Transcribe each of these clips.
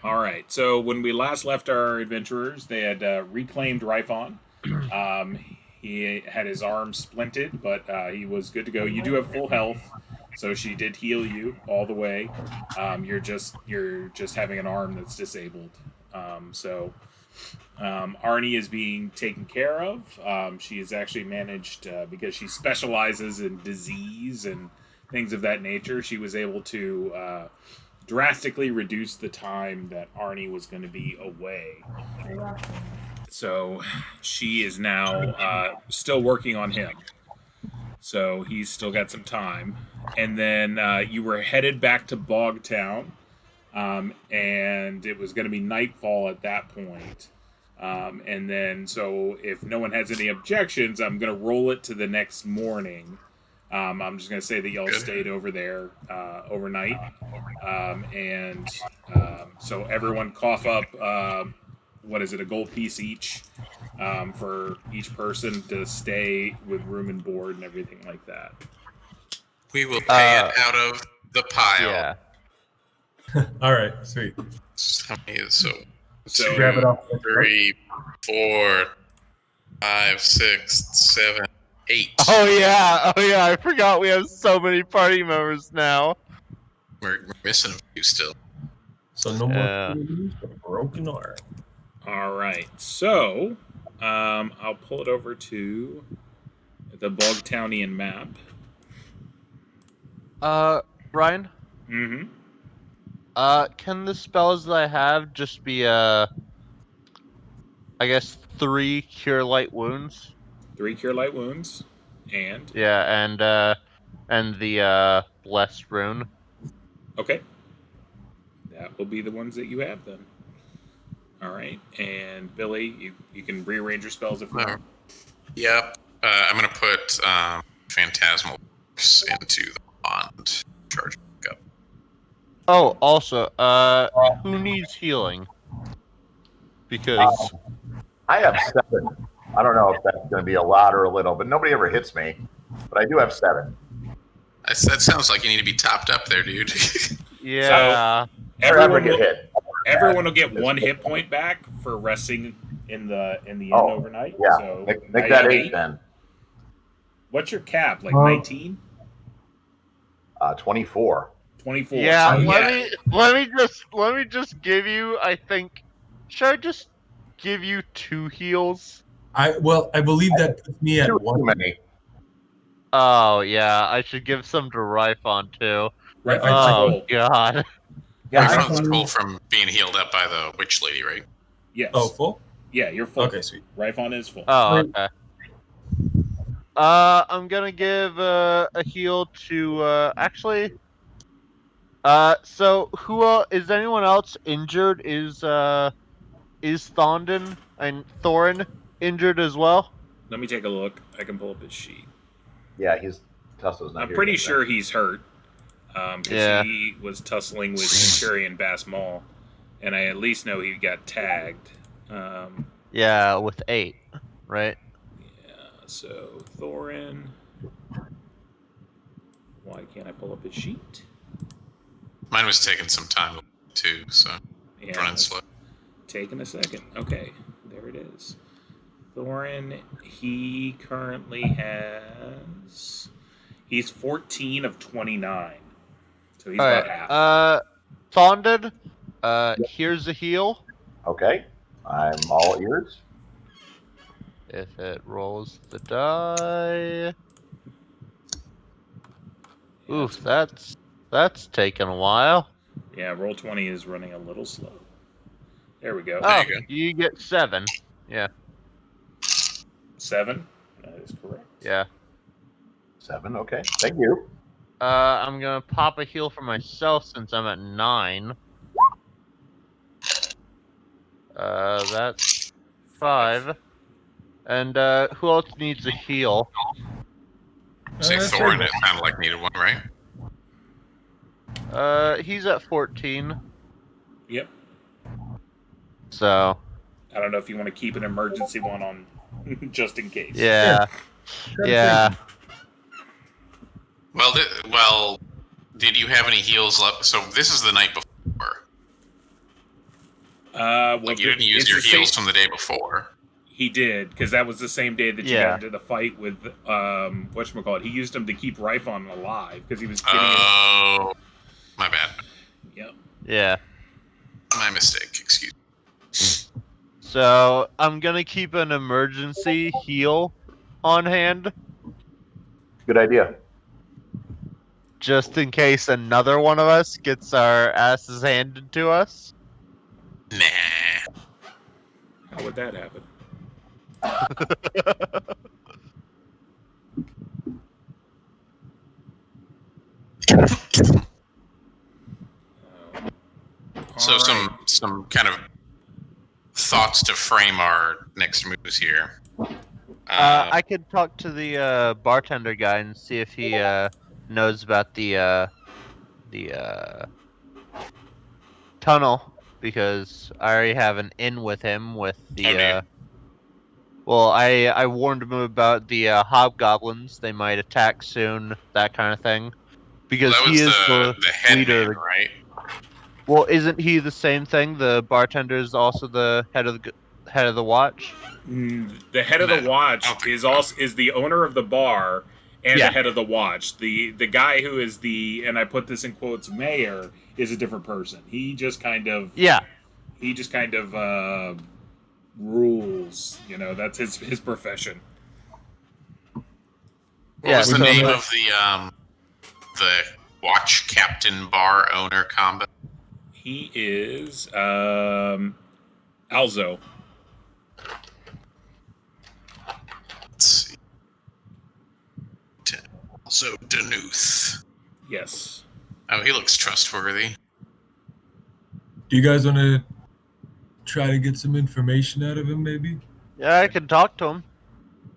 All right. So when we last left our adventurers, they had reclaimed Rifon. He had his arm splinted, but he was good to go. You do have full health, so she did heal you all the way. You're just having an arm that's disabled. Arnie is being taken care of. She has actually managed because she specializes in disease and things of that nature. She was able to drastically reduce the time that Arnie was going to be away. So she is now still working on him. So he's still got some time. And then you were headed back to Bogtown, and it was going to be nightfall at that point. And then, so if no one has any objections, I'm going to roll it to the next morning. I'm just going to say that y'all stayed over there overnight. So everyone cough up, what is it, a gold piece each for each person to stay with room and board and everything like that. We will pay it out of the pile. Yeah. All right, sweet. How many is so? So grab it off. 3, 4, 5, 6, 7, 8. Oh yeah, I forgot we have so many party members now. We're missing a few still. So no more broken arm. All right, so I'll pull it over to the Bogtownian map. Ryan? Mm-hmm. Can the spells that I have just be, I guess 3 Cure Light Wounds? 3 Cure Light Wounds, and... Yeah, and the, Blessed Rune. Okay. That will be the ones that you have, then. All right, and Billy, you can rearrange your spells if you want. Yep. I'm going to put Phantasmal into the bond charge up. Oh, also, who needs healing? Because... I have 7. I don't know if that's going to be a lot or a little, but nobody ever hits me. But I do have 7. That sounds like you need to be topped up there, dude. yeah. So, everyone get hit. Everyone will get 1 hit point back for resting in the inn overnight. Yeah, So make that 8 then. What's your cap? Like 19? 24. 24. Yeah, so, let me just give you, I think, should I just give you 2 heals? I believe that puts me at 1. Too many. Oh yeah, I should give some to Rifon too. Rifon, God. Yeah, Ryfon's full from being healed up by the witch lady, right? yes. Oh, full? Yeah, you're full. Okay, sweet. Rifon is full. Oh, okay. I'm gonna give a heal to actually. So who is anyone else injured? Is Thondon and Thorin injured as well? Let me take a look. I can pull up his sheet. Yeah, Tusso's not I'm here pretty yet, sure he's hurt. Because he was tussling with Centurion Bass Maul, and I at least know he got tagged. Yeah, with 8, right? Yeah, so Thorin. Why can't I pull up his sheet? Mine was taking some time too, so Yeah, running slow. Taking a second. Okay, there it is. Thorin, he currently has... He's 14 of 29. So he's about half. Thondon, here's a heal. Okay, I'm all ears. If it rolls the die... Oof, that's taken a while. Yeah, roll 20 is running a little slow. There we go. Oh, you go. you get 7. Yeah. 7? That is correct. Yeah. 7, okay. Thank you. I'm gonna pop a heal for myself since I'm at 9. That's 5. And, who else needs a heal? Say Thorin, it sounded like needed one, right? He's at 14. Yep. So. I don't know if you want to keep an emergency one on just in case. Yeah. Yeah. Well, did you have any heals left? So this is the night before. Well, Like you didn't use your heals from the day before. He did, because that was the same day that you got into the fight with whatchamacallit. He used him to keep Rifon alive because he was getting Oh, my bad. Yep. Yeah. My mistake. Excuse me. So I'm gonna keep an emergency heal on hand, Good idea. just in case another one of us gets our asses handed to us. Nah. How would that happen? So some kind of thoughts to frame our next moves here. I could talk to the bartender guy and see if he knows about the tunnel, because I already have an in with him with the well, I warned him about the hobgoblins. They might attack soon, that kind of thing. Because that he was is the head leader. man, right? Well, isn't he the same thing? The bartender is also the head of the watch. The head of the watch is the owner of the bar and the head of the watch. The guy who is and I put this in quotes, mayor, is a different person. He just kind of rules. You know, that's his profession. What was the name of the watch captain bar owner combo? He is Alzo. Let's see. Also Danuth. Yes. Oh, he looks trustworthy. Do you guys want to try to get some information out of him, maybe? Yeah, I can talk to him.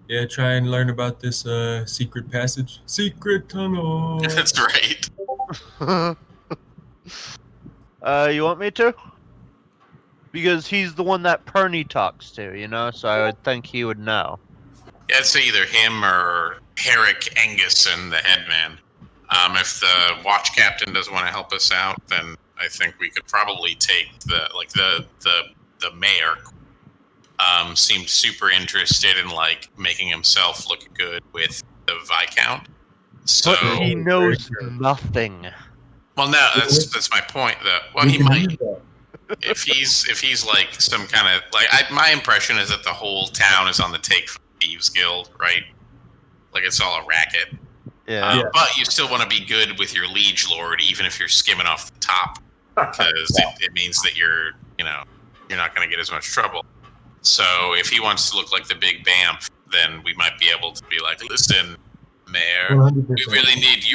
Yeah, try and learn about this secret passage. Secret tunnel! That's right. You want me to? Because he's the one that Perny talks to, you know, so I would think he would know. Yeah, I'd say either him or Herrick Anguson, the headman. If the watch captain doesn't want to help us out, then I think we could probably take the mayor. Seemed super interested in making himself look good with the Viscount. So But he knows nothing. Well, no, that's my point. Well, he might. If he's like some kind of my impression is that the whole town is on the take for Thieves Guild, right? Like it's all a racket. Yeah. But you still want to be good with your liege lord, even if you're skimming off the top, because it means that you're not going to get as much trouble. So if he wants to look like the big Bamf, then we might be able to be like, listen, Mayor, 100%.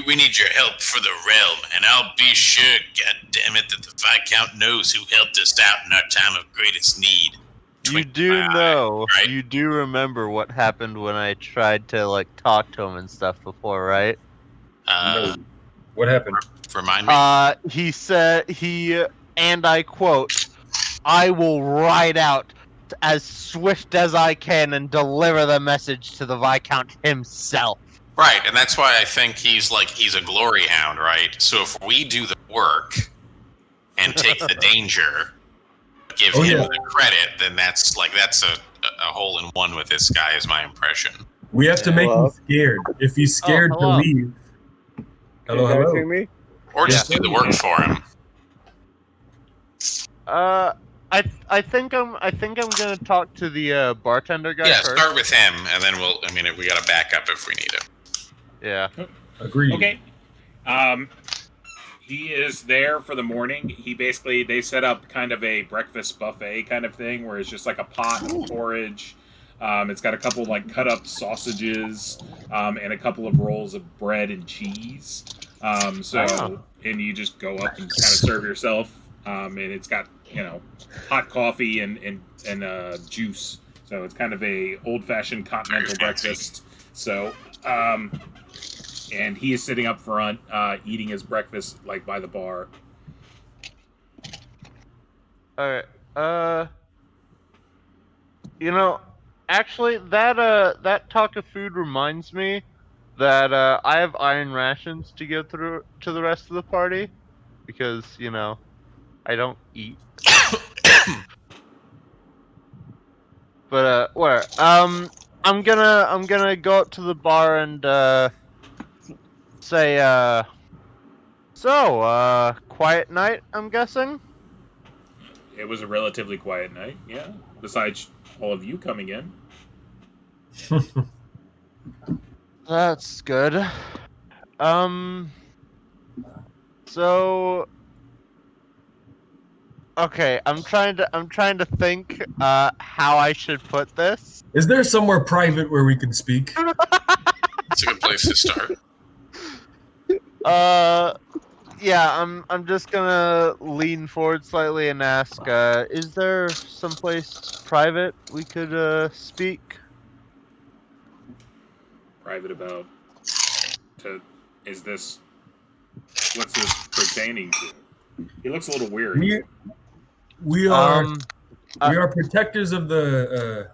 we need your help for the realm, and I'll be sure, goddammit, that the Viscount knows who helped us out in our time of greatest need. You do remember what happened when I tried to talk to him and stuff before, right? What happened? Remind me. He said and I quote, "I will ride out as swift as I can and deliver the message to the Viscount himself." Right, and that's why I think he's a glory hound, right? So if we do the work and take the danger, give him the credit, then that's a hole in one with this guy, is my impression. We have to make him scared. If he's scared to leave. Hello. Hear me? Or just do the work for him. I think I'm gonna talk to the bartender guy first. Start with him, and then we got to back up if we need it. Yeah. Agreed. Okay. He is there for the morning. They set up kind of a breakfast buffet kind of thing where it's just like a pot of porridge. It's got a couple cut up sausages and a couple of rolls of bread and cheese. And you just go up and kind of serve yourself. And it's got hot coffee and juice. So it's kind of a old fashioned continental breakfast. So and he is sitting up front, eating his breakfast by the bar. All right. Actually, that talk of food reminds me that I have iron rations to give through to the rest of the party, because I don't eat. But where? I'm gonna go up to the bar and say so quiet night, I'm guessing. It was a relatively quiet night, yeah. Besides all of you coming in. That's good. So okay, I'm trying to think how I should put this. Is there somewhere private where we can speak? It's a good place to start. Yeah, I'm just gonna lean forward slightly and ask, is there someplace private we could speak? Private about is this what's this pertaining to? He looks a little weary. We are protectors of the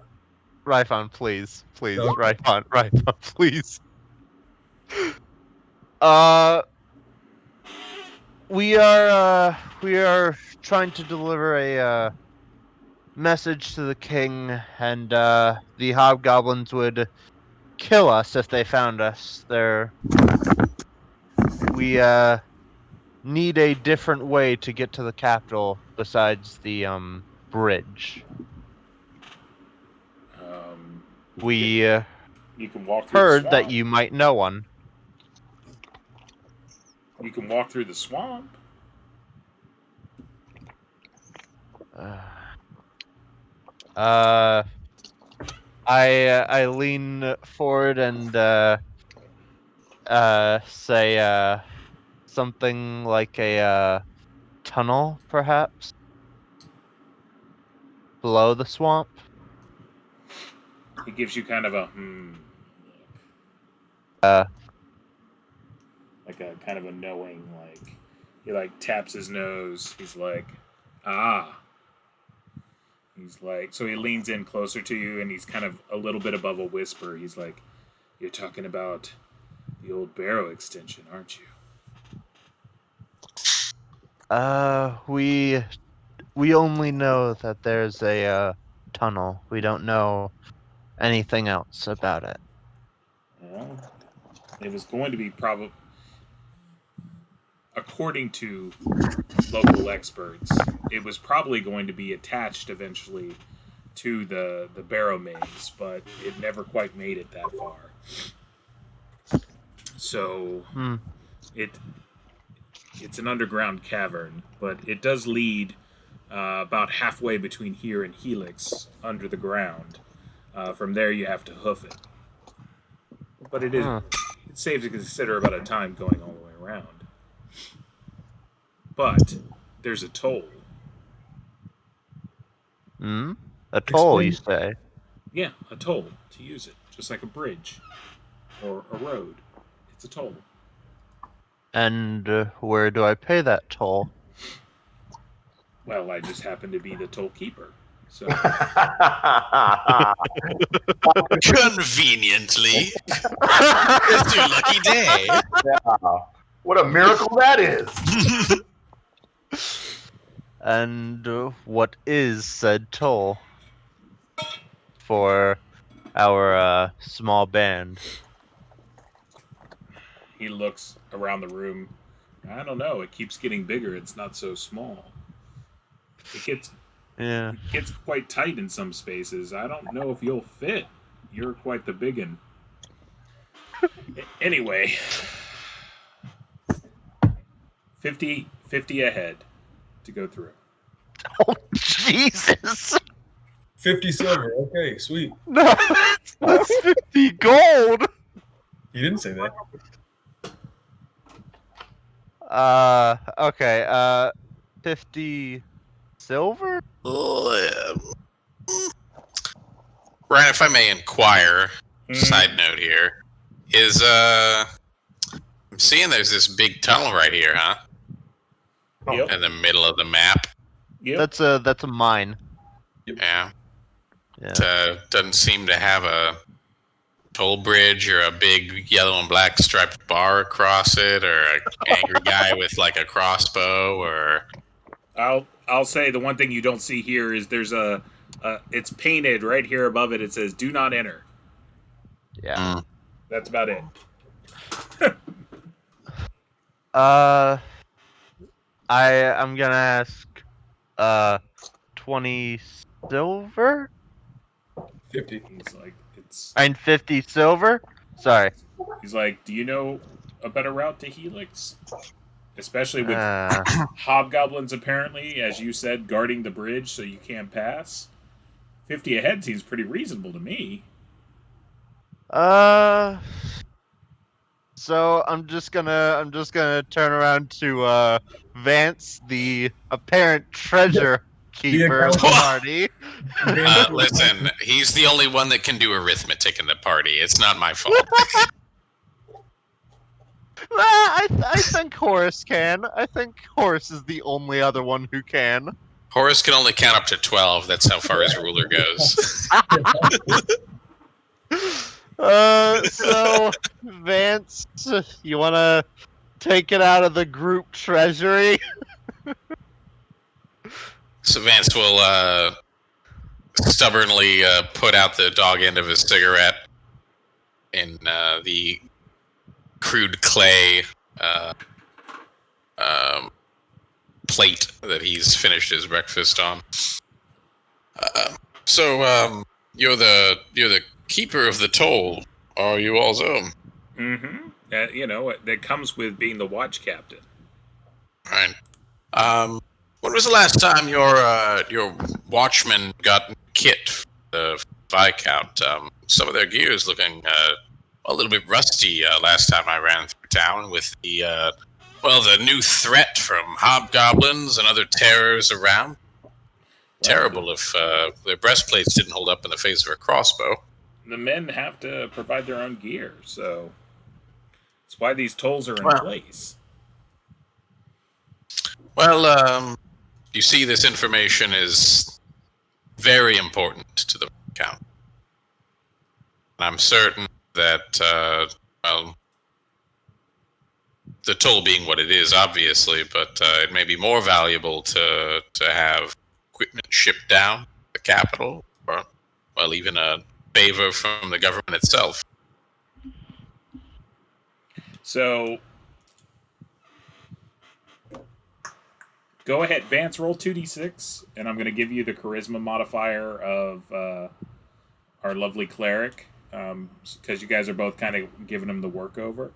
Ryphon, please. Okay. Ryphon, please. We are trying to deliver a message to the king, and the hobgoblins would kill us if they found us. We need a different way to get to the capital besides the bridge. We you can walk through heard the swamp. that you might know one. You can walk through the swamp. I lean forward and say something like a tunnel, perhaps, below the swamp. He gives you kind of a like a kind of a knowing, like he like taps his nose. He's like, ah. He's like, so he leans in closer to you, and he's kind of a little bit above a whisper. He's like, you're talking about the old Barrow extension, aren't you? We only know that there's a tunnel. We don't know anything else about it. Well, it was going to be probably, according to local experts, it was probably going to be attached eventually to the Barrowmaze, but it never quite made it that far. So it's an underground cavern, but it does lead about halfway between here and Helix under the ground. From there, you have to hoof it. But it saves a considerable time going all the way around. But there's a toll. A toll, you say? Yeah, a toll to use it, just like a bridge or a road. It's a toll. And where do I pay that toll? Well, I just happen to be the toll keeper. So conveniently, it's your lucky day. Yeah. What a miracle that is! And what is said toll for our small band? he looks around the room. I don't know. It keeps getting bigger. It's not so small. It gets quite tight in some spaces. I don't know if you'll fit. You're quite the biggin. Anyway, 50 ahead to go through. Oh, Jesus! 50 silver. Okay, sweet. No, that's 50 gold! You didn't say that. Okay, 50 silver? Ryan, if I may inquire, side note here, is, I'm seeing there's this big tunnel right here, huh? Yep. In the middle of the map. Yep. That's a mine. Yeah. Yeah. Doesn't seem to have a toll bridge or a big yellow and black striped bar across it, or an angry guy with like a crossbow, or... I'll say the one thing you don't see here is there's a It's painted right here above it. It says "Do not enter." Yeah. That's about it. I'm gonna ask 20 silver? 50. He's like, it's. And 50 silver? Sorry. He's like, do you know a better route to Helix? Especially with Uh, hobgoblins, apparently, as you said, guarding the bridge so you can't pass. 50 ahead seems pretty reasonable to me. So I'm just gonna turn around to Vance, the apparent treasure keeper of the party. Listen, he's the only one that can do arithmetic in the party. It's not my fault. I think Horace can. I think Horace is the only other one who can. Horace can only count up to 12. That's how far his ruler goes. So Vance, you wanna take it out of the group treasury? So Vance will stubbornly put out the dog end of his cigarette in the crude clay plate that he's finished his breakfast on. So you're the keeper of the toll, are you also? Mm-hmm. That comes with being the watch captain. Right. When was the last time your watchmen got kit for the Viscount? Some of their gear is looking a little bit rusty. Last time I ran through town with the new threat from hobgoblins and other terrors around. Terrible if their breastplates didn't hold up in the face of a crossbow. The men have to provide their own gear, so that's why these tolls are in place. Well, you see, this information is very important to the Viscount. And I'm certain that, the toll being what it is, obviously, but it may be more valuable to have equipment shipped down to the capital, or, well, even a favor from the government itself. So, go ahead, Vance, roll 2d6, and I'm going to give you the charisma modifier of our lovely cleric, because you guys are both kind of giving him the work over.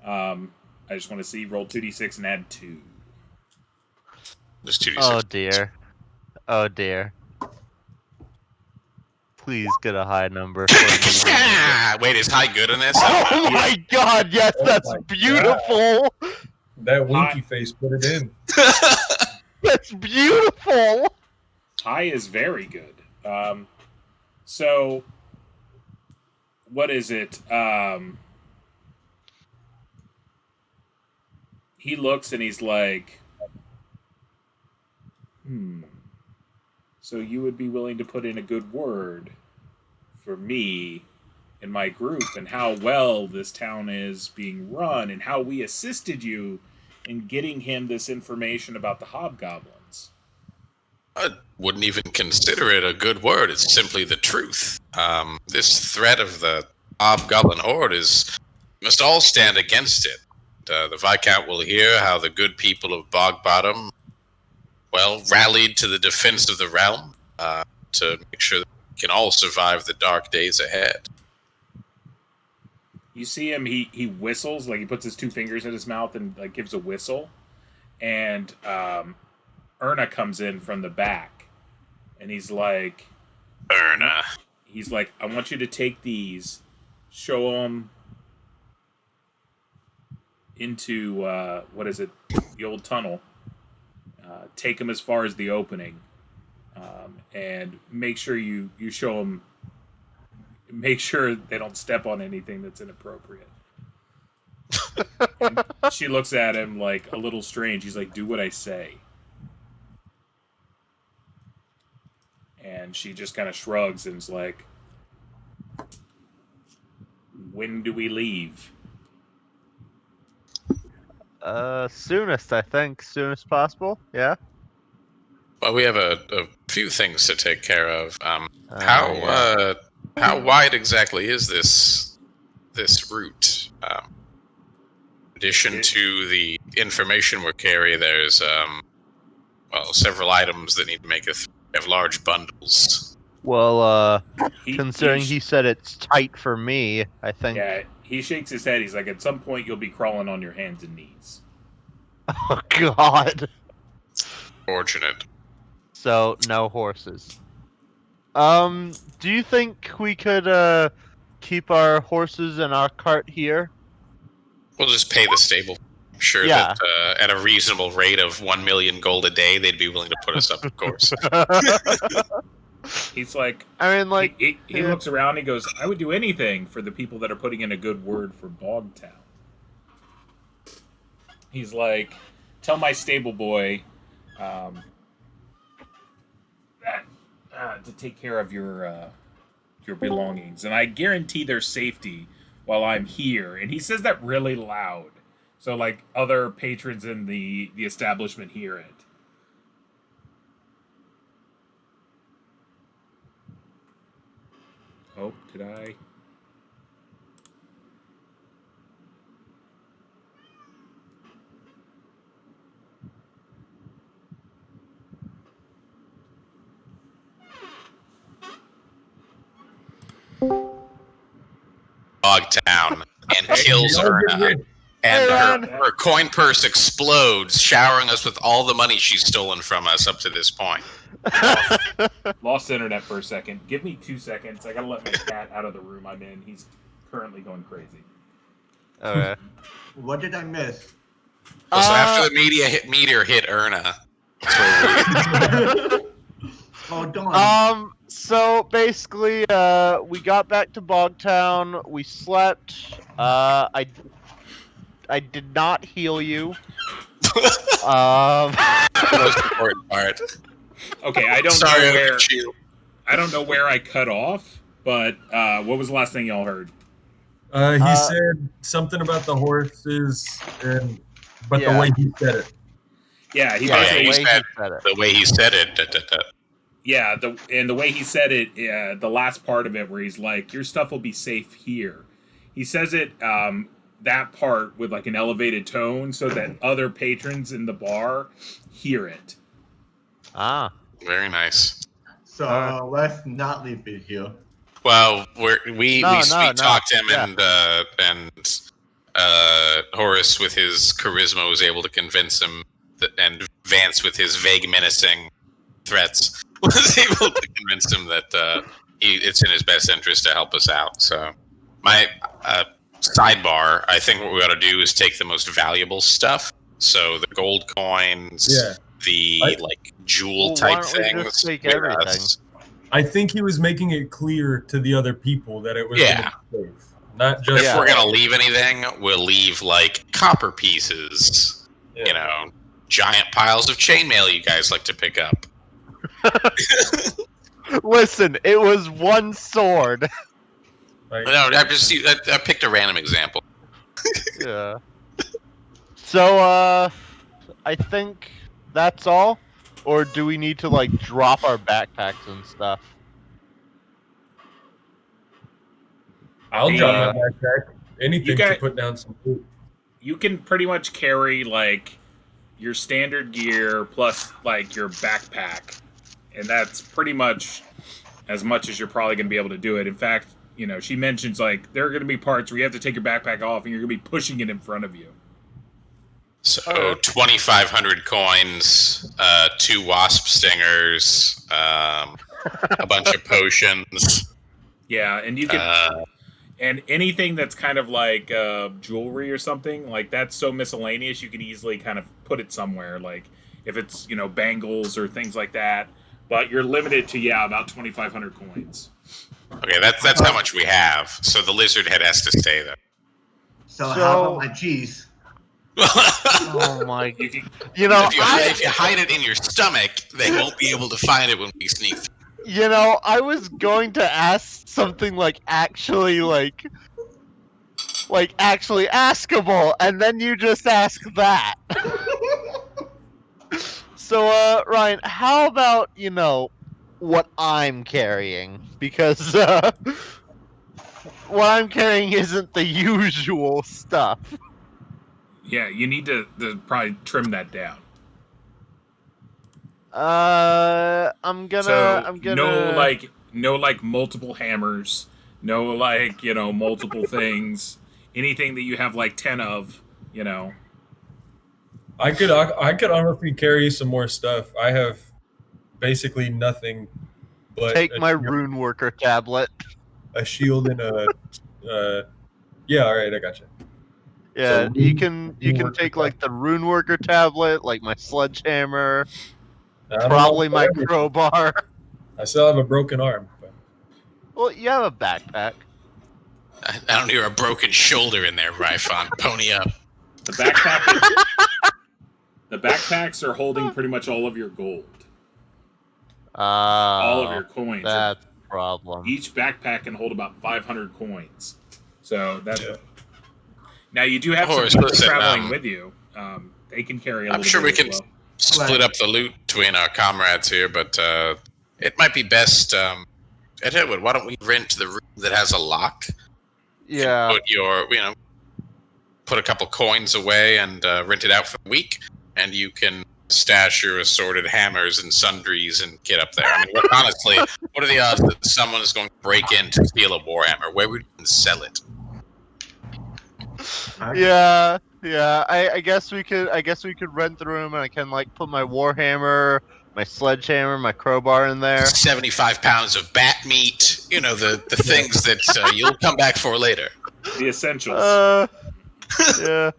I just want to see, roll 2d6 and add 2. Just 2d6. Oh dear. Oh dear. Please get a high number. Wait, is high good in this? Oh my god, yes, that's beautiful! God. That winky face put it in. That's beautiful! High is very good. So, what is it? He looks and he's like, so you would be willing to put in a good word for me and my group and how well this town is being run and how we assisted you in getting him this information about the hobgoblins. I wouldn't even consider it a good word. It's simply the truth. This threat of the hobgoblin horde is... We must all stand against it. The Viscount will hear how the good people of Bog Bottom, rallied to the defense of the realm to make sure that we can all survive the dark days ahead. You see him, he whistles, like he puts his 2 fingers in his mouth and like gives a whistle. And Erna comes in from the back. And he's like... Erna. He's like, I want you to take these, show them into, the old tunnel. Take them as far as the opening. And make sure you show them... Make sure they don't step on anything that's inappropriate. And she looks at him like a little strange. He's like, do what I say. And she just kind of shrugs and is like, when do we leave? Soonest, I think. Soonest possible, yeah? Well, we have a few things to take care of. Yeah. How wide exactly is this route? In addition to the information we're carrying, there's several items that need to make have large bundles. Well, He- considering he sh- he said it's tight for me, I think. Yeah, he shakes his head. He's like, at some point you'll be crawling on your hands and knees. Oh God. Fortunate. So no horses. Do you think we could keep our horses and our cart here? We'll just pay the stable. I'm sure Yeah. that at a reasonable rate of 1 million gold a day, they'd be willing to put us up, of course. He's like, I mean, like, he yeah. looks around and he goes, I would do anything for the people that are putting in a good word for Bogtown. He's like, tell my stable boy to take care of your belongings, and I guarantee their safety while I'm here. And he says that really loud, so like other patrons in the establishment hear it. Oh, did I? Bogtown and kills Erna. And her coin purse explodes, showering us with all the money she's stolen from us up to this point. Lost internet for a second. Give me 2 seconds. I gotta let my cat out of the room I'm in. He's currently going crazy. Okay. What did I miss? So after the meteor hit Erna. Oh, darn. So basically, we got back to Bogtown. We slept. I did not heal you. The most important part. Okay, I don't know where I cut off, but what was the last thing y'all heard? He said something about the horses, but Yeah. the way he said it. Yeah, he Yeah, basically he said it. the way he said it. Yeah, the way he said it, the last part of it where he's like, your stuff will be safe here. He says it, that part with like an elevated tone so that other patrons in the bar hear it. Ah. Very nice. So let's not leave it here. Well, we sweet talked him, yeah. and Horace with his charisma was able to convince him, and Vance with his vague menacing threats was able to convince him that it's in his best interest to help us out. So, my sidebar, I think what we ought to do is take the most valuable stuff. So the gold coins, the jewel type things. Just take everything. I think he was making it clear to the other people that it was gonna be safe. Not just If we're gonna leave anything, we'll leave like copper pieces. Yeah. You know, giant piles of chainmail you guys like to pick up. Listen, it was one sword. Like, No, I picked a random example. Yeah. So, I think that's all? Or do we need to, like, drop our backpacks and stuff? I'll drop my backpack. Anything to put down some food. You can pretty much carry like your standard gear plus like your backpack, and that's pretty much as you're probably going to be able to do it. In fact, you know, she mentions like there are going to be parts where you have to take your backpack off and you're going to be pushing it in front of you. So 2,500 coins, 2 wasp stingers, a bunch of potions. Yeah, and you can and anything that's kind of like jewelry or something like that's so miscellaneous you can easily kind of put it somewhere. Like if it's bangles or things like that, but you're limited to about 2,500 coins. Okay, that's how much we have. So the lizard head has to stay there. So how about my cheese? Oh my! If you hide it in your stomach, they won't be able to find it when we sneak through. I was going to ask something actually askable, and then you just ask that. So, Ryan, how about, what I'm carrying? Because, what I'm carrying isn't the usual stuff. Yeah, you need to probably trim that down. I'm gonna. No multiple hammers, no multiple things, anything that you have 10 of, I could honestly carry some more stuff. I have basically nothing but Take my rune worker tablet. a shield and a. Yeah, all right, I got you. Yeah, So you can worker take the rune worker tablet, my sledgehammer, I don't probably know my if I ever- crowbar. I still have a broken arm. But... Well, you have a backpack. I don't hear a broken shoulder in there, Ryfon. Pony up. The backpacks are holding pretty much all of your gold. All of your coins. That's a problem. Each backpack can hold about 500 coins. So that's... Yeah. Now, you do have some people traveling with you. They can carry a little bit. I'm sure we can split up the loot between our comrades here, but it might be best... Edward, why don't we rent the room that has a lock? Yeah. Put your, put a couple coins away and rent it out for a week, and you can stash your assorted hammers and sundries and get up there. I mean, honestly, what are the odds that someone is going to break in to steal a warhammer? Where would you even sell it? Yeah. I guess we could rent the room, and I can put my warhammer, my sledgehammer, my crowbar in there. 75 pounds of bat meat. The things that you'll come back for later. The essentials. Yeah.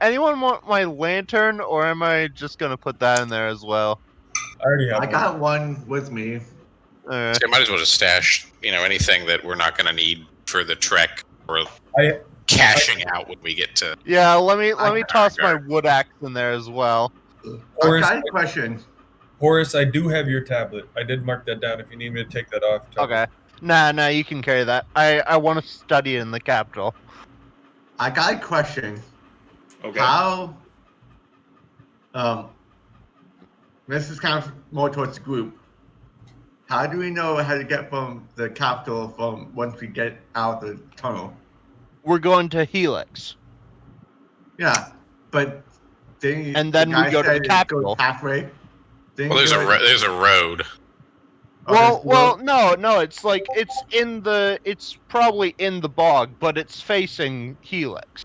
Anyone want my lantern, or am I just gonna put that in there as well? I already have. I got one with me. So you might as well just stash, anything that we're not going to need for the trek or cashing out when we get to. Yeah, let me toss my wood axe in there as well. I got a question. Horace, I do have your tablet. I did mark that down if you need me to take that off. Okay. Nah, you can carry that. I want to study in the capital. I got a question. Okay. How, this is kind of more towards the group. How do we know how to get from the capital once we get out of the tunnel? We're going to Helix. Yeah, but and then we go to the capital. Halfway. Well, there's a road. Well, no. It's it's probably in the bog, but it's facing Helix.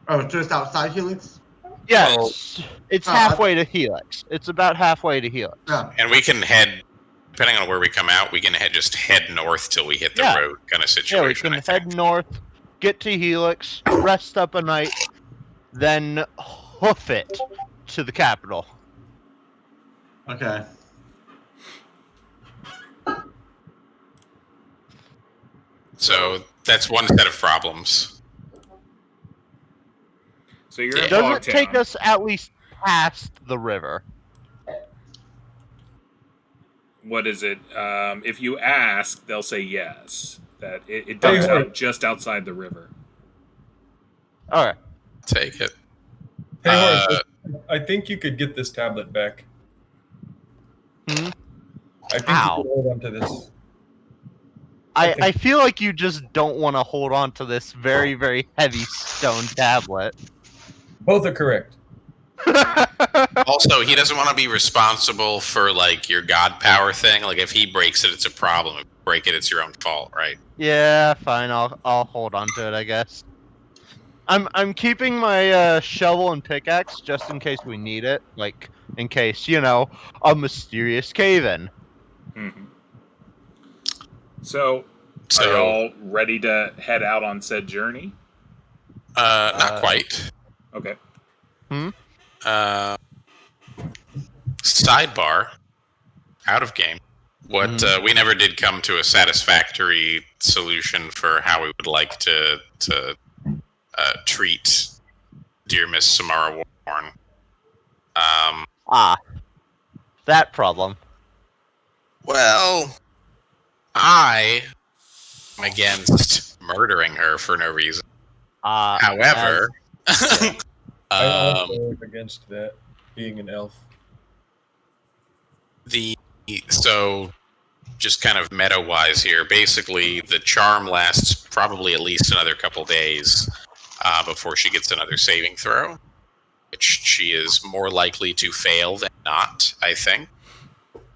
Oh, just outside Helix? Yeah, it's halfway to Helix. It's about halfway to Helix. Yeah. And we can head, depending on where we come out, we can just head north till we hit the road kind of situation. Yeah, we can head north, get to Helix, rest up a night, then hoof it to the capital. Okay. So that's one set of problems. So you're at Does it take us at least past the river? What is it? If you ask, they'll say yes. That it dumps out just outside the river. All right. Take it. Hey, Horace, I think you could get this tablet back. I think you could hold on to this. I feel like you just don't want to hold on to this very, very heavy stone tablet. Both are correct. Also, he doesn't want to be responsible for your god power thing. If he breaks it, it's a problem. If you break it, it's your own fault, right? Yeah, fine. I'll hold on to it, I guess. I'm keeping my shovel and pickaxe just in case we need it. In case, a mysterious cave-in. Mm-hmm. So, are you all ready to head out on said journey? Not quite. Okay. Sidebar, out of game. What we never did come to a satisfactory solution for how we would like to treat dear Miss Samara Warren. That problem. Well, I am against murdering her for no reason. However, I also am against that, being an elf. So just kind of meta-wise here, basically the charm lasts probably at least another couple days before she gets another saving throw, which she is more likely to fail than not, I think.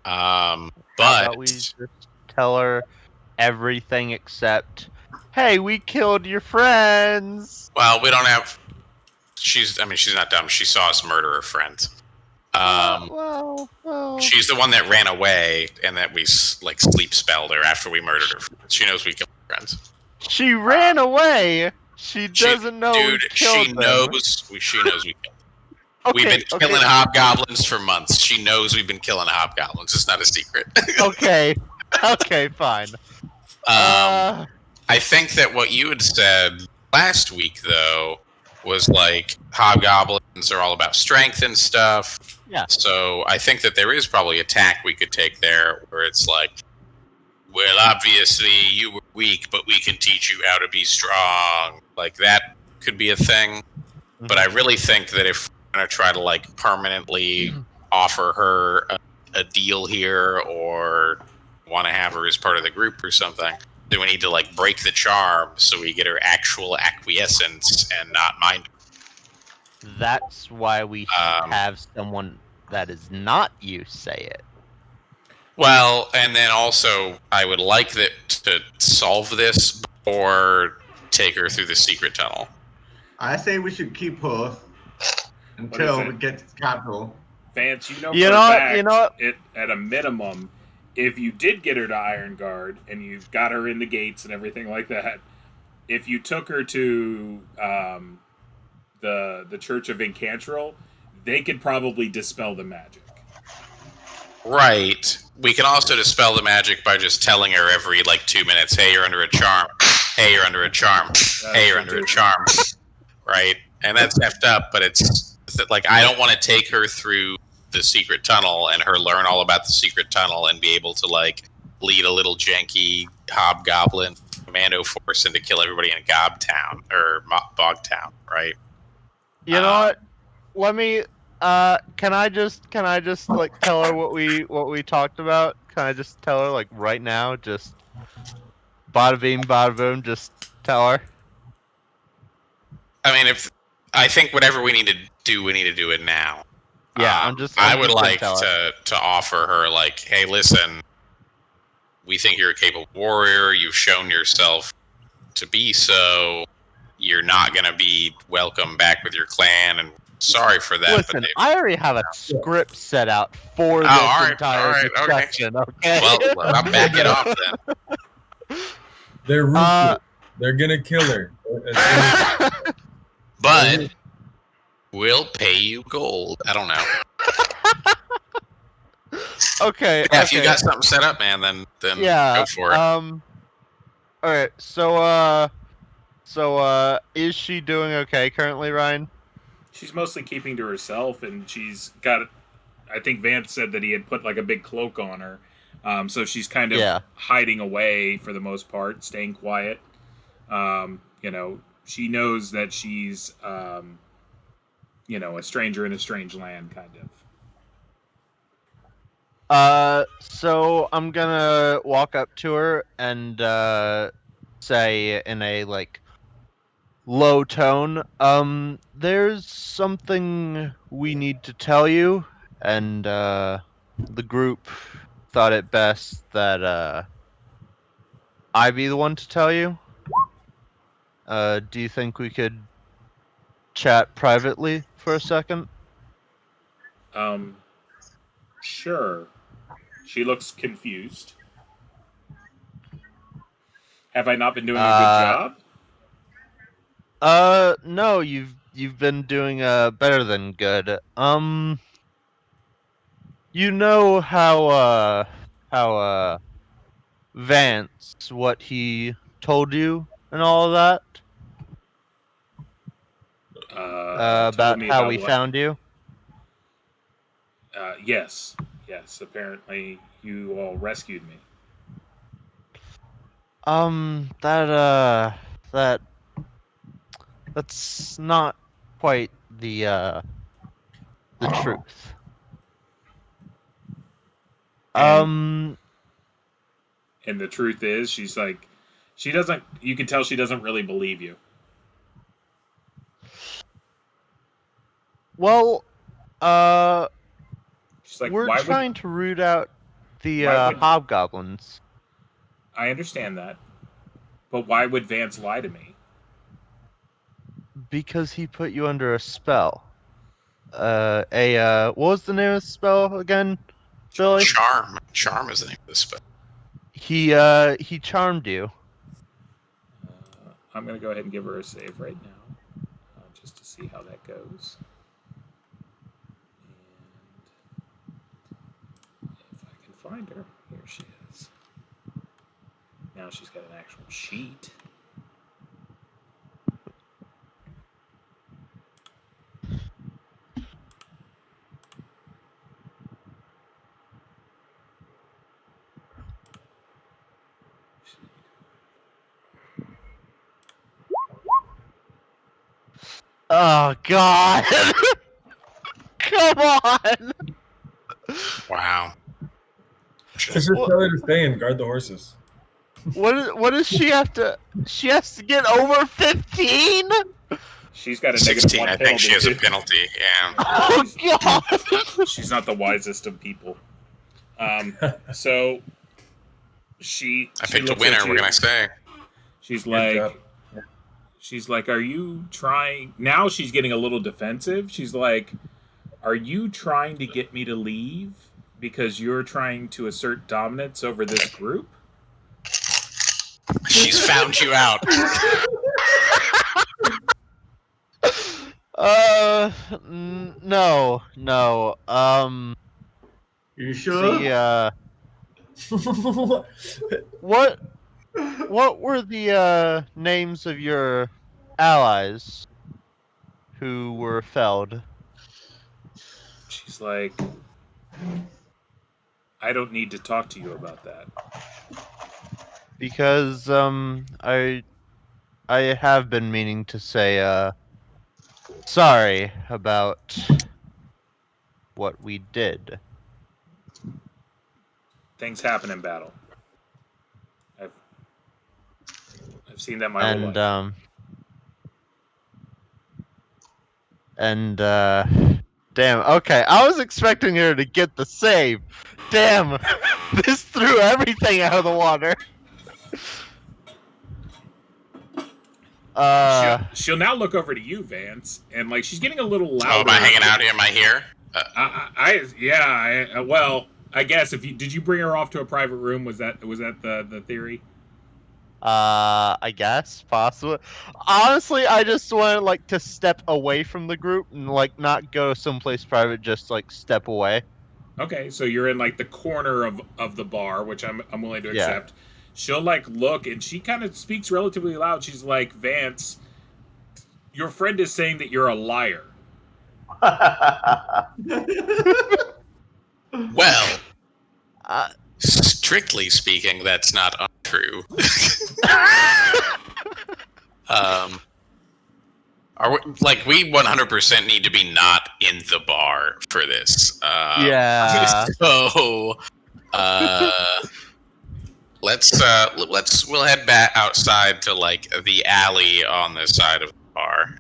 How But about we just tell her everything except, hey, we killed your friends. well, we don't have. She's not dumb. She saw us murder her friends. Well. She's the one that ran away and that we sleep spelled her after we murdered her friends. She knows we killed her friends. She ran away. She doesn't know we killed them. She knows we killed them. Okay, We've been killing hobgoblins for months. She knows we've been killing hobgoblins. It's not a secret. Okay, fine. I think that what you had said last week, though, was like hobgoblins are all about strength and stuff. Yeah. So I think that there is probably a tack we could take there where it's like, well, obviously you were weak, but we can teach you how to be strong. Like that could be a thing. Mm-hmm. But I really think that if we're going to try to permanently offer her a deal here or want to have her as part of the group or something, then we need to break the charm so we get her actual acquiescence and not mind. That's why we should have someone that is not you say it. Well, and then also, I would like to solve this or take her through the secret tunnel. I say we should keep her until we get to the capital. Vance, you know what? At a minimum, if you did get her to Iron Guard and you got her in the gates and everything like that, if you took her to the Church of Incantrell, they could probably dispel the magic. Right. We can also dispel the magic by just telling her every 2 minutes, hey, you're under a charm. Hey, you're under a charm. Hey, you're under a charm. Right? And that's effed up, but it's I don't want to take her through the secret tunnel and her learn all about the secret tunnel and be able to lead a little janky hobgoblin commando force and to kill everybody in Gobtown or Bogtown, right? You know what? Let me can I just tell her what we talked about? Can I just tell her right now? Just bada bing, bada boom. Just tell her. I mean, I think whatever we need to do it now. Yeah, I would like to offer her hey, listen, we think you're a capable warrior. You've shown yourself to be so. You're not going to be welcome back with your clan, and sorry for that. Listen, I already have a script set out for this entire discussion. Okay. Well, I'll back it off then. They're ruthless. They're gonna kill her. But we'll pay you gold. I don't know. Okay. Yeah, if you got something set up, man, then go for it. All right. So is she doing okay currently, Ryan? She's mostly keeping to herself, and she's got. I think Vance said that he had put a big cloak on her, so she's kind of hiding away for the most part, staying quiet. She knows that she's, a stranger in a strange land, kind of. So I'm gonna walk up to her and say in a low tone, there's something we need to tell you, and the group thought it best that I be the one to tell you. Do you think we could chat privately for a second? Sure. She looks confused. Have I not been doing a good job? No, you've been doing better than good. You know how Vance, what he told you and all of that? About how we found you? Yes. Apparently you all rescued me. That's not quite the truth. And the truth is, she's like, she doesn't. You can tell she doesn't really believe you. Well, She's like, we're why trying to root out the would- hobgoblins. I understand that, but why would Vance lie to me? Because he put you under a spell. What was the name of the spell again, Billy? Charm. Charm is the name of the spell. He charmed you. I'm gonna go ahead and give her a save right now, just to see how that goes. And if I can find her, here she is. Now she's got an actual sheet. Oh God! Come on! Wow. Just tell her to stay and guard the horses. What does she have to? She has to get over 15. She's got a 16. -1 I penalty. think she has a too. penalty. Yeah. Oh God! She's not the wisest of people. So she. I she picked a looks winner. at What you. can I say? She's Good like, job. are you trying? Now she's getting a little defensive. She's like, are you trying to get me to leave because you're trying to assert dominance over this group? She's found you out. No. You sure? What were the names of your allies who were felled? She's like, I don't need to talk to you about that. Because I have been meaning to say sorry about what we did. Things happen in battle. I've seen that my whole life. Damn, okay, I was expecting her to get the save. Damn, this threw everything out of the water. She'll now look over to you, Vance, and like she's getting a little louder. Oh, am I hanging out here? Am I here? Well, I guess did you bring her off to a private room? Was that the theory? I guess possibly. Honestly, I just wanted to step away from the group and not go someplace private. Just step away. Okay, so you're in the corner of the bar, which I'm willing to accept. Yeah. She'll look, and she kind of speaks relatively loud. She's like, Vance, your friend is saying that you're a liar. Well, strictly speaking, that's not untrue. We 100% need to be not in the bar for this. Yeah. So, we'll head back outside to the alley on the side of the bar.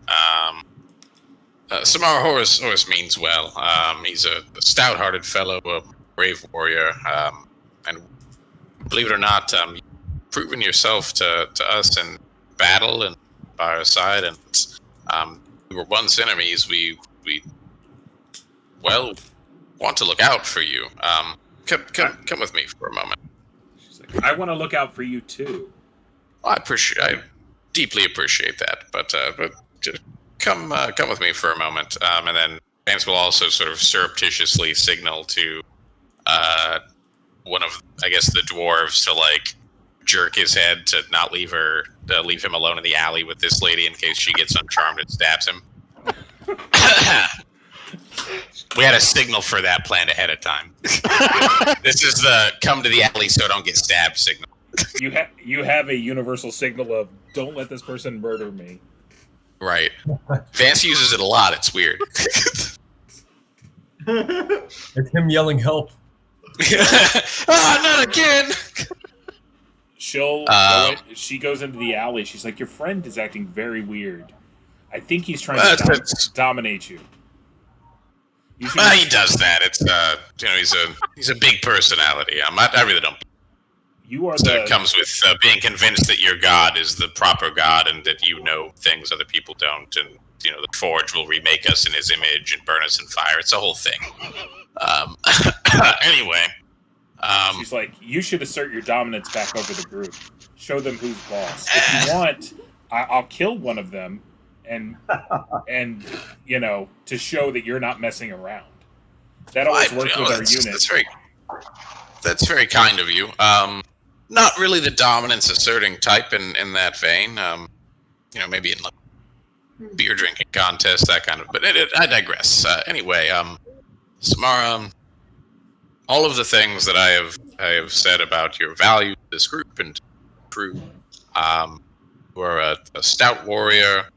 Samara Horus means well. He's a stout-hearted fellow, a brave warrior, and believe it or not, you've proven yourself to us in battle and by our side, and we were once enemies. We want to look out for you. Come with me for a moment. She's like, I want to look out for you too. I deeply appreciate that, but just come with me for a moment, and then Vance will also sort of surreptitiously signal to one of, I guess, the dwarves to jerk his head to not leave him alone in the alley with this lady in case she gets uncharmed and stabs him. We had a signal for that planned ahead of time. This is the come to the alley so don't get stabbed signal. You have a universal signal of don't let this person murder me. Right. Vance uses it a lot. It's weird. It's him yelling help. Not again! She goes into the alley. She's like, your friend is acting very weird. I think he's trying to dominate you. He does that. It's he's a big personality. I really don't. It comes with being convinced that your god is the proper god and that you know things other people don't, and the Forge will remake us in his image and burn us in fire. It's a whole thing. Anyway, she's like, you should assert your dominance back over the group. Show them who's boss. If you want, I'll kill one of them, and to show that you're not messing around. That always works with our unit. That's very kind of you. Not really the dominance asserting type in that vein. Maybe in like beer drinking contest, that kind of. But I digress. Anyway, Samara, all of the things that I have said about your value to this group and crew. We're a stout warrior.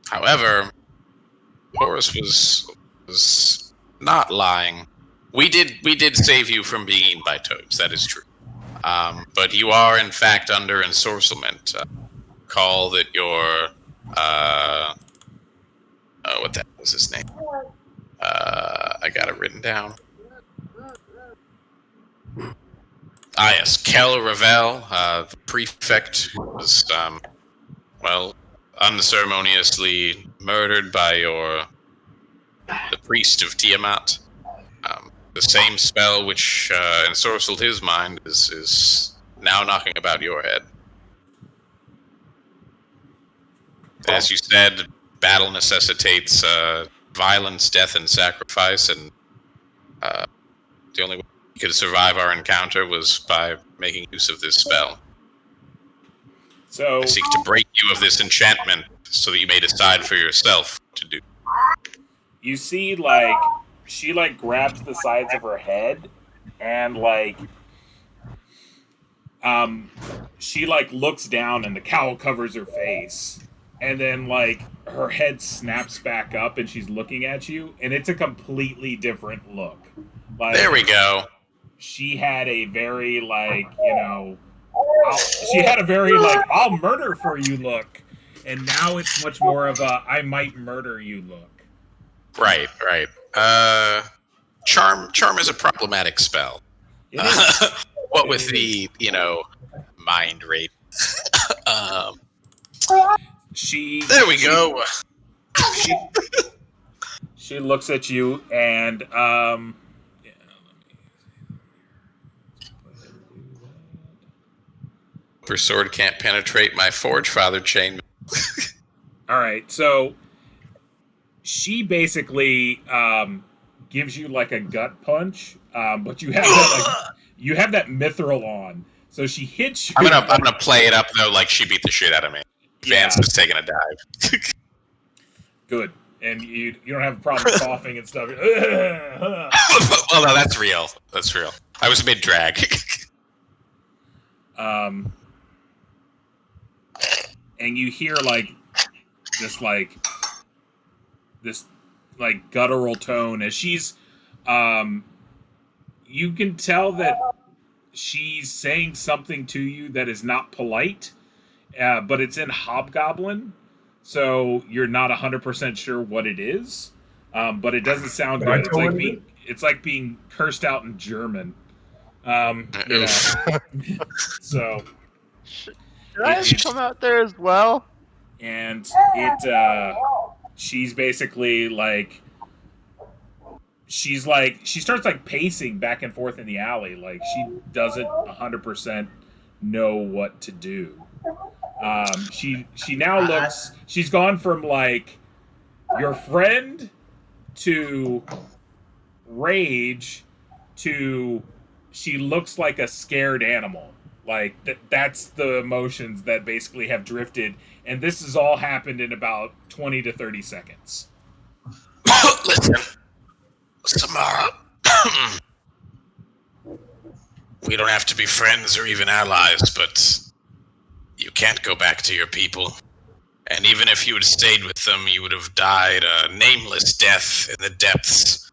However, Horus was not lying. We did save you from being eaten by toads. That is true. But you are in fact under ensorcelment. Call that your what the hell was his name? I got it written down. Yes, Kel Ravel, the prefect, was unceremoniously murdered by the priest of Tiamat. The same spell which ensorcelled his mind is now knocking about your head. As you said, battle necessitates violence, death, and sacrifice, and the only way you could survive our encounter was by making use of this spell. So I seek to break you of this enchantment so that you may decide for yourself what to do. You see, she grabs the sides of her head and she looks down and the cowl covers her face, and then her head snaps back up and she's looking at you, and it's a completely different look. There we go. She had a very I'll murder for you look, and now it's much more of a I might murder you look. Right. Charm is a problematic spell. It is. What with the mind rape. There we go. She looks at you and Her sword can't penetrate my Forge Father chain. All right, so she basically gives you a gut punch, but you have that mithril on, so she hits you. I'm gonna play it up though, like she beat the shit out of me. Vance is taking a dive. Good, and you don't have a problem coughing and stuff. Well, no, that's real. That's real. I was mid drag. And you hear this guttural tone as she's you can tell that she's saying something to you that is not polite, but it's in hobgoblin, so you're not 100% sure what it is, but it doesn't sound good. It's like being cursed out in German. So should I come out there as well? And she's basically she starts pacing back and forth in the alley, she doesn't 100% know what to do. She now looks, she's gone from your friend to rage to she looks like a scared animal. That's the emotions that basically have drifted, and this has all happened in about 20 to 30 seconds. Listen, Samara, we don't have to be friends or even allies, but you can't go back to your people. And even if you had stayed with them, you would have died a nameless death in the depths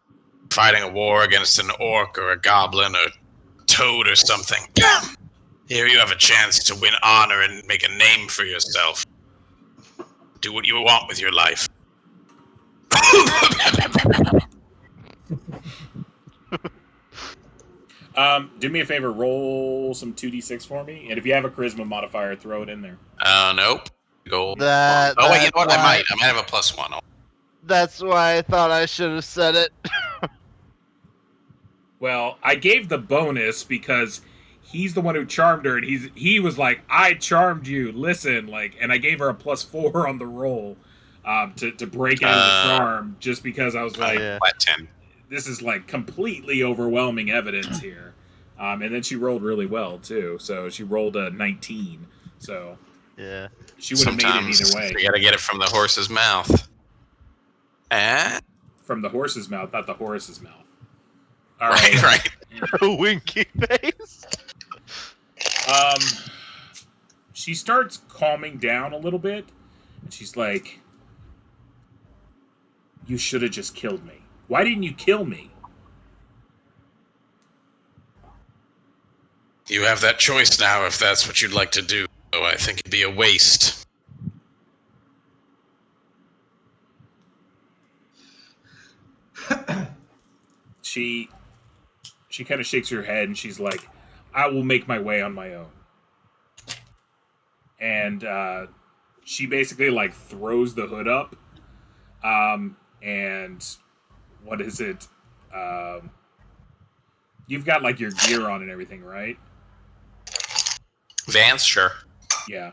fighting a war against an orc or a goblin or toad or something. Here you have a chance to win honor and make a name for yourself. Do what you want with your life. Do me a favor, roll some 2d6 for me, and if you have a charisma modifier, throw it in there. Nope. Gold. Wait, you know what? I might have a +1. That's why I thought I should have said it. Well, I gave the bonus because he's the one who charmed her, and he was like, "I charmed you. Listen," and I gave her a +4 on the roll to break out of the charm, just because I was like, flat 10. This is completely overwhelming evidence here. And then she rolled really well too. So she rolled a 19. So yeah, she would have made it either way. You gotta get it from the horse's mouth. From the horse's mouth, not the horse's mouth. All right. Right. Winky face. She starts calming down a little bit, and she's like, "You should have just killed me. Why didn't you kill me?" You have that choice now if that's what you'd like to do. So I think it'd be a waste. She kind of shakes her head, and she's like, "I will make my way on my own." And she basically throws the hood up, and what is it? You've got your gear on and everything, right? Vance, sure. Yeah.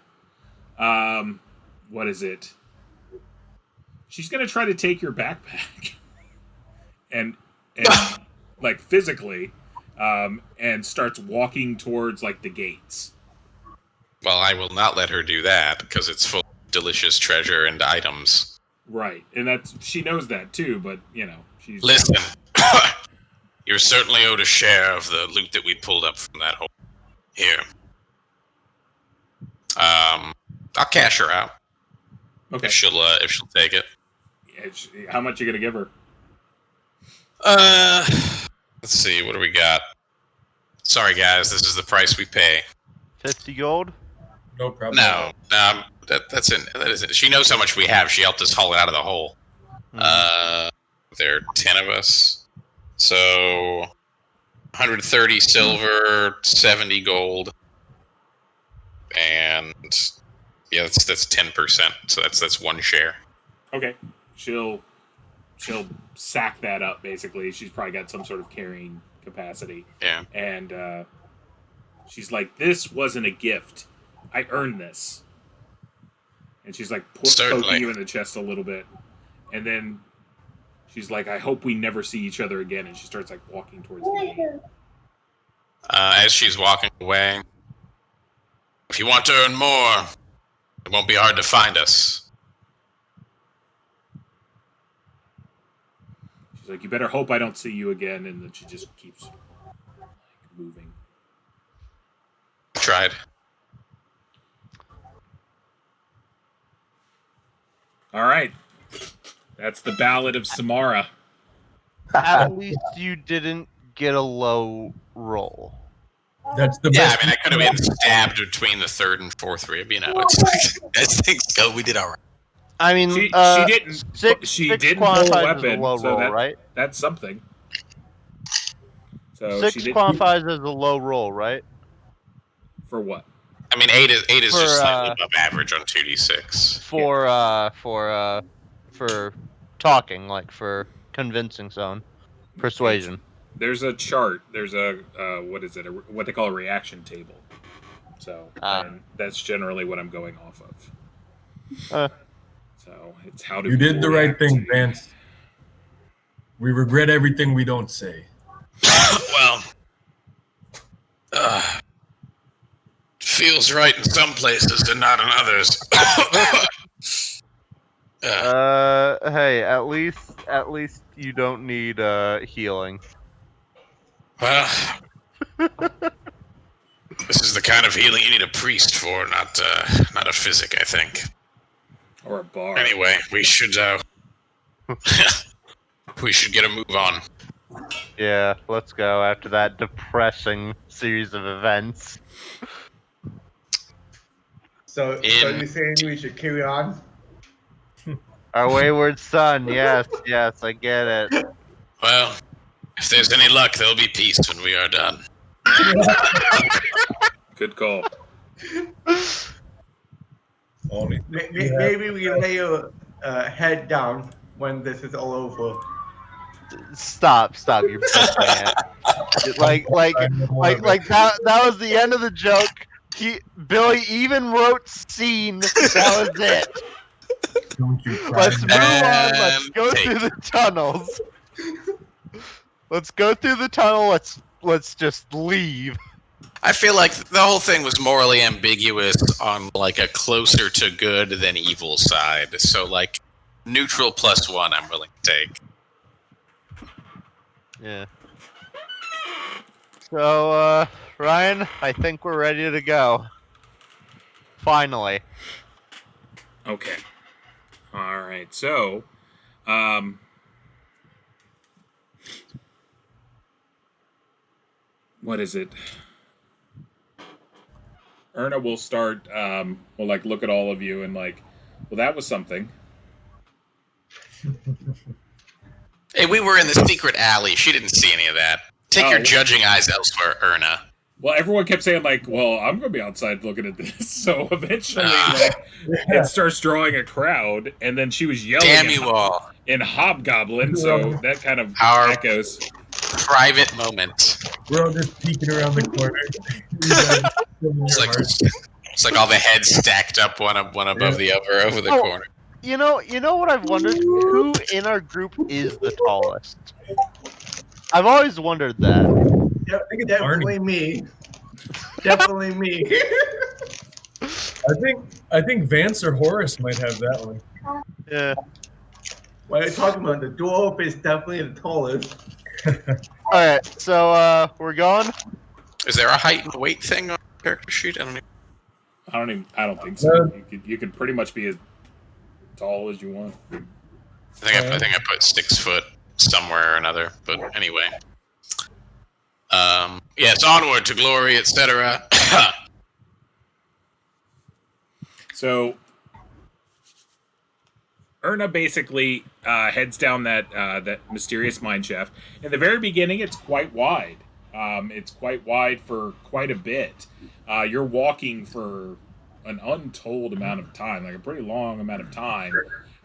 What is it? She's gonna try to take your backpack, and physically, and starts walking towards the gates. Well, I will not let her do that because it's full of delicious treasure and items. Right, and she knows that too. But she's Listen, you're certainly owed a share of the loot that we pulled up from that hole. Here, I'll cash her out. Okay. If she'll take it. How much you gonna give her? Let's see. What do we got? Sorry, guys. This is the price we pay. 50 gold. No problem. No, that's it. That isn't. She knows how much we have. She helped us haul it out of the hole. There are 10 of us, so 130 silver, 70 gold, and that's 10%. So that's one share. Okay, she'll sack that up. Basically, she's probably got some sort of carrying capacity. Yeah, and she's like, "This wasn't a gift. I earned this." And she's poking you in the chest a little bit, and then she's like, "I hope we never see each other again." And she starts walking towards the gate. As she's walking away, if you want to earn more, it won't be hard to find us. She's like, "You better hope I don't see you again." And then she just keeps moving. Tried. All right. That's the Ballad of Samara. At least you didn't get a low roll. That's the Yeah, best. I mean, I could have been stabbed between the third and fourth rib. It's as things go, we did all right. I mean, She didn't. Six Didn't pull a qualifies as weapon, a low so roll, right? That's something. So 6 qualifies as a low roll, right? For what? I mean, 8 is For, just slightly above average on 2d6. For talking, for convincing someone, persuasion. There's a chart. There's a what they call a reaction table. So and that's generally what I'm going off of. So it's how do You did the right thing, to... Vance. We regret everything we don't say. Well, feels right in some places and not in others. Hey, at least you don't need healing. Well, this is the kind of healing you need a priest for, not a physic, I think. Or a bar. Anyway, we should we should get a move on. Yeah, let's go after that depressing series of events. So you're saying we should carry on? Our wayward son, yes, I get it. Well, if there's any luck, there'll be peace when we are done. Good call. Maybe we lay your head down when this is all over. Stop, you're pushing it. Like that was the end of the joke. Billy even wrote scene. That was it. Don't you cry. Let's move on. Let's go through the tunnels. Let's go through the tunnel. Let's just leave. I feel like the whole thing was morally ambiguous on like a closer to good than evil side. So like neutral +1 I'm willing to take. Yeah. So, Ryan, I think we're ready to go. Finally. Okay. All right. So, what is it? Erna will start, will like look at all of you and like, well, that was something. Hey, we were in the secret alley. She didn't see any of that. Take your judging eyes elsewhere, Erna. Well, everyone kept saying like, well, I'm going to be outside looking at this. So eventually, it starts drawing a crowd, and then she was yelling Damn you all. in Hobgoblin, so that kind of Our echoes. Private moment. We're all just peeking around the corner. It's like all the heads stacked up one above the other over the corner. You know what I've wondered? Who in our group is the tallest? I've always wondered that. Definitely me. Definitely me. I think Vance or Horace might have that one. Yeah. What are you talking about? The dwarf is definitely the tallest. Alright, so we're going? Is there a height and weight thing on the character sheet? I don't think so. You could pretty much be as tall as you want. I think I put 6 foot somewhere or another, but anyway. Yes, onward to glory, etc. So, Erna basically heads down that mysterious mine shaft. In the very beginning, it's quite wide. It's quite wide for quite a bit. You're walking for an untold amount of time, like a pretty long amount of time,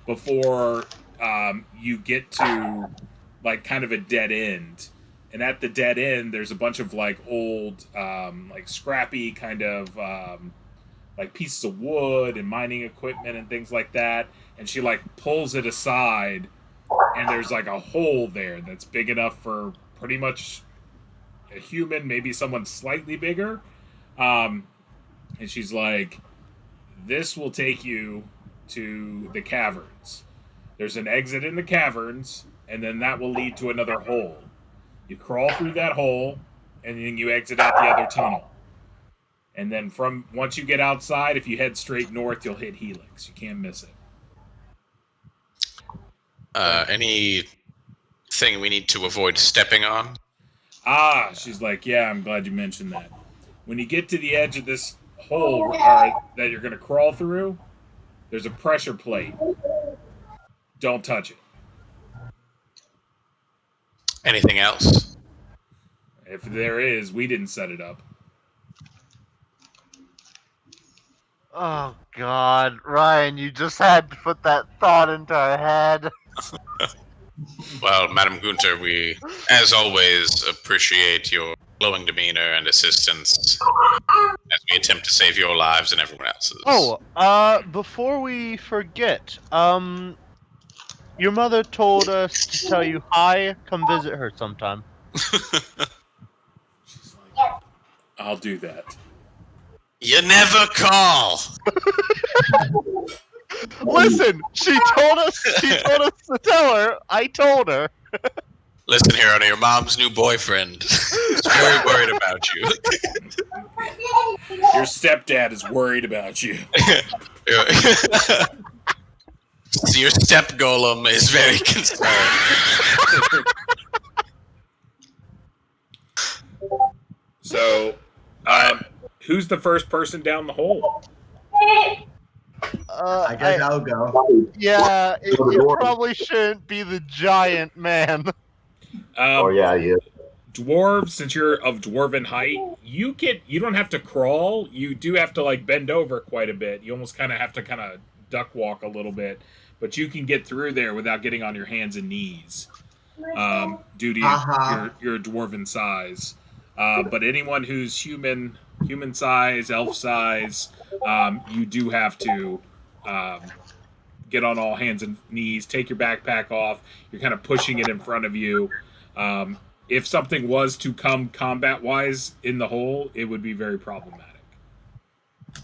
before you get to like kind of a dead end. And at the dead end, there's a bunch of like old, like scrappy kind of like pieces of wood and mining equipment and things like that. And she like pulls it aside, and there's like a hole there that's big enough for pretty much a human, maybe someone slightly bigger. And she's like, "This will take you to the caverns. There's an exit in the caverns, and then that will lead to another hole. You crawl through that hole, and then you exit out the other tunnel. And then once you get outside, if you head straight north, you'll hit Helix. You can't miss it." Anything we need to avoid stepping on? She's like, "Yeah, I'm glad you mentioned that. When you get to the edge of this hole that you're going to crawl through, there's a pressure plate. Don't touch it." Anything else? If there is, we didn't set it up. Oh, God. Ryan, you just had to put that thought into our head. Well, Madam Gunter, we, as always, appreciate your glowing demeanor and assistance as we attempt to save your lives and everyone else's. Oh, before we forget, your mother told us to tell you hi. Come visit her sometime. She's like, "I'll do that." You never call. Listen, she told us to tell her. I told her. Listen here, Anna, your mom's new boyfriend is very worried about you. Your stepdad is worried about you. So your step golem is very concerned. So, who's the first person down the hole? I guess I'll go. Yeah, it Dwarf. probably shouldn't be the giant man. Oh yeah, he is. Dwarves, since you're of dwarven height, you don't have to crawl. You do have to like bend over quite a bit. You almost kind of have to kind of duck walk a little bit, but you can get through there without getting on your hands and knees due to your dwarven size. But anyone who's human size, elf size, you do have to get on all hands and knees, take your backpack off. You're kind of pushing it in front of you. If something was to come combat-wise in the hole, it would be very problematic.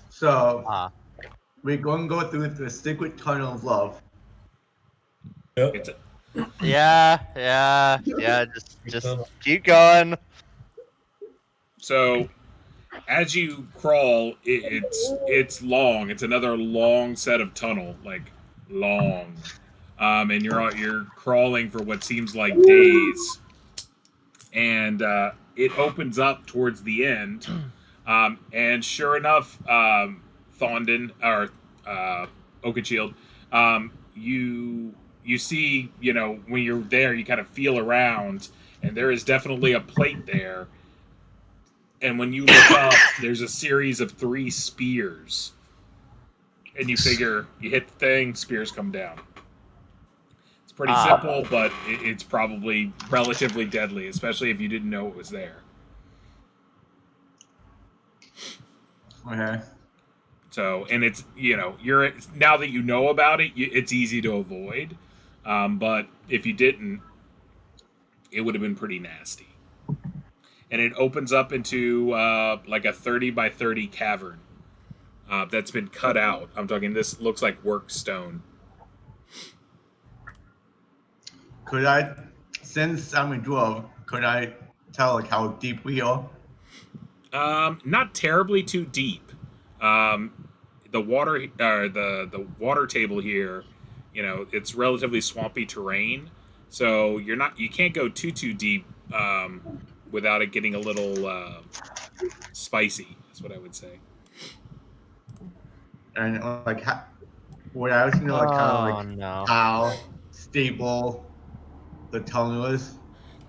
So, we're going to go through the secret tunnel of love. It's Yeah. Just keep going. So, as you crawl, it's long. It's another long set of tunnel, like long, and you're crawling for what seems like days. And it opens up towards the end, and sure enough, Thondon or Oakenshield, you see, when you're there, you kind of feel around, and there is definitely a plate there. And when you look up, there's a series of 3 spears, and you figure you hit the thing, spears come down. Pretty simple, but it's probably relatively deadly, especially if you didn't know it was there. Okay. So, and it's you're now that you know about it, it's easy to avoid. But if you didn't, it would have been pretty nasty. And it opens up into like a 30 by 30 cavern that's been cut out. I'm talking. This looks like work stone. Could I, since I'm a dwarf, could I tell like how deep we are? Not terribly too deep. The water, the water table here, it's relatively swampy terrain, so you can't go too deep without it getting a little spicy. Is what I would say. And like, what I was thinking, like how stable the tunnel is.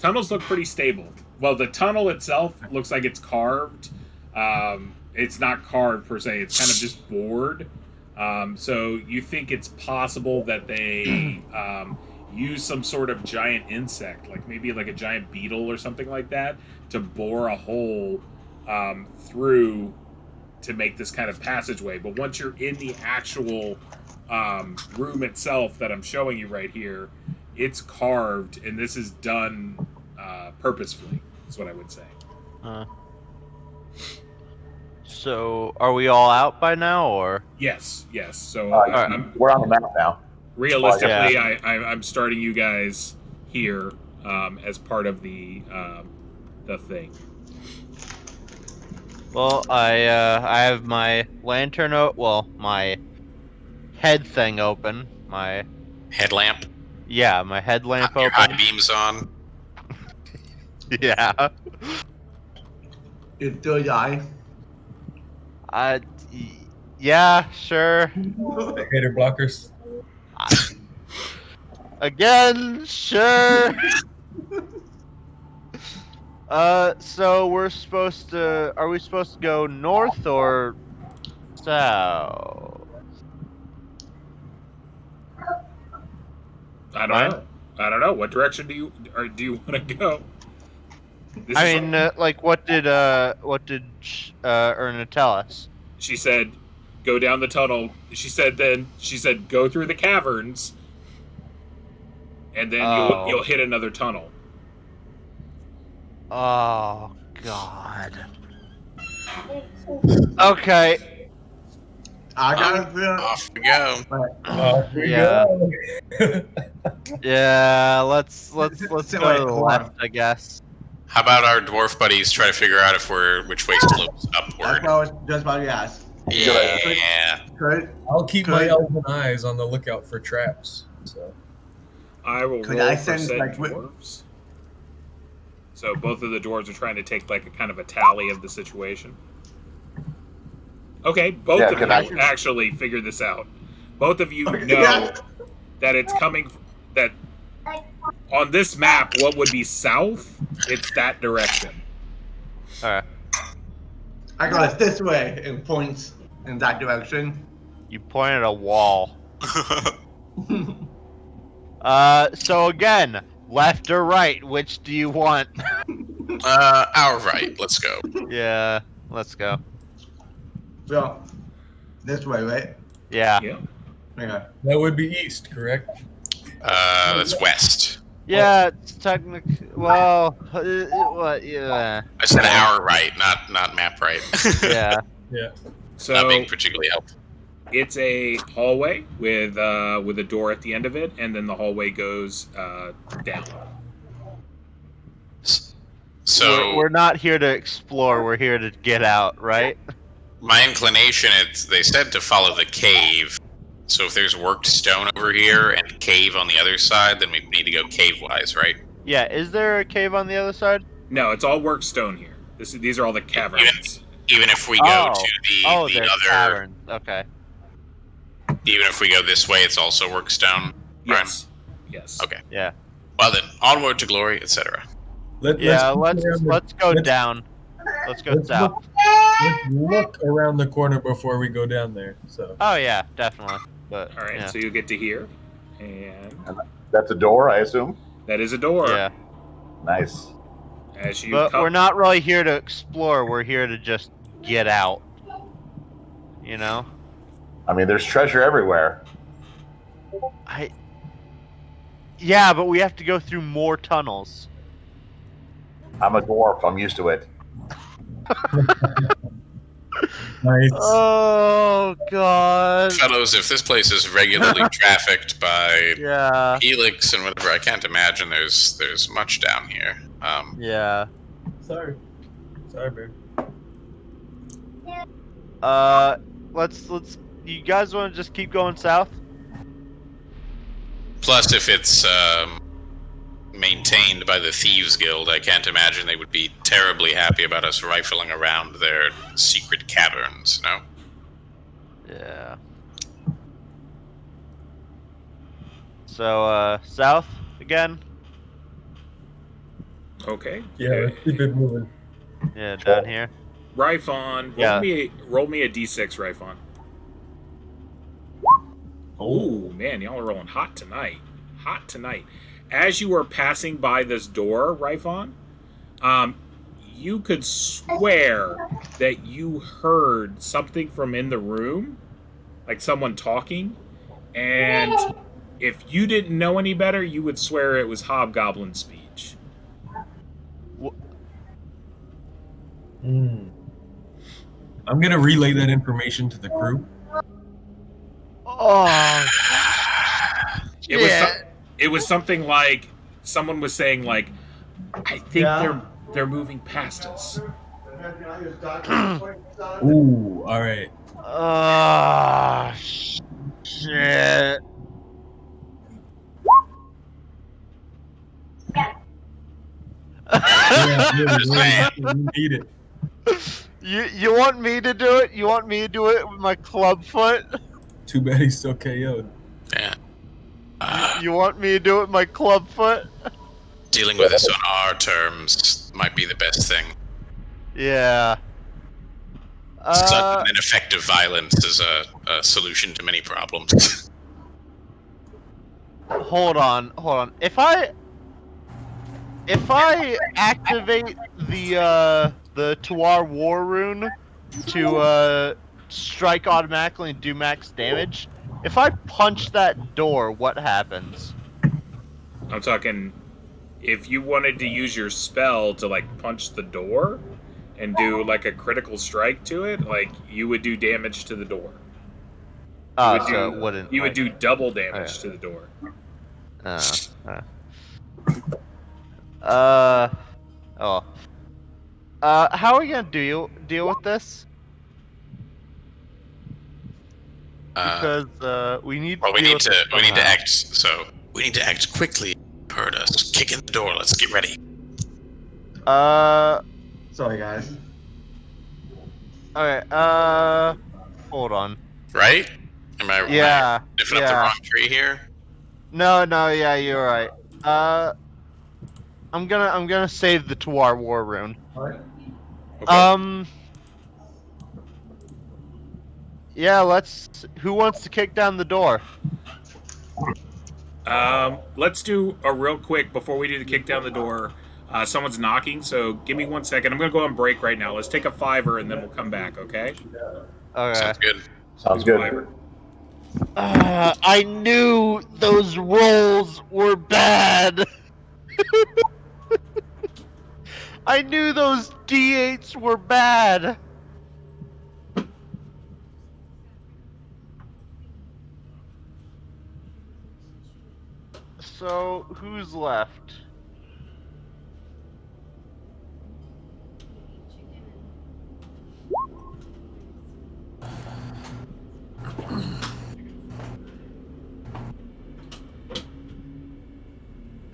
Tunnels look pretty stable. Well, the tunnel itself looks like it's carved. It's not carved per se. It's kind of just bored. So you think it's possible that they use some sort of giant insect, like maybe like a giant beetle or something like that, to bore a hole through to make this kind of passageway. But once you're in the actual room itself that I'm showing you right here, it's carved, and this is done purposefully, is what I would say. So, are we all out by now, or? Yes. So we're on the map now. Realistically, I'm starting you guys here as part of the thing. Well, I have my lantern my head thing open. My Headlamp. Yeah, my headlamp Your open. high beams on. Yeah. Your third eye. Yeah, sure. Hater blockers. Again, sure. So are we supposed to go north or south? I don't know. What direction do you want to go? What did Erna tell us? She said, go down the tunnel. She said go through the caverns, and then you'll hit another tunnel. Oh God. Okay. I gotta Off we go. Yeah, let's go to the left, I guess. How about our dwarf buddies try to figure out which way slopes upward? That's what I was just about to ask. Yeah. I'll keep my elven eyes on the lookout for traps. So I will Could roll I for send, said like, dwarves. So both of the dwarves are trying to take like a kind of a tally of the situation. Okay, both of you actually figure this out. Both of you know that it's coming. That on this map, what would be south? It's that direction. All right. I got it this way and points in that direction. You point at a wall. So again, left or right? Which do you want? Our right. Let's go. Yeah, let's go. So, this way, right? Yeah. Yeah. Yeah. That would be east, correct? That's west. Yeah, it's technically. Well, what? Yeah. I said our right, not map right. Yeah. Yeah. So Not being particularly helpful. it's a hallway with a door at the end of it, and then the hallway goes down. So we're not here to explore. We're here to get out, right? my inclination, they said to follow the cave. So if there's worked stone over here and cave on the other side, then we need to go cave-wise, right? Yeah. Is there a cave on the other side? No, it's all work stone here. These are all the caverns. Even if we go to the other caverns. Okay. Even if we go this way, it's also work stone. Yes. Yes. Okay. Yeah. Well then, onward to glory, etc. Let's go down. Let's go south. Let's look around the corner before we go down there. So. Oh yeah, definitely. But all right, yeah. so you get to here, and that's a door, I assume. That is a door. Yeah. Nice. As you but we're not really here to explore. We're here to just get out. You know. I mean, there's treasure everywhere. Yeah, but we have to go through more tunnels. I'm a dwarf. I'm used to it. Nice. Oh god. Fellows, if this place is regularly trafficked by Helix and whatever, I can't imagine there's much down here. Yeah. Sorry, babe. Let's. You guys want to just keep going south? Plus, if it's maintained by the Thieves Guild, I can't imagine they would be terribly happy about us rifling around their secret caverns, no? Yeah. So, south again? Okay. Yeah, let's keep it moving. Yeah, down here. Ryphon, roll me a d6, Ryphon. Oh man, y'all are rolling hot tonight. Hot tonight. As you are passing by this door, Ryphon, you could swear that you heard something from in the room, like someone talking, and if you didn't know any better, you would swear it was hobgoblin speech. I'm gonna relay that information to the crew. Oh. It was something like someone was saying like, I think they're moving past us. Ooh, all right. Shit. We need it. You want me to do it? You want me to do it with my club foot? Too bad he's still KO'd. Yeah. You want me to do it with my club foot? Dealing with this on our terms might be the best thing. Yeah. Sudden and effective violence is a solution to many problems. Hold on. If I activate the Tuar War Rune to strike automatically and do max damage, if I punch that door, what happens? I'm talking, if you wanted to use your spell to like punch the door and do like a critical strike to it, like you would do damage to the door. So it wouldn't. You would do double damage to the door. How are we gonna deal with this? Because we need. Well, we need to act. So we need to act quickly. Heard us. Kick in the door. Let's get ready. Sorry, guys. Okay, hold on. Right? Am I Yeah, sniffing up the wrong tree here? No, yeah, you're right. I'm gonna save the Tuar War rune. Okay. Yeah, who wants to kick down the door? Let's do a real quick before we do the kick down the door. Someone's knocking, so give me 1 second. I'm gonna go on break right now. Let's take a 5 and then we'll come back. Okay? Okay. Sounds good. Sounds Do a good. 5. I knew those rolls were bad. I knew those D8s were bad. So, who's left?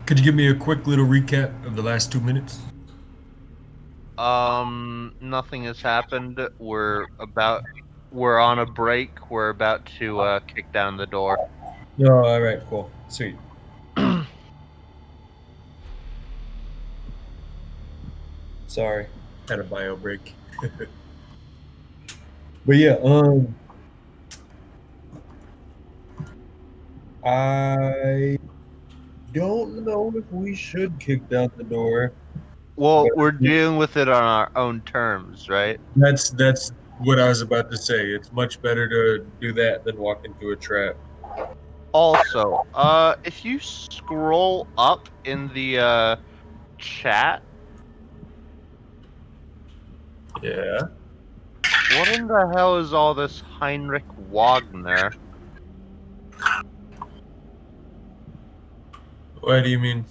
Could you give me a quick little recap of the last 2 minutes? Nothing has happened. We're on a break. We're about to kick down the door. Oh, all right, cool, sweet. Sorry, had a bio break. But yeah, I don't know if we should kick down the door. Well, we're dealing with it on our own terms, right? That's what I was about to say. It's much better to do that than walk into a trap. Also, if you scroll up in the chat, Yeah. what in the hell is all this Heinrich Wagner? What do you mean?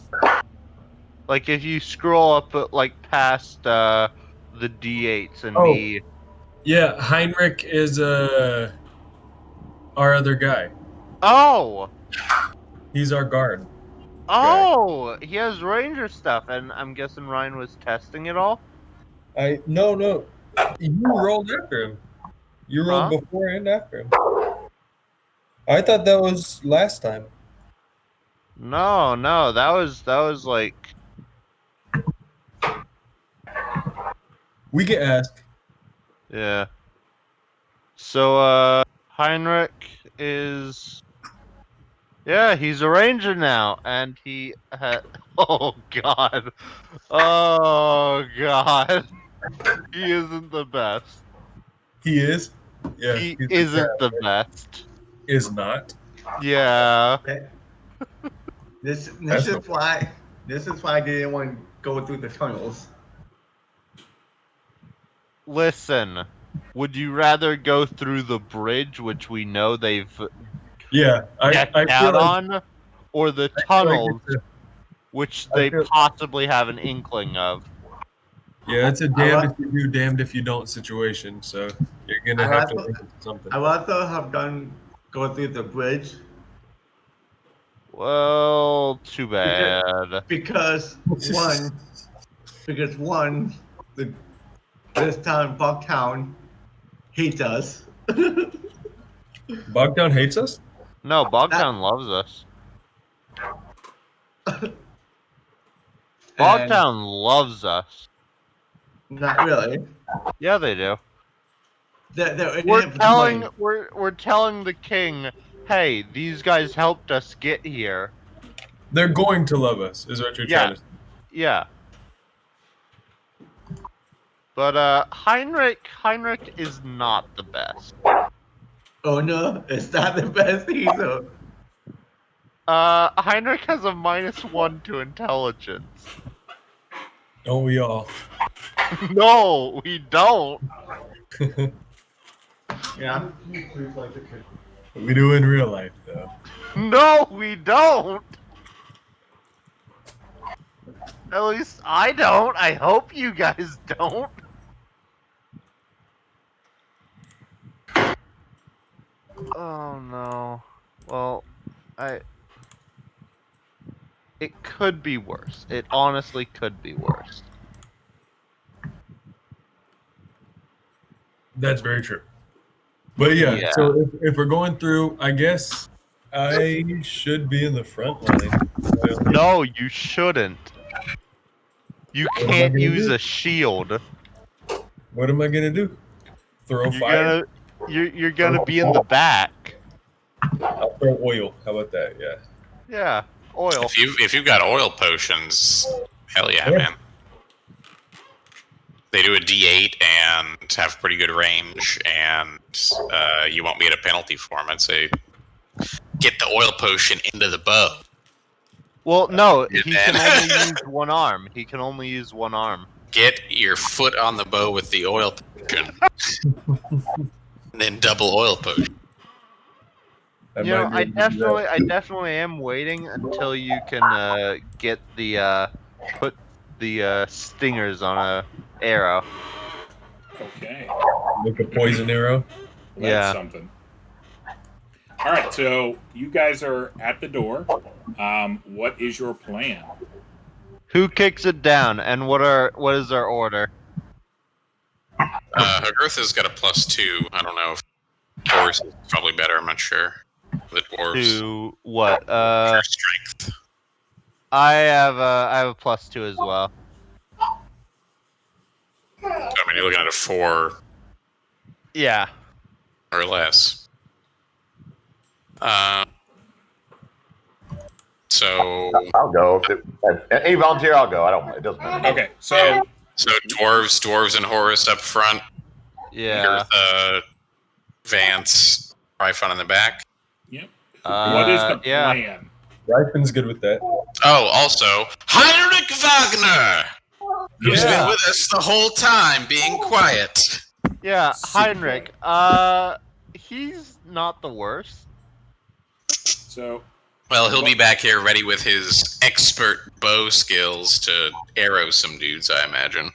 Like, if you scroll up, like, past the D8s and Oh. me. Yeah, Heinrich is our other guy. Oh! He's our guard. Oh! He has ranger stuff, and I'm guessing Ryan was testing it all? No. You rolled after him. You rolled before and after him. I thought that was last time. No, that was like... We can ask. Yeah. So, Heinrich is... Yeah, he's a ranger now, and he had... Oh, God. Oh, God. He isn't the best. He is? Yeah. He isn't the best. Is not? Yeah. This is why I didn't want to go through the tunnels. Listen, would you rather go through the bridge, which we know they've I feel out like, on, or the tunnels, which they possibly have an inkling of? Yeah, it's a damned if you do, damned if you don't situation. So you're gonna have to look at something. I would also have go through the bridge. Well, too bad. Because this time Bucktown hates us. Bogtown hates us? No, Bogtown loves us. Bogtown loves us. Not really. Yeah, they do. We're telling the king, hey, these guys helped us get here. They're going to love us, is what you're trying to say. Yeah. But Heinrich is not the best. Oh no, it's not the best either. Heinrich has a -1 to intelligence. Don't we all? No, we don't. Yeah. We do in real life, though. No, we don't. At least I don't. I hope you guys don't. Oh no. Well, it could be worse. It honestly could be worse. That's very true. But yeah. So if we're going through, I guess I should be in the front line. No, you shouldn't. You What am I can't gonna use do? a shield. What am I gonna do? Throw You're fire? you're gonna be in the back. I'll throw oil. How about that? Yeah. Yeah, oil. If you've got oil potions, hell yeah, Yeah. man. They do a D8 and have pretty good range, and you won't be at a penalty for them. I'd say get the oil potion into the bow. Well, no, You're he dead. can only use one arm. He can only use one arm. Get your foot on the bow with the oil potion, and then double oil potion. I You know, might be able to do that. I definitely am waiting until you can get the put the stingers on a arrow. Okay. Like a poison arrow. Well, that's something. All right, so you guys are at the door. What is your plan? Who kicks it down, and what is our order? Hagrutha's got a +2. I don't know if Horus is probably better. I'm not sure. The dwarves. To what? Your strength. I have a +2 as well. I mean, you're looking at a 4 Yeah. or less. So I'll go. Any volunteer, I'll go. I don't. It doesn't matter. Okay, so dwarves and Horus up front. Yeah. Vance, Ryphon in the back. yep. What is the yeah. plan? Rypin's good with that. Oh, also Heinrich Wagner, who's been with us the whole time, being quiet. Yeah, Super Heinrich. He's not the worst. So, Well, he'll be back here ready with his expert bow skills to arrow some dudes, I imagine.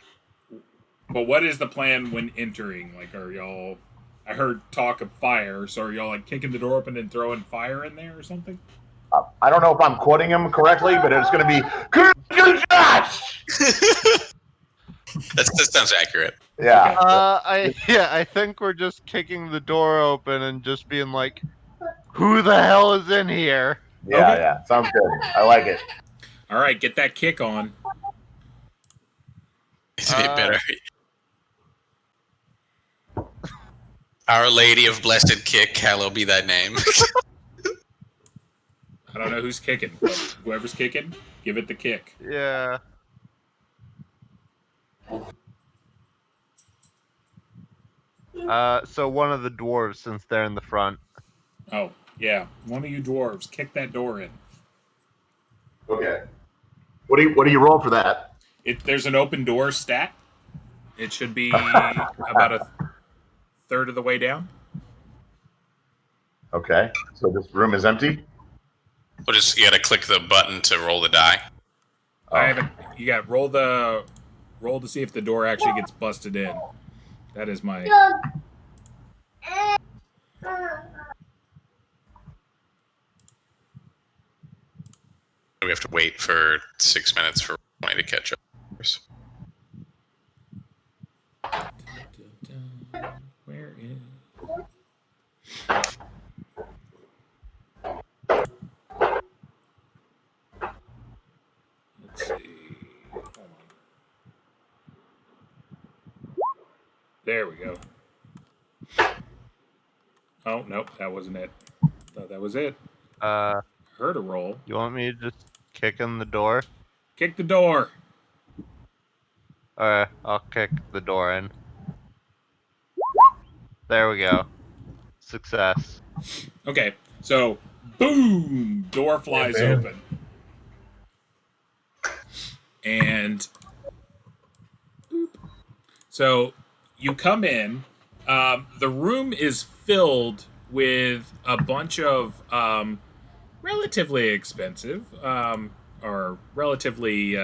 but what is the plan when entering? Like, are y'all? I heard talk of fire, so are y'all like kicking the door open and throwing fire in there or something? I don't know if I'm quoting him correctly, but it's going to be Josh. That sounds accurate. Yeah. I think we're just kicking the door open and just being like, "Who the hell is in here?" Yeah. Okay. Yeah. Sounds good. I like it. All right, get that kick on. It's a bit better. Our Lady of Blessed Kick, hallowed be thy name. I don't know who's kicking, but whoever's kicking, give it the kick. Yeah. So one of the dwarves, since they're in the front. Oh, yeah. One of you dwarves, kick that door in. Okay. What do you roll for that? There's an open door stat. It should be about a third of the way down. Okay. So this room is empty. Well, just you gotta click the button to roll the die. I haven't. You got roll to see if the door actually gets busted in. That is my. We have to wait for 6 minutes for Ronnie to catch up. Where is? Let's see. Hold on. There we go. Oh, nope, that wasn't it. Thought that was it. Heard a roll. You want me to just kick in the door? Kick the door. Alright, I'll kick the door in. There we go. Success. Okay, so boom, door flies Yeah, man. open, and boop. So you come in. The room is filled with a bunch of relatively expensive or relatively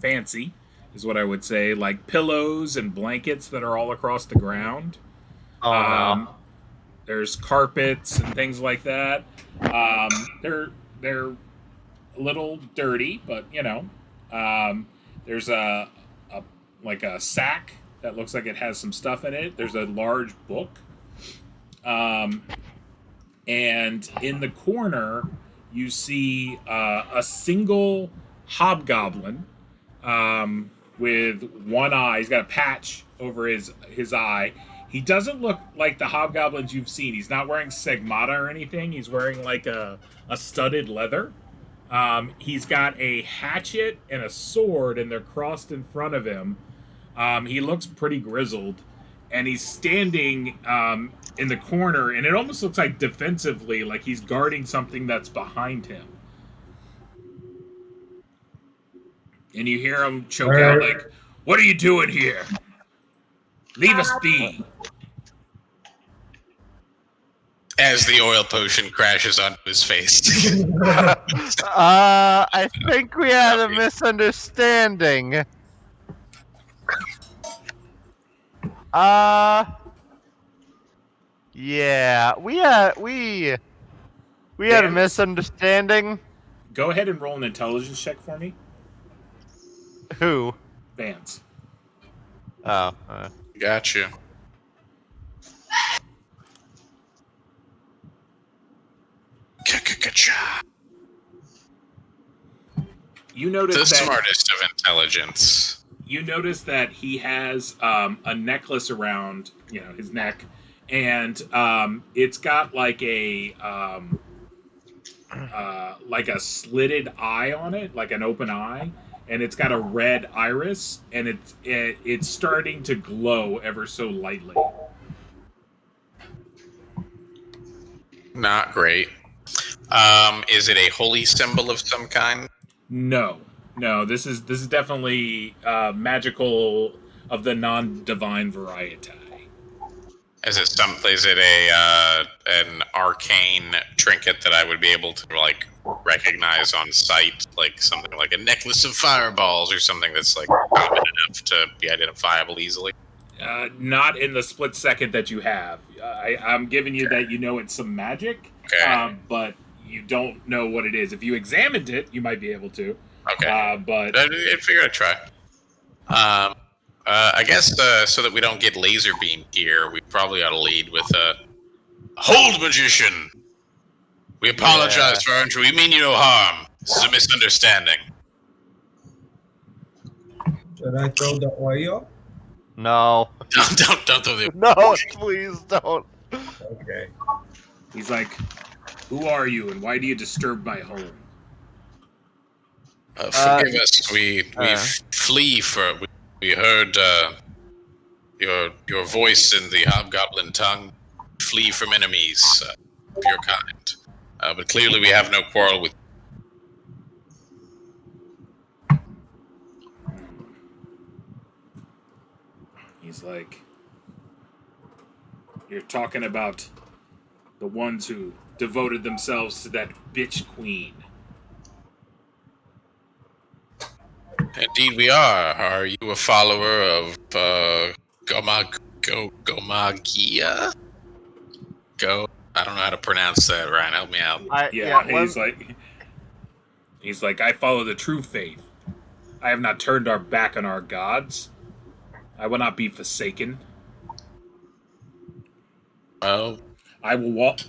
fancy, is what I would say, like pillows and blankets that are all across the ground. Oh, There's carpets and things like that. They're a little dirty, but you know. There's a sack that looks like it has some stuff in it. There's a large book. And in the corner, you see a single hobgoblin with one eye. He's got a patch over his eye. He doesn't look like the hobgoblins you've seen. He's not wearing segmata or anything. He's wearing like a studded leather. He's got a hatchet and a sword, and they're crossed in front of him. He looks pretty grizzled, and he's standing in the corner, and it almost looks like defensively, like he's guarding something that's behind him. And you hear him choke out like, "What are you doing here? Leave us be." As the oil potion crashes onto his face. I think we had a misunderstanding. Yeah, we had a misunderstanding. Go ahead and roll an intelligence check for me. Who? Vance. Oh. Gotcha. You notice the that smartest of intelligence. You notice that he has a necklace around, his neck, and it's got like a slitted eye on it, like an open eye, and it's got a red iris, and it's starting to glow ever so lightly. Not great. Is it a holy symbol of some kind? No, this is definitely magical of the non-divine variety. Is it an arcane trinket that I would be able to like recognize on sight, like something like a necklace of fireballs or something that's like common enough to be identifiable easily? Not in the split second that you have. I'm giving you that it's some magic, okay. But you don't know what it is. If you examined it, you might be able to. Okay. But I figured I'd try. I guess so that we don't get laser beamed here, we probably ought to lead with hold, magician. We apologize for our injury. We mean you no harm. This is a misunderstanding. Should I throw the oil? No. Don't throw the. No, please don't. Okay. He's like, "Who are you, and why do you disturb my home?" Forgive us. We flee for. We heard your voice in the hobgoblin tongue. Flee from enemies of your kind. But clearly, we have no quarrel with. He's like, "You're talking about the ones who devoted themselves to that bitch queen." Indeed, we are. Are you a follower of Gomagia? I don't know how to pronounce that. Ryan, help me out. He's like, "I follow the true faith. I have not turned our back on our gods. I will not be forsaken. Well, I will walk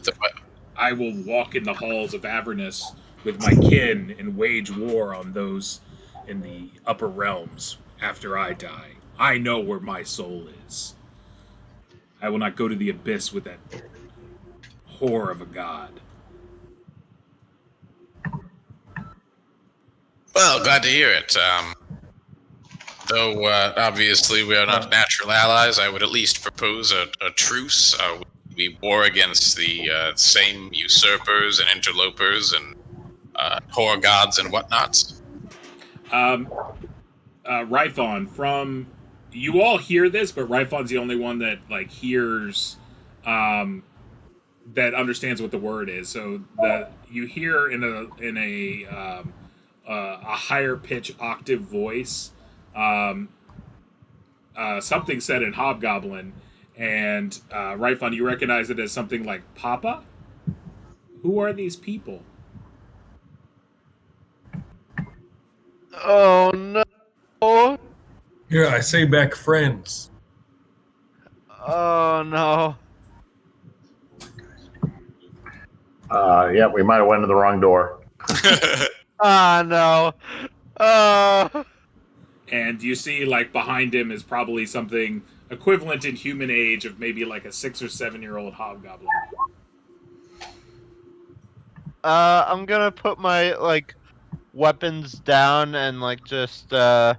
in the halls of Avernus with my kin and wage war on those in the upper realms after I die. I know where my soul is. I will not go to the abyss with that whore of a god." Well, glad to hear it. Though obviously we are not natural allies, I would at least propose a truce. We war against the same usurpers and interlopers and whore gods and whatnot. Ryphon, you all hear this, but Ryphon's the only one that hears, that understands what the word is. So you hear in a higher pitch octave voice, something said in Hobgoblin, and Ryphon, you recognize it as something like Papa. Who are these people? Oh no! Here, I say back friends. Oh no. Yeah, we might have went to the wrong door. Ah no. And you see, like, behind him is probably something equivalent in human age of maybe like a 6 or 7-year-old hobgoblin. I'm gonna put my like weapons down and like just put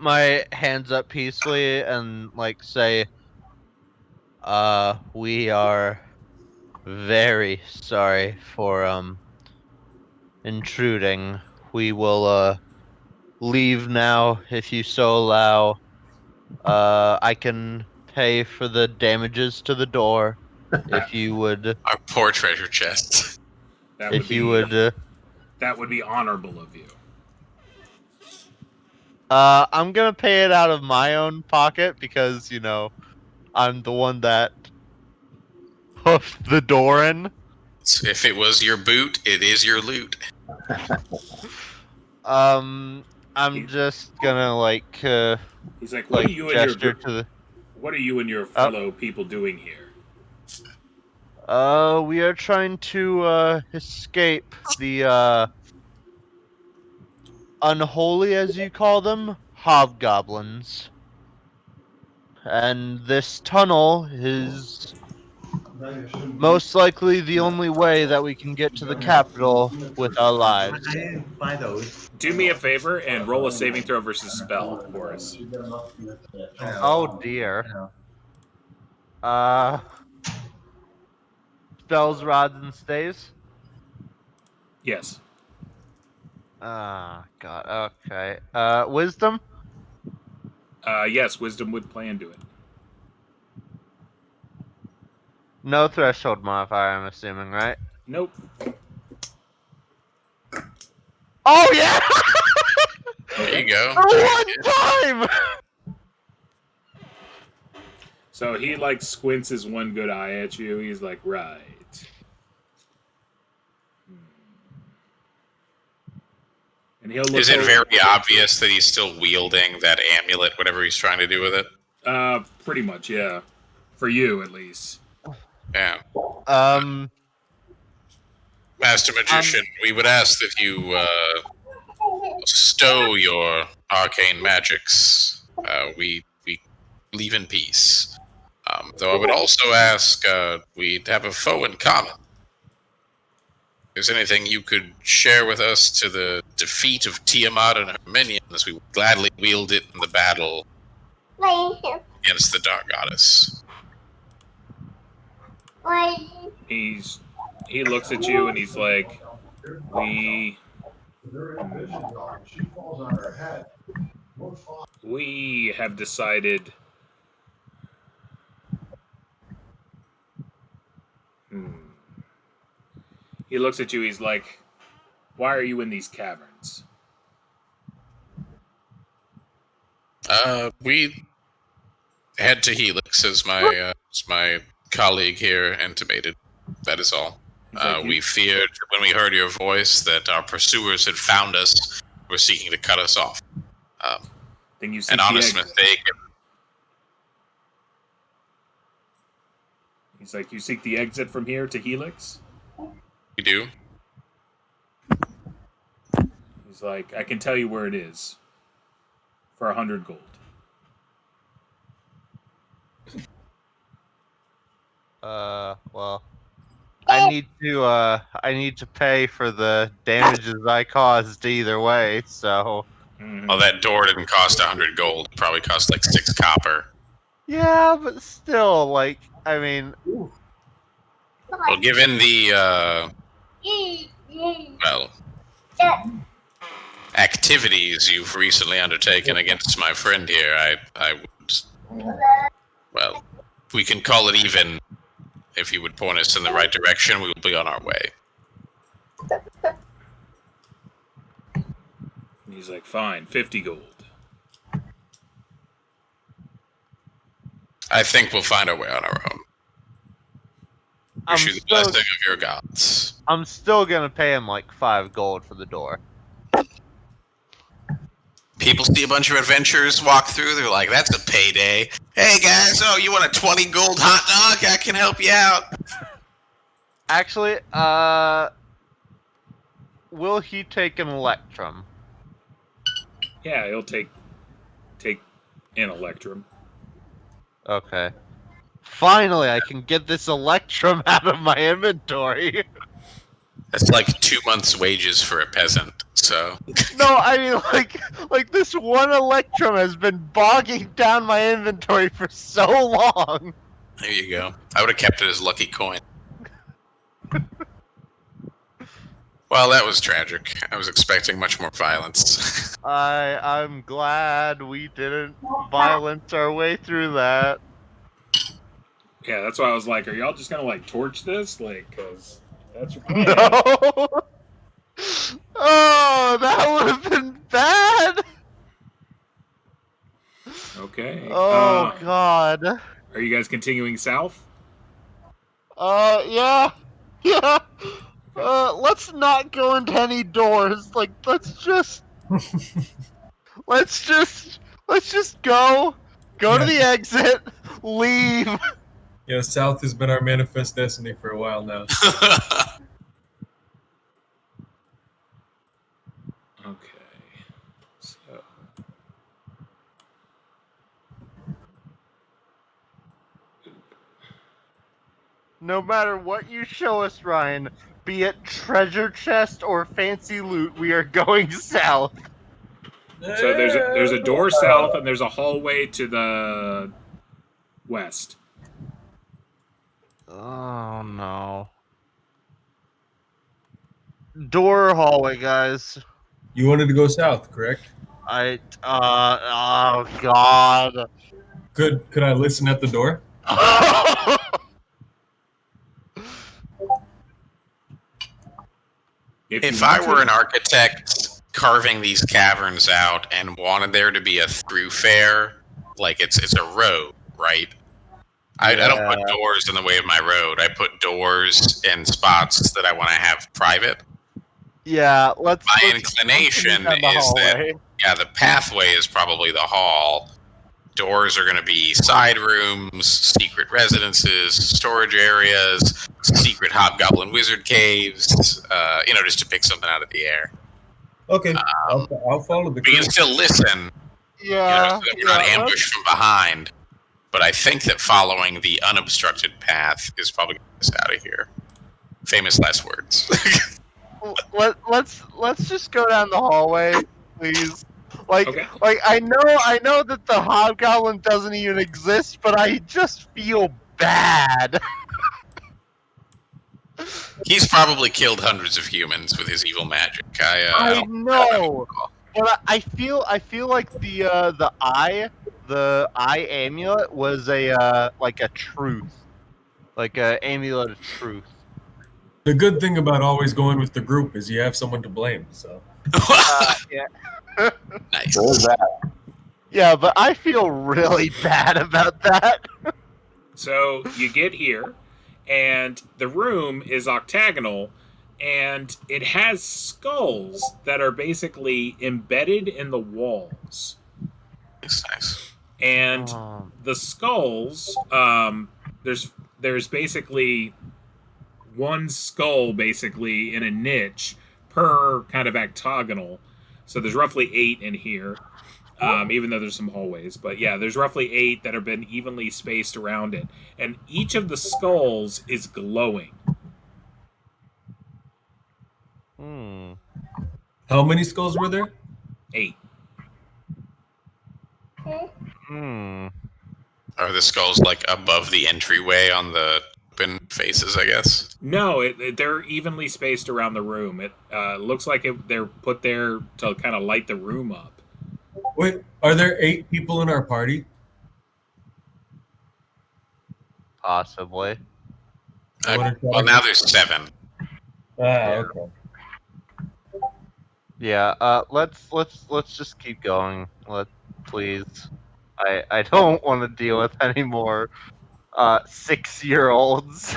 my hands up peacefully and like say, we are very sorry for intruding. We will leave now if you so allow. I can pay for the damages to the door if you would. Our poor treasure chest. That would If be you would. that would be honorable of you. I'm gonna pay it out of my own pocket because I'm the one that hoofed the door in. If it was your boot, it is your loot. I'm just gonna like He's like, what like are you and gesture your to the. what are you and your fellow people doing here? We are trying to escape the unholy, as you call them, hobgoblins. And this tunnel is most likely the only way that we can get to the capital with our lives. I didn't buy those. Do me a favor and roll a saving throw versus spell for us. Oh dear. Spells, rods, and stays? Yes. Ah, God, okay. Wisdom? Yes, wisdom would play into it. No threshold modifier, I'm assuming, right? Nope. Oh, yeah! There you go. One time! So he like squints his one good eye at you. He's like, right. And he'll look Is it over- very obvious that he's still wielding that amulet, whatever he's trying to do with it? Pretty much, yeah. For you, at least. Yeah. Um, Master Magician, we would ask that you stow your arcane magics. We leave in peace. Though I would also ask, we'd have a foe in common. If there's anything you could share with us to the defeat of Tiamat and her minions, we would gladly wield it in the battle against the Dark Goddess. He looks at you and he's like, we have decided He looks at you, he's like, why are you in these caverns? We head to Helix, as my colleague here intimated. That is all. We feared when we heard your voice that our pursuers had found us, were seeking to cut us off. Then you seek An honest the exit. mistake. He's like, you seek the exit from here to Helix? We do. He's like, I can tell you where it is. For 100 gold. Well, I need to pay for the damages I caused either way, so. Well, that door didn't cost 100 gold. It probably cost like 6 copper. Yeah, but still, like, I mean. Well, given the, activities you've recently undertaken against my friend here, I would, well, we can call it even. If you would point us in the right direction, we will be on our way. He's like, fine, 50 gold. I think we'll find our way on our own. Wish you the blessing of your gods. I'm still gonna pay him like 5 gold for the door. People see a bunch of adventurers walk through. They're like, "That's a payday." Hey guys, oh, you want a 20 gold hot dog? I can help you out. Actually, will he take an electrum? Yeah, he'll take an electrum. Okay. Finally, I can get this electrum out of my inventory. That's like 2 months' wages for a peasant. So No, I mean, like this one electrum has been bogging down my inventory for so long. there you go. I would have kept it as lucky coin. Well, that was tragic. I was expecting much more violence. I'm glad we didn't violence our way through that. Yeah, that's why I was like, are y'all just gonna like torch this? Like, cause that's your plan. No. Oh, that would have been bad. Okay. Oh God. Are you guys continuing south? Yeah. Let's not go into any doors. Like, let's just go to the exit, leave. Yeah, south has been our manifest destiny for a while now. Okay. So. No matter what you show us, Ryan, be it treasure chest or fancy loot, we are going south. So there's a door south and there's a hallway to the west. Oh no. Door or hallway, guys. You wanted to go south, correct? Oh God. Could I listen at the door? If I were an architect carving these caverns out and wanted there to be a throughfare, like it's a road, right? I don't put doors in the way of my road. I put doors in spots that I want to have private. Yeah, let's. My inclination is that the pathway is probably the hall. Doors are going to be side rooms, secret residences, storage areas, secret hobgoblin wizard caves. Just to pick something out of the air. Okay, I'll follow the. We can still listen. Yeah, so that we're not ambushed from behind. But I think that following the unobstructed path is probably getting us out of here. Famous last words. Let's just go down the hallway, please. Like I know that the hobgoblin doesn't even exist, but I just feel bad. He's probably killed hundreds of humans with his evil magic. I know, but I feel like the eye amulet was a truth, like a amulet of truth. The good thing about always going with the group is you have someone to blame. So. Yeah. Nice. There's that. Yeah, but I feel really bad about that. So you get here, and the room is octagonal, and it has skulls that are basically embedded in the walls. Nice. And the skulls, there's basically one skull basically in a niche per kind of octagonal. So there's roughly 8 in here, even though there's some hallways. But yeah, there's roughly 8 that have been evenly spaced around it. And each of the skulls is glowing. How many skulls were there? 8. Are the skulls like above the entryway on the open faces, I guess? No, they're evenly spaced around the room. It looks like they're put there to kind of light the room up. Wait, are there 8 people in our party? Possibly. Well, now there's 7. Okay. Yeah. Let's just keep going. Please. I don't want to deal with any more 6-year-olds.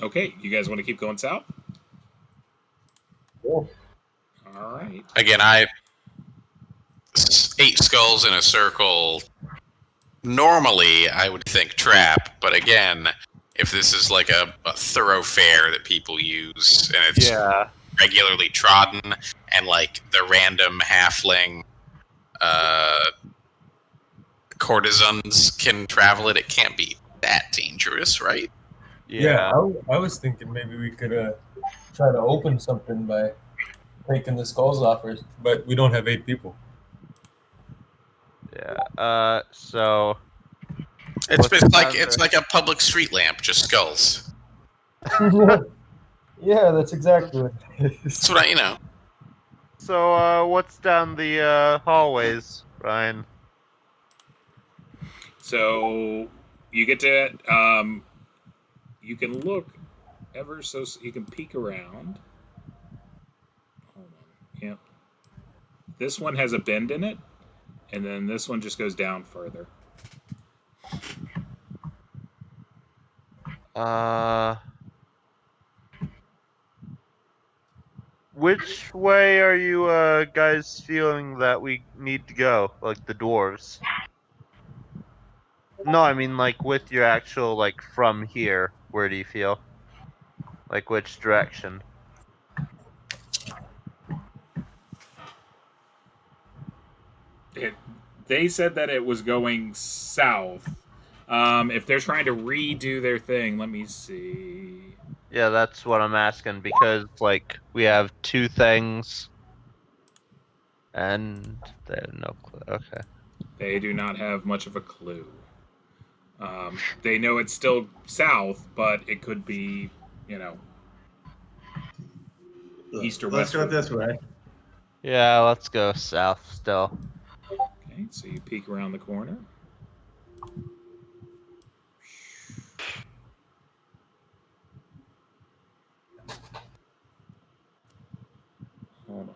Okay, you guys want to keep going south? Cool. All right. Again, 8 skulls in a circle. Normally, I would think trap, but again, if this is like a thoroughfare that people use and it's regularly trodden, and like the random halfling courtesans can travel it, it can't be that dangerous, right? Yeah, I was thinking maybe we could try to open something by taking the skulls off, but we don't have 8 people. Yeah. So it's like a public street lamp, just skulls. Yeah, that's exactly what it is. That's what I. So what's down the hallways, Ryan? So you get to you can look ever so you can peek around. Hold on. Yep. This one has a bend in it, and then this one just goes down further. Which way are you guys feeling that we need to go? Like the dwarves? No, I mean like with your actual like from here. Where do you feel? Like which direction? They said that it was going south. If they're trying to redo their thing, let me see. Yeah, that's what I'm asking because like we have 2 things, and they have no clue. Okay. They do not have much of a clue. They know it's still south, but it could be, east or west. Let's go this way. Yeah, let's go south still. Okay, so you peek around the corner. Hold on.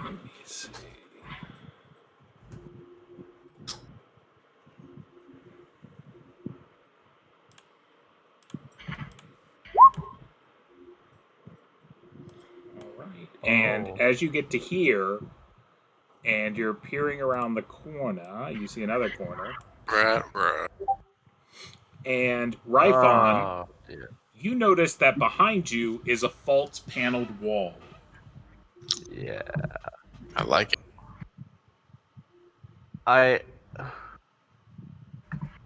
Let me see. And as you get to here, and you're peering around the corner, you see another corner. Right. And Ryphon, you notice that behind you is a false paneled wall. Yeah. I like it.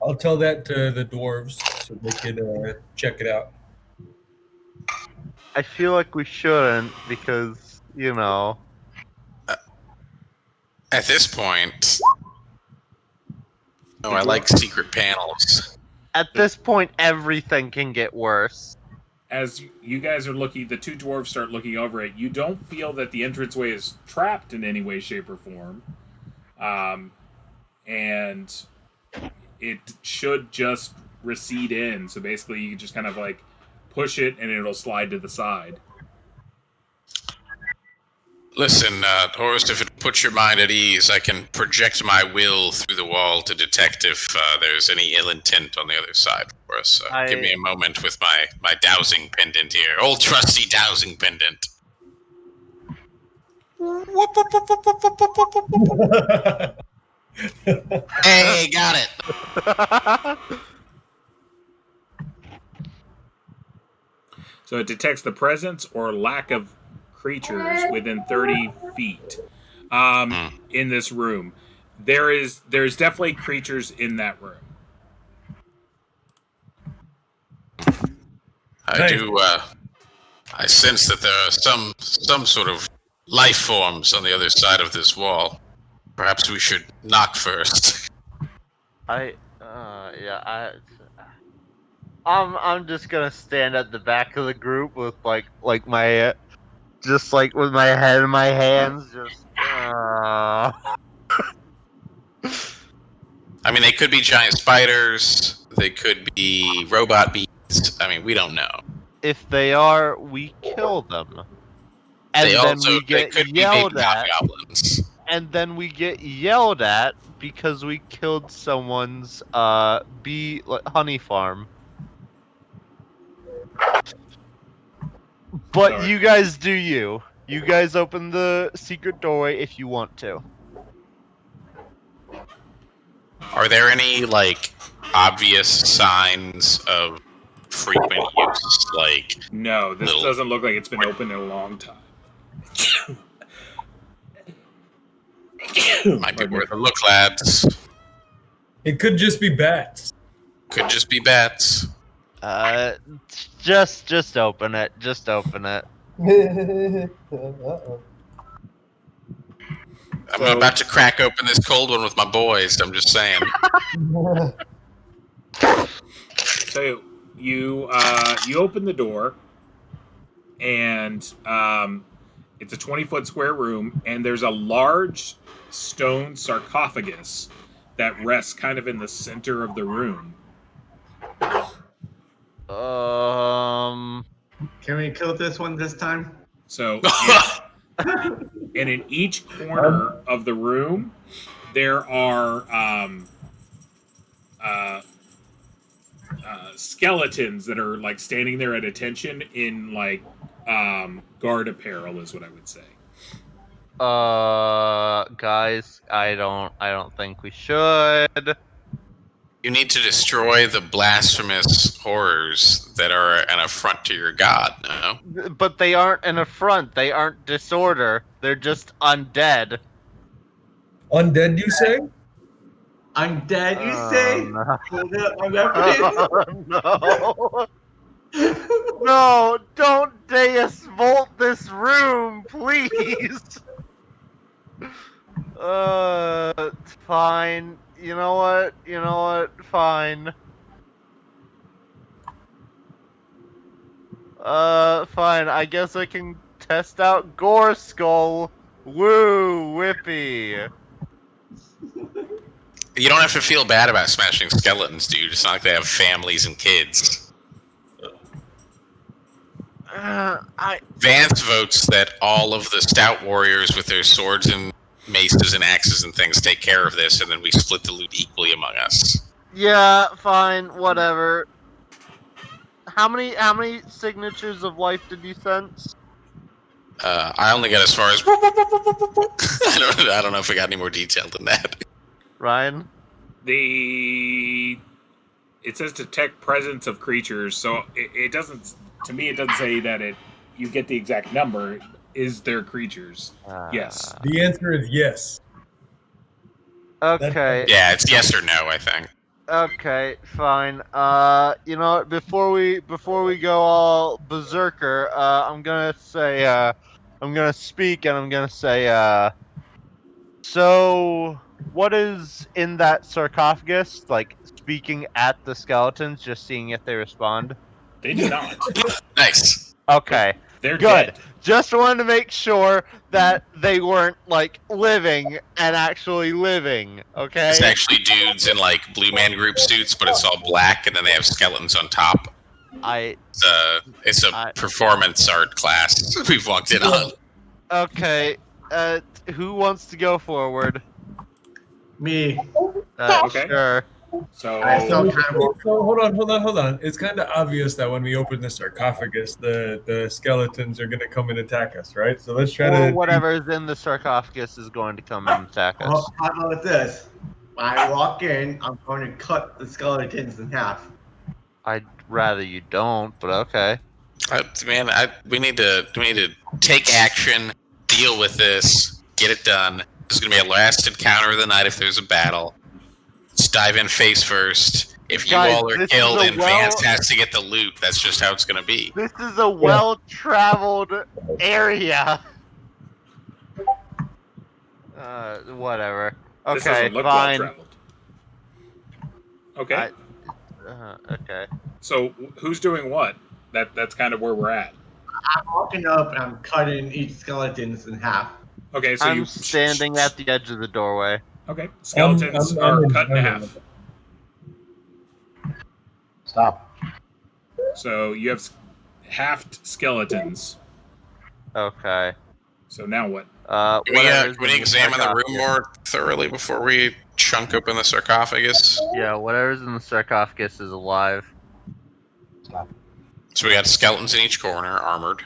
I'll tell that to the dwarves so they can check it out. I feel like we shouldn't because, At this point, I like secret panels. At this point, everything can get worse. As you guys are looking, the 2 dwarves start looking over it. You don't feel that the entranceway is trapped in any way, shape, or form. And it should just recede in. So basically, you can just kind of like push it and it'll slide to the side. Listen, Horst, if it puts your mind at ease, I can project my will through the wall to detect if there's any ill intent on the other side for us. Give me a moment with my dowsing pendant here. Old trusty dowsing pendant. Hey, got it. So it detects the presence or lack of creatures within 30 feet in this room. There's definitely creatures in that room. I sense that there are some sort of life forms on the other side of this wall. Perhaps we should knock first. I'm just gonna stand at the back of the group with like my just like with my head in my hands, just. I mean, they could be giant spiders. They could be robot bees. I mean, we don't know. If they are, we kill them. And They then also we they get could yelled be maybe at. hobgoblins. And then we get yelled at because we killed someone's honey farm. But Sorry. you guys do you. You guys open the secret doorway if you want to. Are there any like obvious signs of frequent use? Like No, this little- doesn't look like it's been open in a long time. might be worth a look, lads. It could just be bats. Could just be bats. Just open it. Just open it. Uh-oh. I'm about to crack open this cold one with my boys. I'm just saying. So you open the door, and it's a 20-foot square room, and there's a large stone sarcophagus that rests kind of in the center of the room. Can we kill this one this time? So, and in each corner of the room, there are skeletons that are like standing there at attention in like guard apparel, is what I would say. Guys, I don't think we should. You need to destroy the blasphemous horrors that are an affront to your god, no? But they aren't an affront. They aren't disorder. They're just undead. Undead, you say? Undead, you say? No. Hold up, my reference. No. No, don't Deus Volt this room, please. Fine. You know what? Fine. Fine. I guess I can test out Gore Skull. Woo, whippy. You don't have to feel bad about smashing skeletons, dude. It's not like they have families and kids. Vance votes that all of the stout warriors with their swords and maces and axes and things take care of this, and then we split the loot equally among us. Yeah, fine, whatever. How many signatures of life did you sense? I only got as far as. I don't know if we got any more detail than that. Ryan? It says detect presence of creatures, so it doesn't. To me, it doesn't say that you get the exact number. Is there creatures? Yes. The answer is yes. Okay. Yeah, it's yes or no, I think. Okay, fine. You know what? Before we go all berserker, I'm gonna say, I'm gonna speak and I'm gonna say, so what is in that sarcophagus? Like speaking at the skeletons, just seeing if they respond. They do not. Nice. Okay. They're Good. dead. Just wanted to make sure that they weren't like living and actually living. Okay. It's actually dudes in like Blue Man Group suits, but it's all black, and then they have skeletons on top. It's a performance art class we've walked in on. Okay. Who wants to go forward? Me. Okay. Sure. So So hold on. It's kind of obvious that when we open the sarcophagus, the skeletons are going to come and attack us, right? So let's try Or to. whatever is in the sarcophagus is going to come and attack us. How about this? When I walk in, I'm going to cut the skeletons in half. I'd rather you don't, but okay. We need to take action, deal with this, get it done. This is gonna be our last encounter of the night if there's a battle. Let's dive in face first. If you Guys, all are this killed is a and Vance has to get the loot, that's just how it's gonna be. This is a well-traveled area. Whatever. this Okay, doesn't look fine. well-traveled. Okay. Okay. So who's doing what? That's kind of where we're at. I'm walking up and I'm cutting each skeletons in half. Okay, so I'm standing at the edge of the doorway. Okay, skeletons are cut in half. Stop. So you have halved skeletons. Okay. So now what? Can we examine the room more thoroughly before we chunk open the sarcophagus? Yeah, whatever's in the sarcophagus is alive. So we got skeletons in each corner, armored.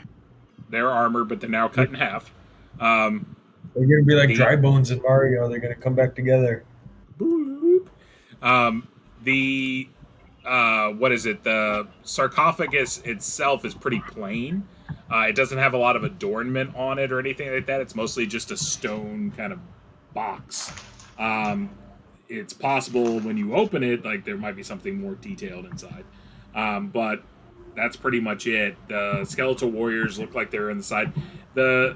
They're armored, but they're now cut in half. They're gonna be like dry bones in Mario. They're gonna come back together. What is it? The sarcophagus itself is pretty plain. It doesn't have a lot of adornment on it or anything like that. It's mostly just a stone kind of box. It's possible when you open it, like there might be something more detailed inside. But that's pretty much it. The Skeletal Warriors look like they're inside. The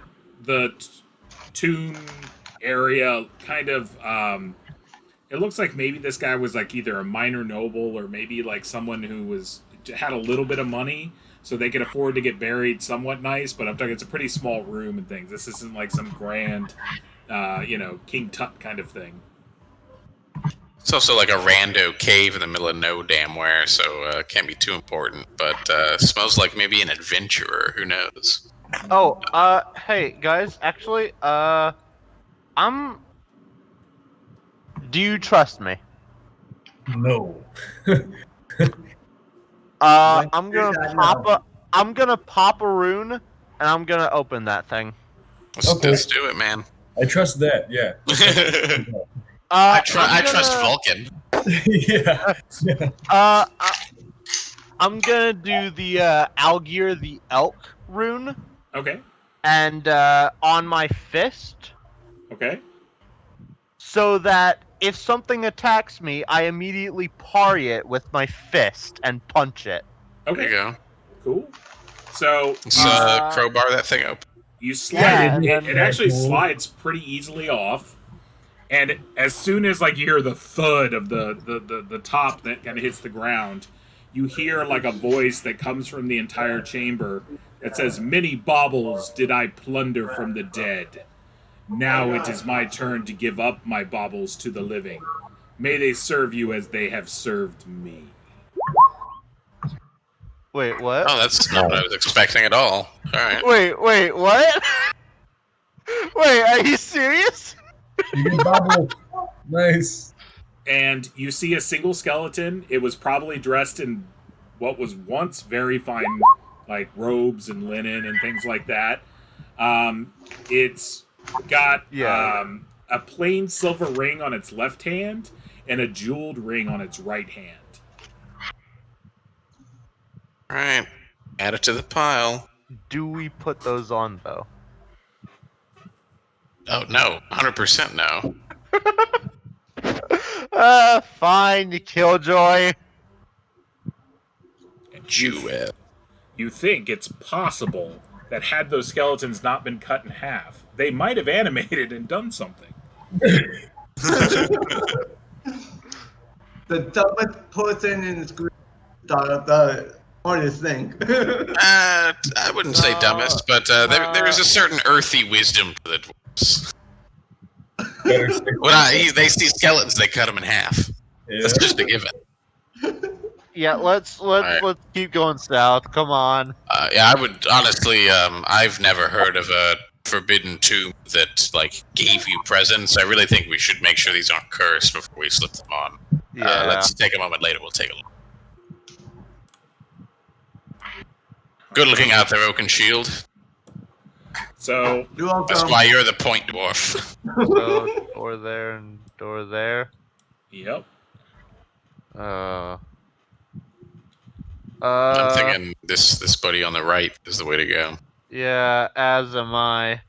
tomb area kind of it looks like maybe this guy was like either a minor noble or maybe like someone who had a little bit of money so they could afford to get buried somewhat nice, but I'm talking it's a pretty small room and things. This isn't like some grand King Tut kind of thing. It's also like a rando cave in the middle of no damn where, so it can't be too important, but smells like maybe an adventurer, who knows. Oh, hey guys, actually, do you trust me? No. I'm gonna pop a rune, and I'm gonna open that thing. Let's do it, man. I trust that, yeah. I trust Vulcan. Yeah. I'm gonna do the Algier the Elk rune. Okay. And on my fist. Okay. So that if something attacks me, I immediately parry it with my fist and punch it. Okay. There you go. Cool. So crowbar that thing open. You slide yeah, it actually slides pretty easily off. And as soon as like you hear the thud of the top that kind of hits the ground, you hear like a voice that comes from the entire chamber that says, "Many baubles did I plunder from the dead. Now it is my turn to give up my baubles to the living. May they serve you as they have served me." Wait, what? Oh, that's not what I was expecting at all. Alright. Wait, what? Wait, are you serious? You get bubble. Nice. And you see a single skeleton. It was probably dressed in what was once very fine, like robes and linen and things like that. It's got a plain silver ring on its left hand and a jeweled ring on its right hand. Alright. Add it to the pile. Do we put those on, though? Oh, no. 100% no. Fine, you killjoy. Jewel. You think it's possible that had those skeletons not been cut in half, they might have animated and done something. The dumbest person in this group thought of the hardest thing. I wouldn't say dumbest, but there's a certain earthy wisdom to the dwarves. When they see skeletons, they cut them in half. Yeah. That's just a given. Yeah, let's keep going south. Come on. Yeah, I would honestly. I've never heard of a forbidden tomb that like gave you presents. I really think we should make sure these aren't cursed before we slip them on. Yeah. Let's take a moment later. We'll take a look. Good looking out there, Oaken Shield. So that's why you're the point dwarf. So, door there and door there. Yep. I'm thinking this buddy on the right is the way to go. Yeah, as am I.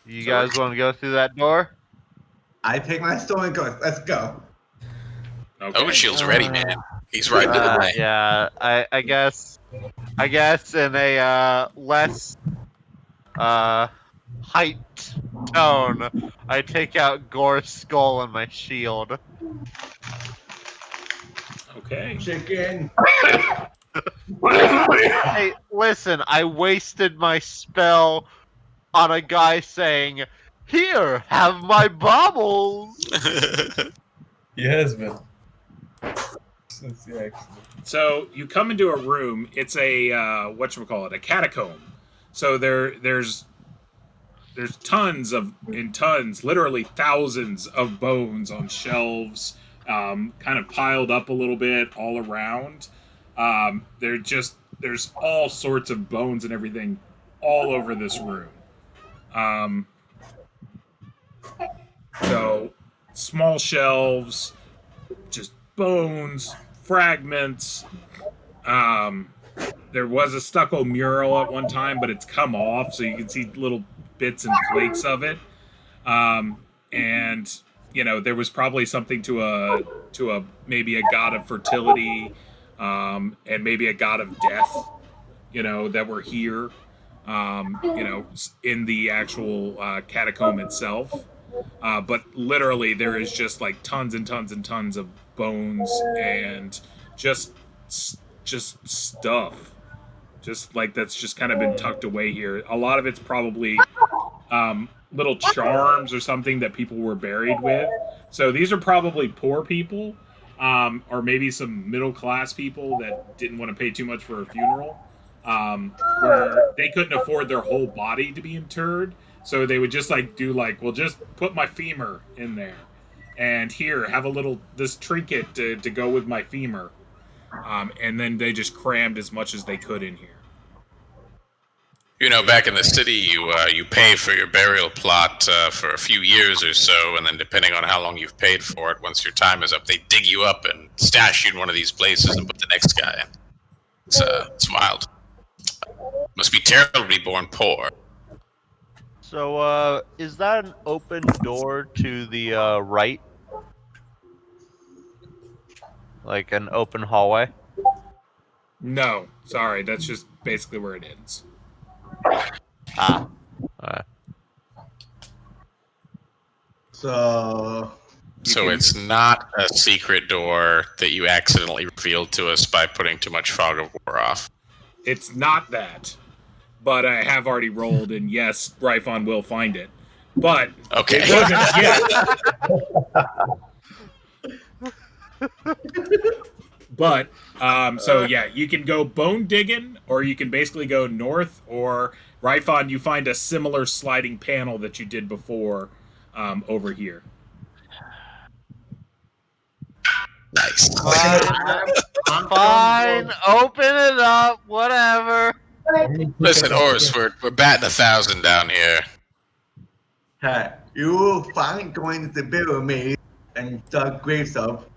You guys want to go through that door? I take my stone and go. Let's go. Okay. Oaken Shield's ready, man. He's right to the right. Yeah, I guess in a less height tone, I take out Gore's skull and my shield. Okay. Chicken. Hey, listen, I wasted my spell on a guy saying, "Here, have my baubles." He has been. So you come into a room. It's a whatchamacallit, a catacomb. So there's tons, literally thousands of bones on shelves, kind of piled up a little bit all around. There's all sorts of bones and everything all over this room. So small shelves, just bones, fragments. There was a stucco mural at one time, but it's come off, so you can see little bits and flakes of it. And there was probably something to a maybe a god of fertility, and maybe a god of death, that were here, in the actual catacomb itself. But literally, there is just like tons and tons and tons of bones and just stuff, just like that's just kind of been tucked away here. A lot of it's probably little charms or something that people were buried with. So these are probably poor people, or maybe some middle class people that didn't want to pay too much for a funeral, where they couldn't afford their whole body to be interred. So they would just well, just put my femur in there, and here, have this trinket to go with my femur, and then they just crammed as much as they could in here. Back in the city, you pay for your burial plot for a few years or so, and then depending on how long you've paid for it, once your time is up, they dig you up and stash you in one of these places and put the next guy in. It's wild. Must be terrible to be born poor. So, is that an open door to the right? Like an open hallway? No, sorry, that's just basically where it ends. Ah. So it's not a secret door that you accidentally revealed to us by putting too much fog of war off. It's not that. But I have already rolled, and yes, Ryphon will find it. But okay. It wasn't yet. But, so yeah, you can go bone digging, or you can basically go north, or Ryphon, you find a similar sliding panel that you did before over here. Nice. Fine, open it up, whatever. Listen, Horse, we're batting 1,000 down here. Hey, you will find going to the Barrowmaze and dug graves up.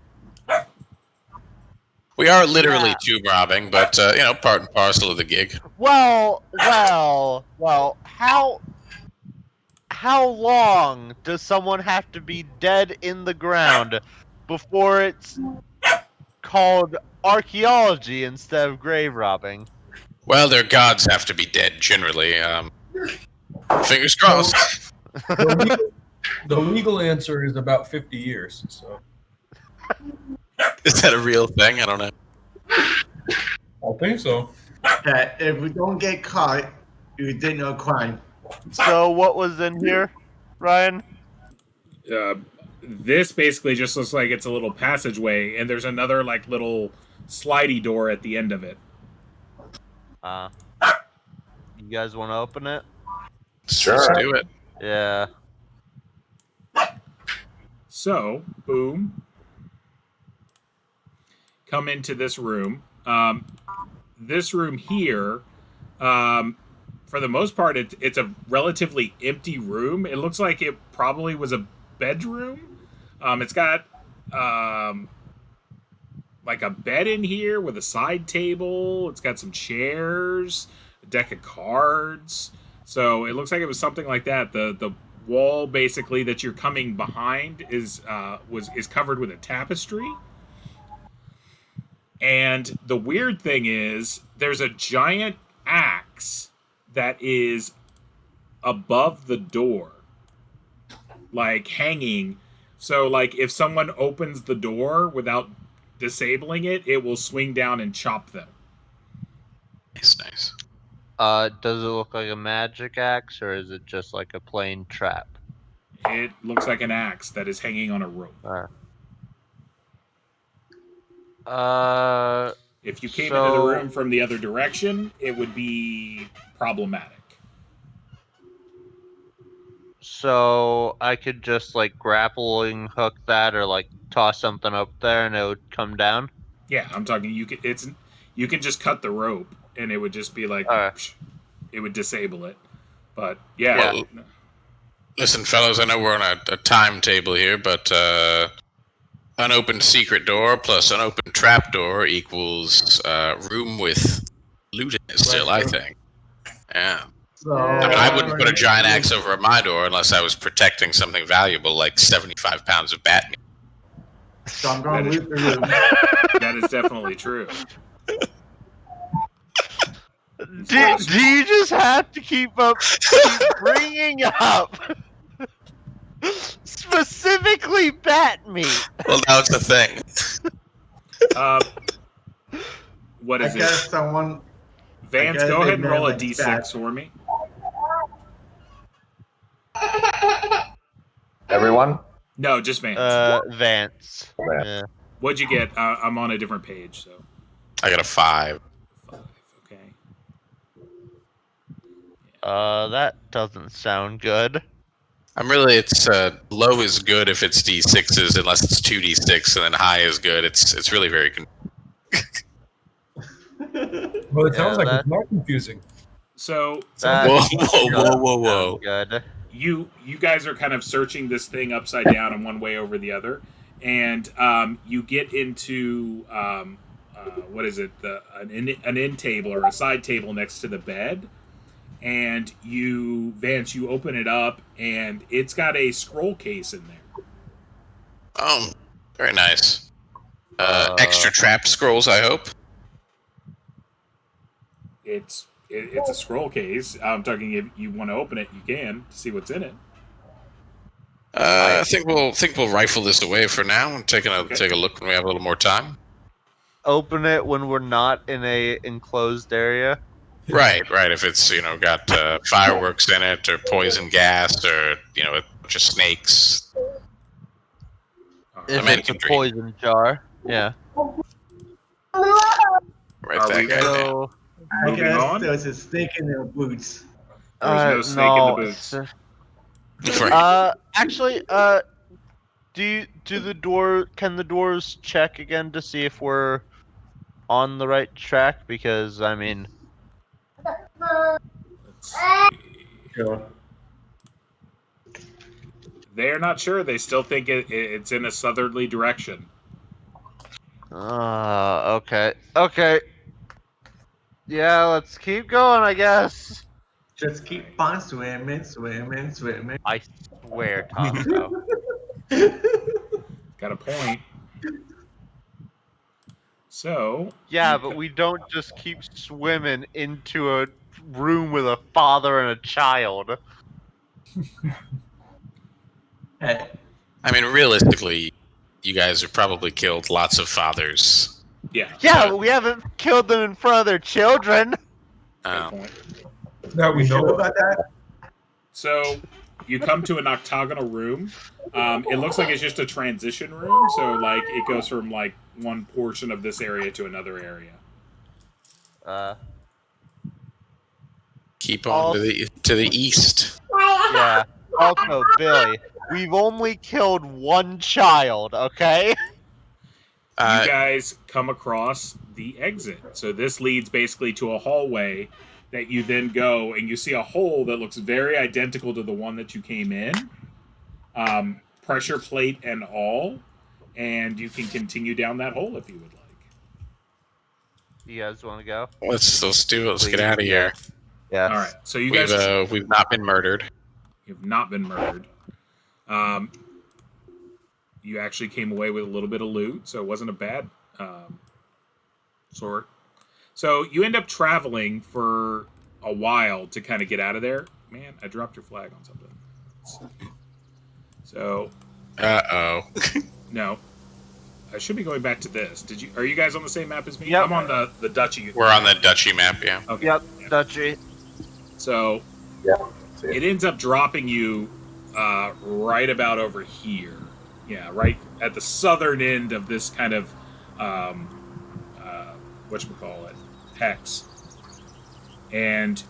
We are literally tomb robbing, but part and parcel of the gig. Well. How long does someone have to be dead in the ground before it's called archaeology instead of grave robbing? Well, their gods have to be dead, generally. Fingers crossed. The legal answer is about 50 years. So Is that a real thing? I don't know. I think so. If we don't get caught, you did no crime. So what was in here, Ryan? This basically just looks like it's a little passageway, and there's another little slidey door at the end of it. You guys want to open it? Sure. Let's do it. Yeah. So, boom. Come into this room. This room here, for the most part, it's a relatively empty room. It looks like it probably was a bedroom. It's got like a bed in here with a side table. It's got some chairs, a deck of cards. So it looks like it was something like that. The wall basically that you're coming behind is covered with a tapestry. And the weird thing is there's a giant axe that is above the door, like hanging. So like if someone opens the door without disabling it, it will swing down and chop them. Nice. Does it look like a magic axe, or is it just like a plain trap? It looks like an axe that is hanging on a rope. If you came into the room from the other direction, it would be problematic. So I could just like grappling hook that, or like toss something up there, and it would come down. Yeah, I'm talking. You can just cut the rope, and it would just be like, it would disable it. But yeah. Well, listen, fellas, I know we're on a timetable here, but unopened secret door plus unopened trap door equals room with loot in it still, I think. Yeah. So, I mean, I wouldn't put a giant axe over my door unless I was protecting something valuable like 75 pounds of bat meat. So I'm going to loot the room. That is definitely true. Do you just have to keep bringing up specifically bat meat? Well, now it's a thing. What is I guess it? someone... Vance, go ahead and roll a d6 for me. Everyone? No, just Vance. Vance. Vance. Yeah. What'd you get? I'm on a different page, so. I got a 5. 5, okay. That doesn't sound good. It's low is good if it's d6s, unless it's 2d6, and then high is good. It's really very good. Well, it sounds like it's more confusing. So, Whoa. Good. you guys are kind of searching this thing upside down and one way over the other, and you get into what is it? An end table or a side table next to the bed, and Vance, you open it up, and it's got a scroll case in there. Oh, very nice. Extra trap scrolls, I hope. It's a scroll case. I'm talking. If you want to open it, you can to see what's in it. I think we'll rifle this away for now and take a look when we have a little more time. Open it when we're not in a enclosed area. Right. If it's got fireworks in it or poison gas or a bunch of snakes. If it's a poison jar, yeah. Right that guy down. I Moving guess on? there's a snake in their boots. There's no snake in the boots. Actually, can the doors check again to see if we're on the right track? Because I mean, Sure. They're not sure. They still think it's in a southerly direction. okay. Yeah, let's keep going, I guess. Just keep on swimming. I swear, Tomko. Got a point. So... Yeah, but we don't just keep swimming into a room with a father and a child. Hey, I mean, realistically, you guys have probably killed lots of fathers. Yeah. Yeah, but we haven't killed them in front of their children. Good point. That we know sure about. about that? So you come to an octagonal room. It looks like it's just a transition room. So like it goes from like one portion of this area to another area. Keep on to the east. Yeah. Also, Billy, we've only killed one child, okay? You guys come across the exit. So this leads basically to a hallway that you then go, and you see a hole that looks very identical to the one that you came in. Pressure plate and all. And you can continue down that hole if you would like. You guys want to go? Let's do it. Let's get out of here. Yeah. All right. So you guys... We've not been murdered. You've not been murdered. You actually came away with a little bit of loot, so it wasn't a bad sort. So you end up traveling for a while to kind of get out of there. Man, I dropped your flag on something. So... Uh-oh. No. I should be going back to this. Are you guys on the same map as me? Yep. I'm on the Dutchy. We're on the Dutchy map, yeah. Okay. Yep, Dutchy. So... Yeah. It ends up dropping you right about over here. Yeah, right at the southern end of this kind of whatchamacallit, hex. And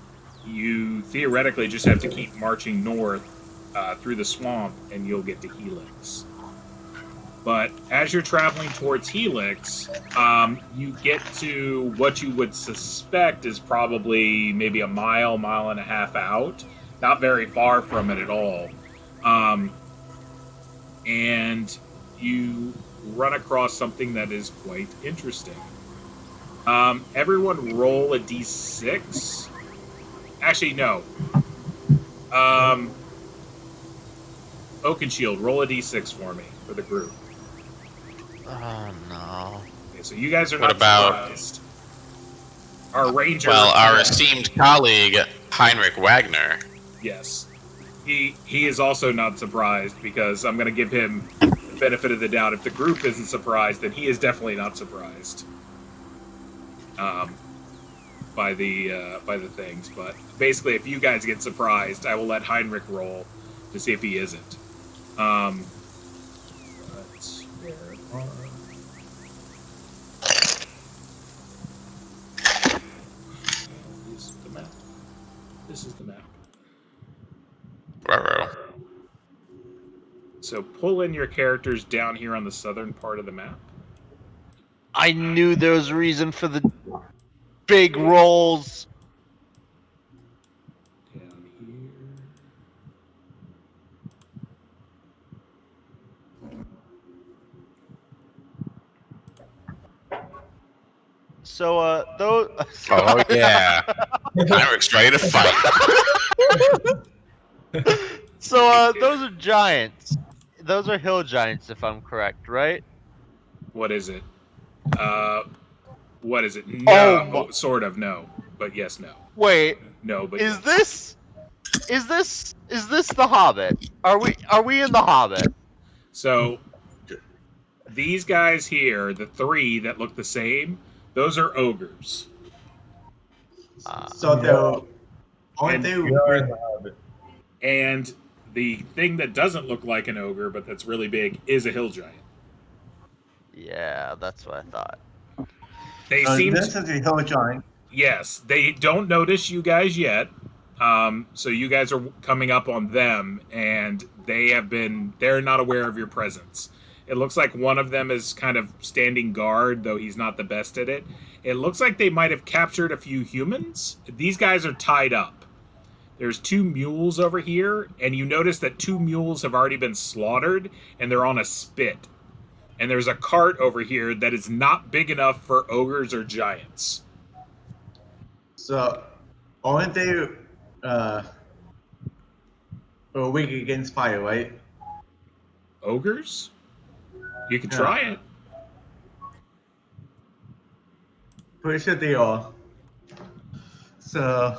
you theoretically just have to keep marching north through the swamp, and you'll get to Helix. But as you're traveling towards Helix, you get to what you would suspect is probably maybe a mile and a half out. Not very far from it at all. And you run across something that is quite interesting. Everyone roll a d6. Actually, no. Oakenshield, roll a d6 for me, for the group. Oh, no. Okay, so you guys are What not about- surprised. Our ranger... Well, our esteemed colleague, Heinrich Wagner. Yes. He is also not surprised, because I'm going to give him the benefit of the doubt. If the group isn't surprised, then he is definitely not surprised. By the things. But basically, if you guys get surprised, I will let Heinrich roll to see if he isn't. Where are... Is the map? This is the map. Ruh-roh. So pull in your characters down here on the southern part of the map. I knew there was a reason for the big rolls. Down here. So, those... Oh, yeah. Heinrich's ready to fight. So, those are giants. Those are hill giants, if I'm correct, right? What is it? What is it? No, Oh, sort of, no. But yes, no. Wait, No, but is yes. this the Hobbit? Are we in the Hobbit? So, these guys here, the three that look the same, those are ogres. So they'll aren't And they We are in the Hobbit. And the thing that doesn't look like an ogre, but that's really big, is a hill giant. Yeah, that's what I thought. They seem this to, is a hill giant. yes, they don't notice you guys yet. So you guys are coming up on them, and they're not aware of your presence. It looks like one of them is kind of standing guard, though he's not the best at it. It looks like they might have captured a few humans. These guys are tied up. There's 2 mules over here, and you notice that 2 mules have already been slaughtered, and they're on a spit. And there's a cart over here that is not big enough for ogres or giants. So aren't they weak against fire, right? Ogres? You can try it. Pretty sure they are. So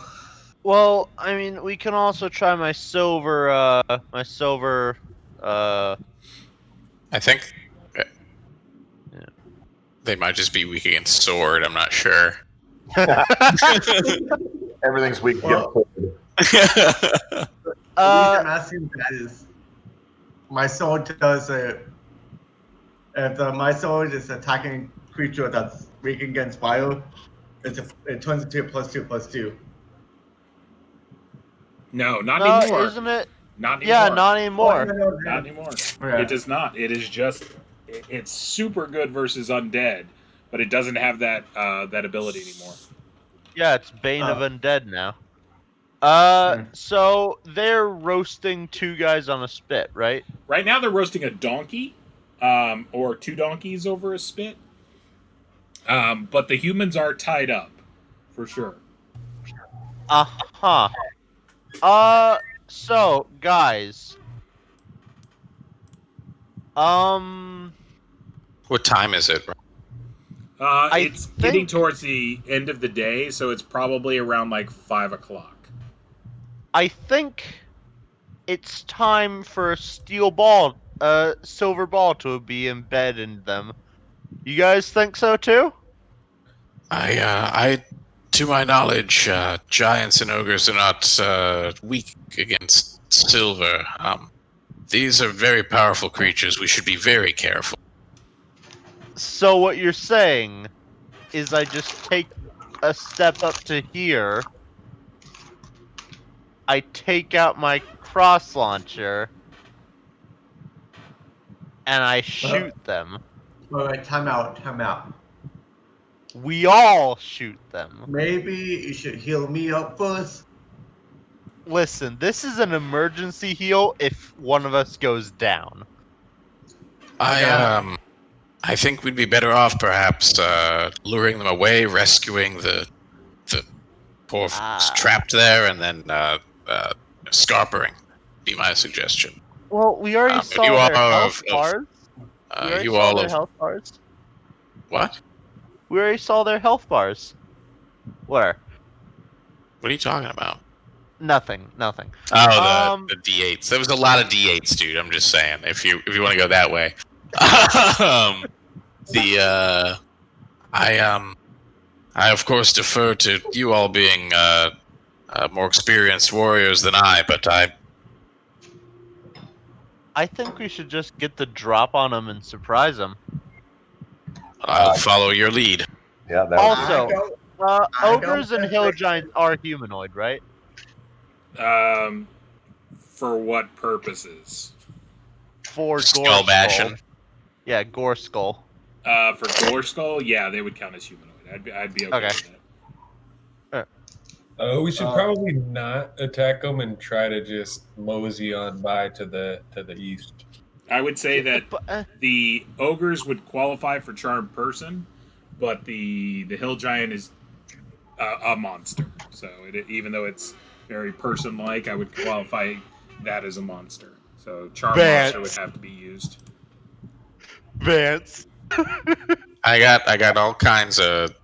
Well, I mean, we can also try my silver. I think they might just be weak against sword. I'm not sure. Everything's weak Well- against the reason I'm asking that is my sword does my sword is attacking creature that's weak against fire, it turns into a +2/+2. No, not no, anymore. isn't it? Not anymore. Yeah, not anymore. Not anymore. Okay. It does not. It is just. It's super good versus undead, but it doesn't have that that ability anymore. Yeah, it's Bane of Undead now. So they're roasting 2 guys on a spit, right? Right now, they're roasting a donkey, or 2 donkeys over a spit. But the humans are tied up, for sure. Uh-huh. So, guys. What time is it? It's getting towards the end of the day, so it's probably around like 5 o'clock. I think it's time for a silver ball to be embedded in them. You guys think so too? I, to my knowledge, giants and ogres are not weak against silver. These are very powerful creatures. We should be very careful. So what you're saying is I just take a step up to here. I take out my cross launcher. And I shoot them. Alright, time out. We all shoot them. Maybe you should heal me up first. Listen, this is an emergency heal if one of us goes down. I think we'd be better off perhaps luring them away, rescuing the poor trapped there, and then scarpering. Be my suggestion. Well, we already saw their health bars. Health bars. What? We already saw their health bars. Where? What are you talking about? Nothing. Oh, the D8s. There was a lot of D8s, dude. I'm just saying. If you want to go that way, I of course defer to you all being more experienced warriors than I, but I think we should just get the drop on them and surprise them. I'll follow your lead. Yeah. That Also, ogres and hill giants are humanoid, right? For what purposes? For skull bashing. Skull. Yeah, gore skull. For gore skull, yeah, they would count as humanoid. I'd be okay with that. We should probably not attack them and try to just mosey on by to the east. I would say that the ogres would qualify for charmed person, but the hill giant is a monster. So even though it's very person-like, I would qualify that as a monster. So charmed monster would have to be used. Vance. I got all kinds of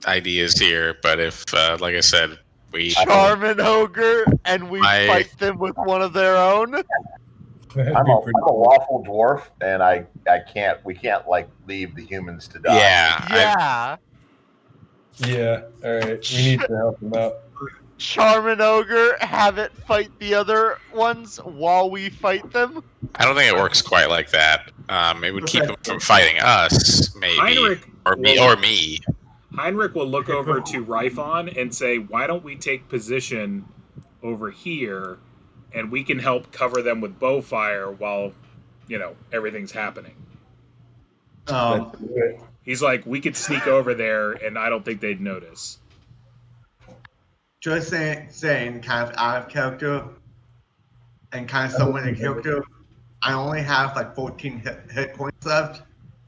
ideas here, but if, like I said, we charm an ogre and we fight them with one of their own. I'm a lawful dwarf, and we can't like leave the humans to die. Yeah. All right. We need to help them out. Charm an ogre, have it fight the other ones while we fight them. I don't think it works quite like that. It would keep them from fighting us, maybe, or me. Heinrich will look over to Ryphon and say, "Why don't we take position over here, and we can help cover them with bow fire while, everything's happening." He's like, "We could sneak over there, and I don't think they'd notice." Just saying, kind of out of character, and kind of somewhat in character. I only have like 14 hit points left.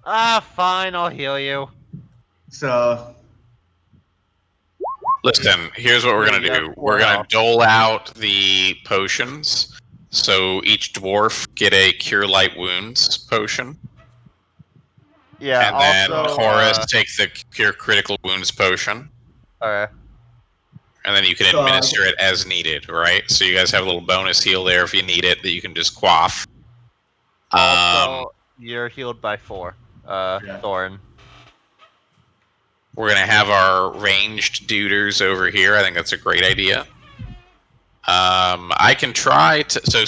Fine, I'll heal you. So, listen, here's what we're going to do. We're going to dole out the potions. So each dwarf get a Cure Light Wounds potion. Yeah, and then Horace take the Cure Critical Wounds potion. Alright. And then you can administer it as needed, right? So you guys have a little bonus heal there if you need it that you can just quaff. Also, you're healed by 4. Thorin. We're going to have our ranged duders over here. I think that's a great idea. I can try to... So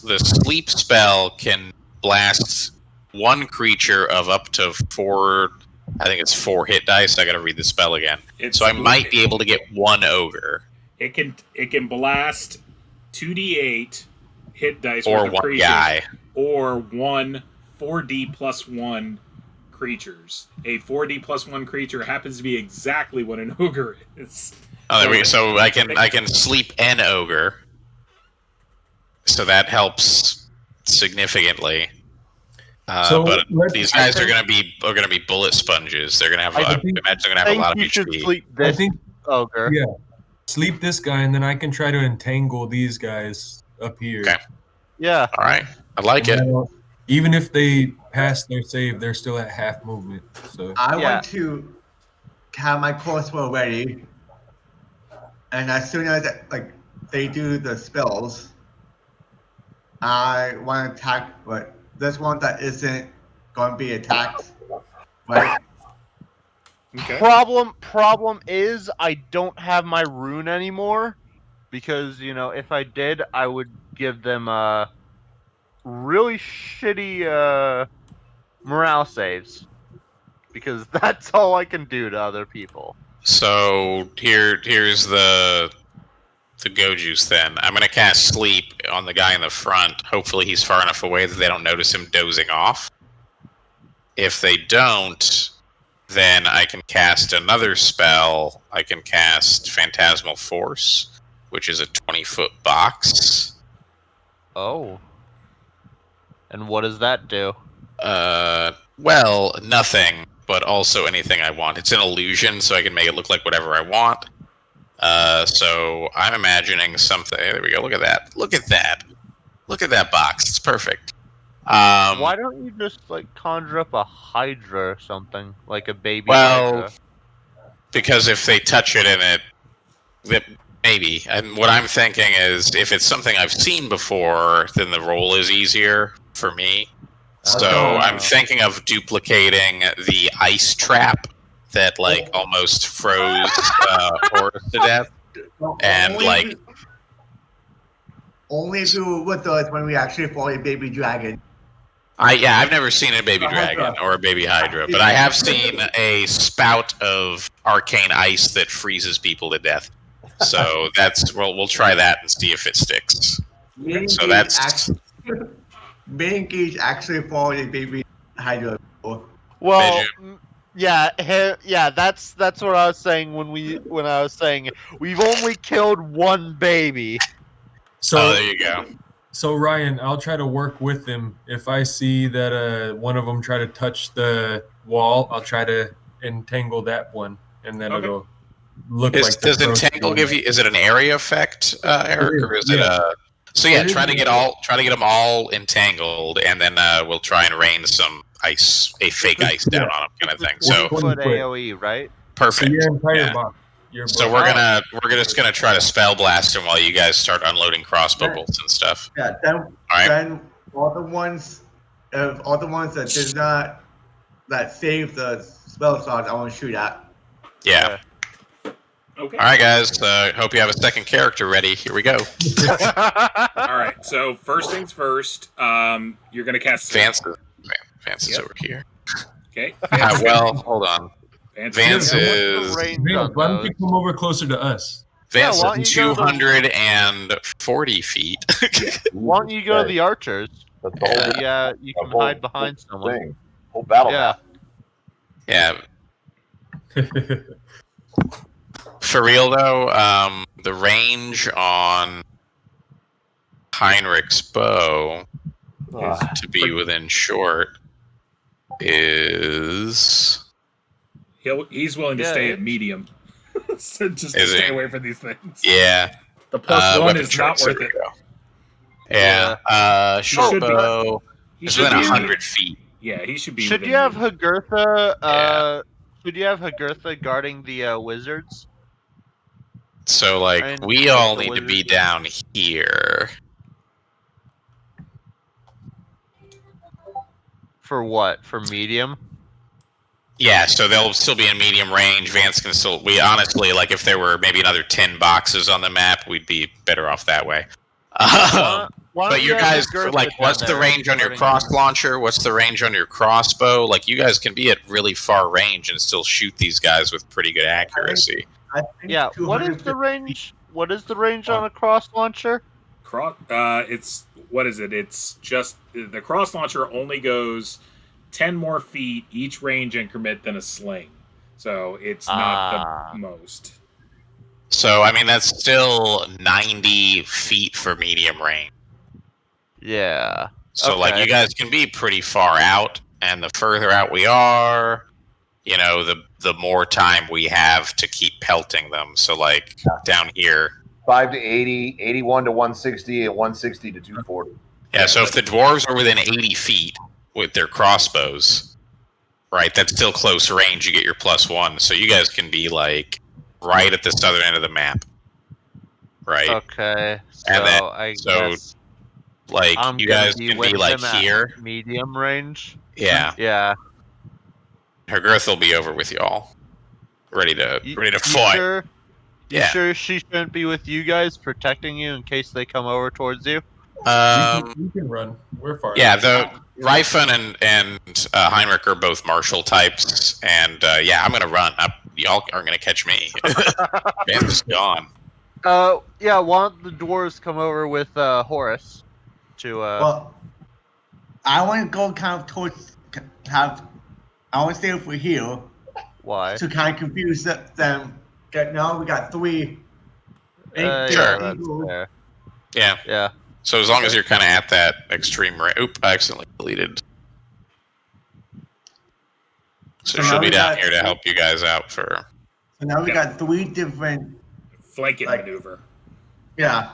the sleep spell can blast one creature of up to 4... I think it's 4 hit dice. I got to read the spell again. So I might be able to get one ogre. It can blast 2d8 hit dice or worth of one creatures, guy, or 4d plus 1 creatures. A 4d plus 1 creature happens to be exactly what an ogre is. Oh, there we go. So I can sleep an ogre. So that helps significantly. But these guys are going to be bullet sponges. They're going to have. I imagine they're going to have a lot of HP. I think ogre. Yeah, sleep this guy, and then I can try to entangle these guys up here. Okay. Yeah. All right. I like it. Even if they pass their save, they're still at half movement. So I want to have my crossbow ready, and as soon as they do the spells, I want to attack. But this one that isn't going to be attacked, right? Okay. Problem is I don't have my rune anymore, because if I did, I would give them really shitty morale saves, because that's all I can do to other people. So here's the go juice then. I'm gonna cast sleep on the guy in the front. Hopefully he's far enough away that they don't notice him dozing off. If they don't, then I can cast another spell. I can cast Phantasmal Force, which is a 20-foot box. Oh. And what does that do? Well, nothing, but also anything I want. It's an illusion, so I can make it look like whatever I want. So I'm imagining something. There we go. Look at that. Look at that. Look at that box. It's perfect. Why don't you just conjure up a Hydra or something, like a baby Hydra? Because if they touch it in it, maybe. And what I'm thinking is, if it's something I've seen before, then the roll is easier for me. So I'm thinking of duplicating the ice trap that almost froze Horus to death, and only if you with us when we actually fought a baby dragon. I've never seen a baby dragon or a baby hydra, but I have seen a spout of arcane ice that freezes people to death. So we'll try that and see if it sticks. So that's Main Gage actually fought a baby hydra before. Well, yeah, that's what I was saying when I was saying we've only killed one baby. So there you go. So Ryan, I'll try to work with them. If I see that one of them try to touch the wall, I'll try to entangle that one, and then it'll look like. Does entangle give you? Is it an area effect, Eric, or is it a? So yeah, try to get them all entangled, and then we'll try and rain some ice, a fake ice down on them, kind of thing. So foot AOE, right? Perfect. So your entire box. So we're just gonna try to spell blast them while you guys start unloading crossbow bolts and stuff. Yeah. Then all the ones that did not save the spell slots, I want to shoot at. Yeah. Okay. All right, guys. Hope you have a second character ready. Here we go. All right. So first things first. You're gonna cast Vance. Vance is over here. Okay. Well, hold on. Vance is. Why don't you come over closer to us? Vance is 240 feet. Why don't you go to the archers? Yeah, you can hide behind someone. Whole battle. Yeah. For real though, the range on Heinrich's bow is to be within short. He's willing to stay at medium. So just to stay away from these things. Yeah. The +1 is not worth it. Yeah. Short bow is within 100 feet. Yeah, he should be. Should you have Hagurtha? Should you have Hagurtha guarding the wizards? So we all need to be down here. For what? For medium? Yeah, so they'll still be in medium range. Vance can still. We honestly, if there were maybe another 10 boxes on the map, we'd be better off that way. But you guys, what's the range on your cross launcher? What's the range on your crossbow? You guys can be at really far range and still shoot these guys with pretty good accuracy. Yeah, what is the range? What is the range on a cross launcher? It's what is it? It's just the cross launcher only goes 10 more feet each range increment than a sling, so it's not the most. So I mean that's still 90 feet for medium range. Yeah. So you guys can be pretty far out, and the further out we are, the more time we have to keep pelting them. So down here, 5 to 80, 81 to 160, and 160 to 240. Yeah. So if the dwarves are within 80 feet with their crossbows, right, that's still close range. You get your +1, so you guys can be right at the southern end of the map, right? Okay. So and then, I guess you guys can be here, medium range. Yeah. Yeah. Her girth will be over with y'all, ready to fight. Sure? You sure she shouldn't be with you guys, protecting you in case they come over towards you? We can run. We're far. Yeah, Ryfun and Heinrich are both martial types, and I'm gonna run. Y'all aren't gonna catch me. Man's just gone. Yeah, why don't the dwarves come over with Horace to Well, I want to go kind of towards I want to stay over here why? to kind of confuse them. Now we got 3. Yeah, Sure. that's fair. Yeah. Yeah. So as long as you're kind of at that extreme range. Oop! I accidentally deleted. So she'll be down here to help you guys out for. So now we got 3 different flanking maneuver. Yeah.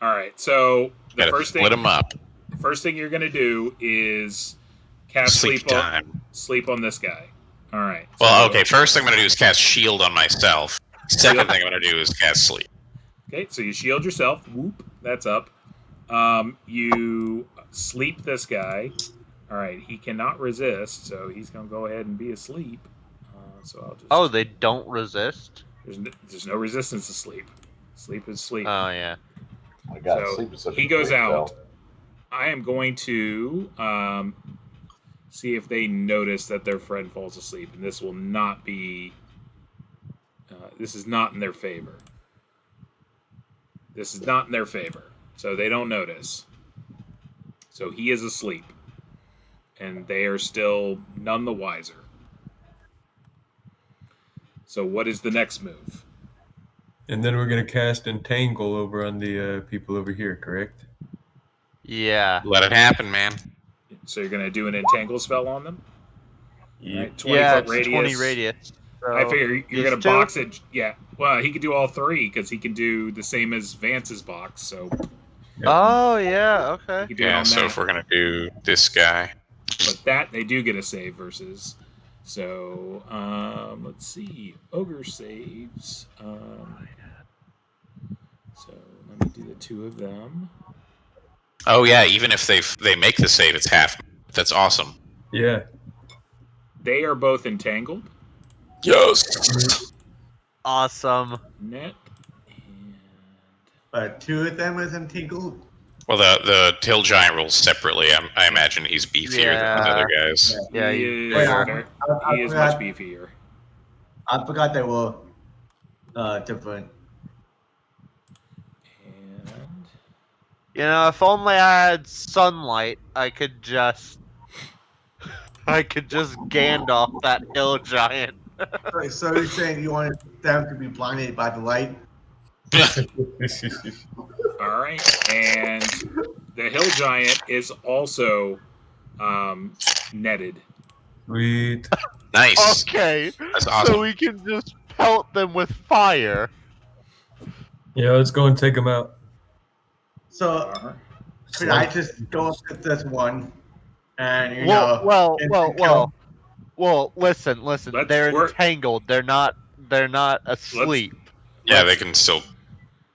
All right. So the first split them up. First thing you're gonna do is cast sleep on this guy. All right. Well, okay. First thing I'm gonna do is cast shield on myself. Second thing I'm gonna do is cast sleep. Okay. So you shield yourself. Whoop. That's up. You sleep this guy. All right. He cannot resist, so he's gonna go ahead and be asleep. So I'll just. Oh, they don't resist? There's no resistance to sleep. Sleep is sleep. Oh yeah. Oh my God, So sleep is such he a goes great out. spell. I am going to see if they notice that their friend falls asleep, and this will not be. This is not in their favor. This is not in their favor, so they don't notice. So he is asleep, and they are still none the wiser. So what is the next move? And then we're going to cast Entangle over on the people over here, correct? Yeah. Let it happen, man. So you're going to do an entangle spell on them? Yeah. Right, 20 Yeah, foot it's radius. 20 radius. So I figure you're these going to two? box it. Yeah. Well, he could do all 3 because he can do the same as Vance's box. So Oh, yeah, okay. he can do it Yeah. on So that. if we're gonna do this guy, But that they do get a save versus. So let's see. Ogre saves. So let me do the 2 of them. oh yeah, even if they make the save, it's half. That's awesome. Yeah. They are both entangled. Yes. Awesome. Net. And But 2 of them is entangled. Well, the Hill Giant rolls separately. I imagine he's beefier than the other guys. Yeah, he you is, figure. he is much beefier. I forgot they were different. And You know, if only I had sunlight, I could just Gandalf that hill giant. So you're saying you want them to be blinded by the light? all right, and the hill giant is also netted. Sweet. Nice. Okay, That's awesome. so we can just pelt them with fire. Yeah, let's go and take them out. So Uh-huh. could I just go up to this one and you know? Well, listen. Let's They're work- entangled. They're not asleep. Yeah, they can still.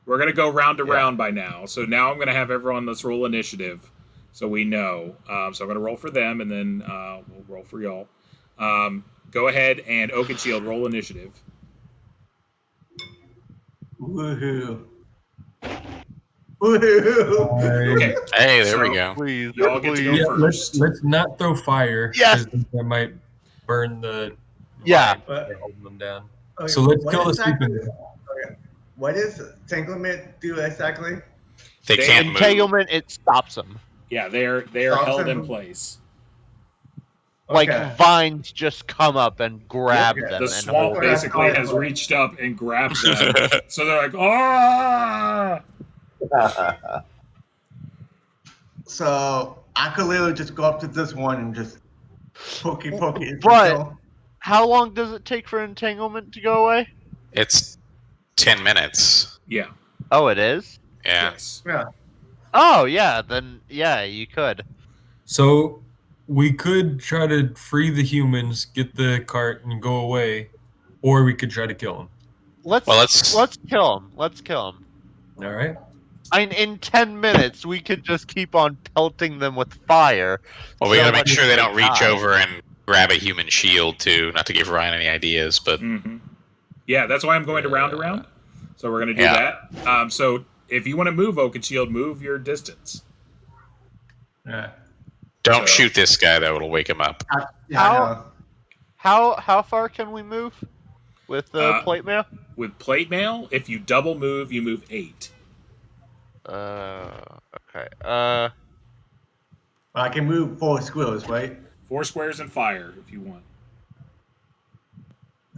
We're gonna go round to round by now. So now I'm gonna have everyone let's roll initiative, so we know. So I'm gonna roll for them, and then we'll roll for y'all. Go ahead and Oak and Shield roll initiative. Woohoo! Woohoo! Okay, Hey, there we So- go. Please, y'all get to go please. Yeah, first. let's not throw fire. Yes. 'cause that might burn the. Yeah. vine by holding them down. Okay, So let's what kill the exactly- sleeping. Okay. What does entanglement do exactly? They can't move. Entanglement, it stops them. Yeah, they are Stop held in them. place. Like Okay. vines just come up and grab Yeah, them. The and swamp hold them. basically has reached up and grabbed them, so they're like, ah! So I could literally just go up to this one and just poke it. But- How long does it take for entanglement to go away? It's 10 minutes. Yeah. Oh, it is? Yeah. Yes. Yeah. Oh, yeah, then, yeah, you could. So we could try to free the humans, get the cart, and go away, or we could try to kill them. Let's kill him. Let's kill him. All right. In 10 minutes, we could just keep on pelting them with fire. Well, we So gotta make much sure they don't reach die. over and grab a human shield too. Not to give Ryan any ideas, but Mm-hmm. Yeah, that's why I'm going to round. So we're going to do Yeah. that. So if you want to move Oak and Shield, move your distance. Yeah. Don't shoot this guy, though. It'll wake him up. Yeah, I know. How far can we move with plate mail? With plate mail, if you double move, you move 8. Okay. Well, I can move 4 squirrels, right? 4 squares and fire if you want.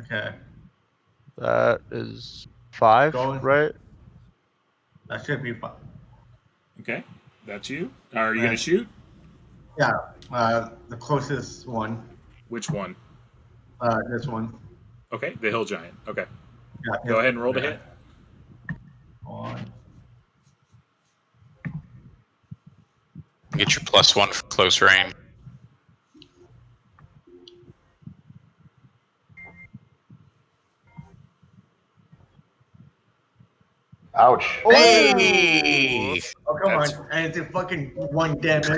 Okay. That is 5, Going. right? That should be fine. Okay, that's you. Are you gonna shoot? Yeah, the closest one. Which one? This one. Okay, the hill giant. Okay, Yeah, go ahead and roll the hit. On. Get your +1 for close range. Ouch. Hey! Oh, come That's- on. And it's a fucking 1 damage.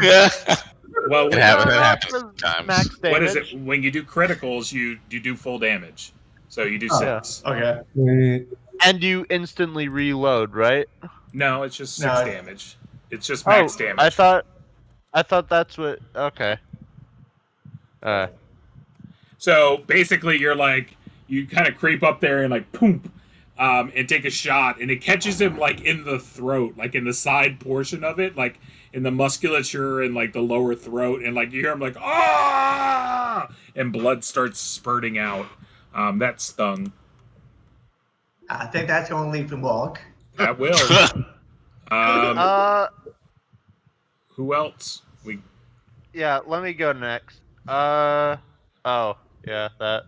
Well, It happens sometimes. Max damage. what is it? When you do criticals, you do full damage. So you do Oh. 6. Okay. And you instantly reload, right? No, it's just 6 No. damage. It's just max damage. I thought that's what. Okay. So basically, you're like, you kind of creep up there and like, poop, and take a shot, and it catches him like in the throat, like in the side portion of it, like in the musculature and like the lower throat, and like you hear him like, ah, and blood starts spurting out. That stung. I think that's going to leave him walk. That will. Who else? Yeah. Let me go next. Oh, yeah. That.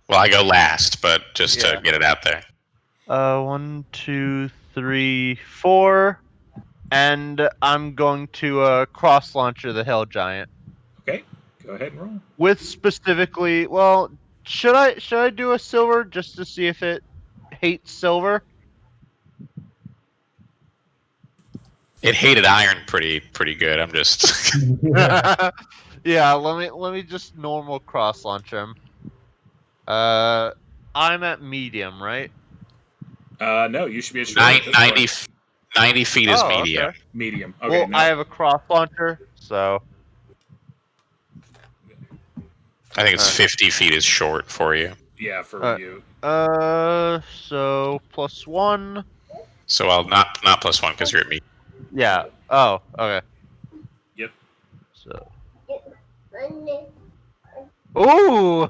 Well, I go last, but just to Yeah. get it out there. 1, 2, 3, 4, and I'm going to cross launcher the hill giant Okay, go ahead and roll. with specifically. Well, should I do a silver just to see if it hates silver? It hated iron pretty good. I'm just Yeah. Let me just normal cross launch him. I'm at medium, right? No, you should be at 90 feet is Oh, medium. okay. medium. Okay, Well, no. I have a cross launcher, so I think it's 50 feet is short for you. Yeah, for you. so +1. So I'll not +1 because you're at medium. Yeah. Oh, okay. Yep. So. Ooh.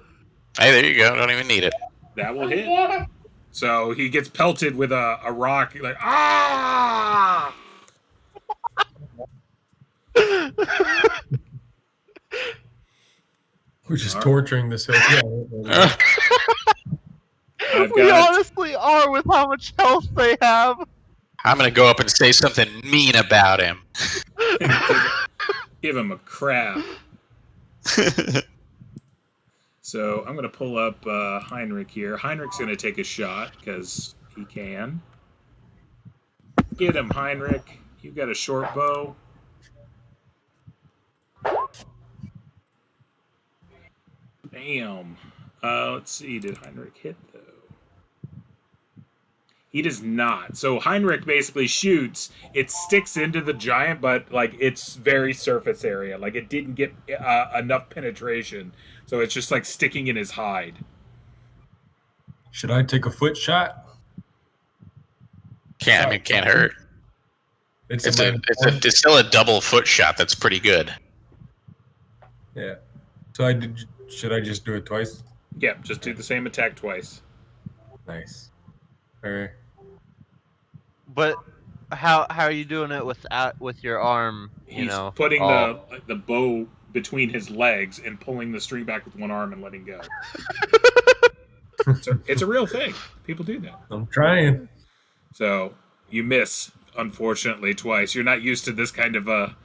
Hey, there you go. Don't even need it. That will hit. So he gets pelted with a rock. Like, ah! We're just torturing this hill. Yeah. I've We got honestly are with how much health they have. I'm gonna go up and say something mean about him. give him a crap. So I'm going to pull up Heinrich here. Heinrich's going to take a shot because he can. Get him, Heinrich. You've got a short bow. Bam. Let's see. Did Heinrich hit, though? He does not. So Heinrich basically shoots. It sticks into the giant, but like it's very surface area. Like it didn't get enough penetration. So it's just like sticking in his hide. Should I take a foot shot? Can't hurt. It's still a double foot shot. That's pretty good. Yeah. So should I just do it twice? Yeah, just do the same attack twice. Nice. All right. But how are you doing it with your arm? He's putting the bow between his legs and pulling the string back with one arm and letting go. It's a real thing. People do that. I'm trying. So you miss, unfortunately, twice. You're not used to this kind of a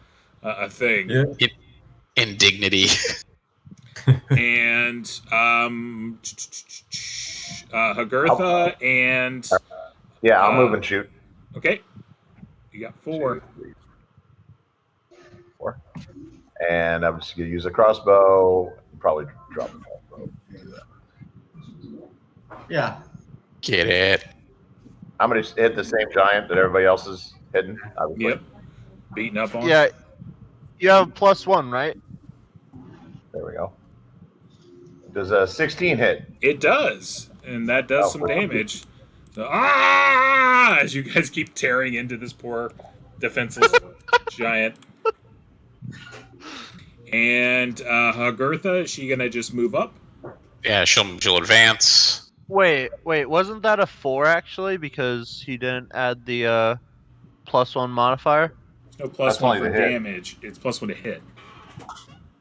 thing. Yeah. Indignity. And Hagurtha and Yeah, I'll move and shoot. okay, you got 4. 2, 3, 4. And I'm just gonna use a crossbow. Probably drop the crossbow. Yeah. Get it. I'm gonna hit the same giant that everybody else is hitting. Yep, beating up on. Yeah, you have +1, right? Does a 16 hit? It does, and that does some damage. So, as you guys keep tearing into this poor defenseless giant. And Hagertha, is she gonna just move up? Yeah, she'll advance. Wait, wasn't that a 4 actually? Because he didn't add the +1 modifier? There's no plus That's one only for the hit. damage. It's plus one to hit.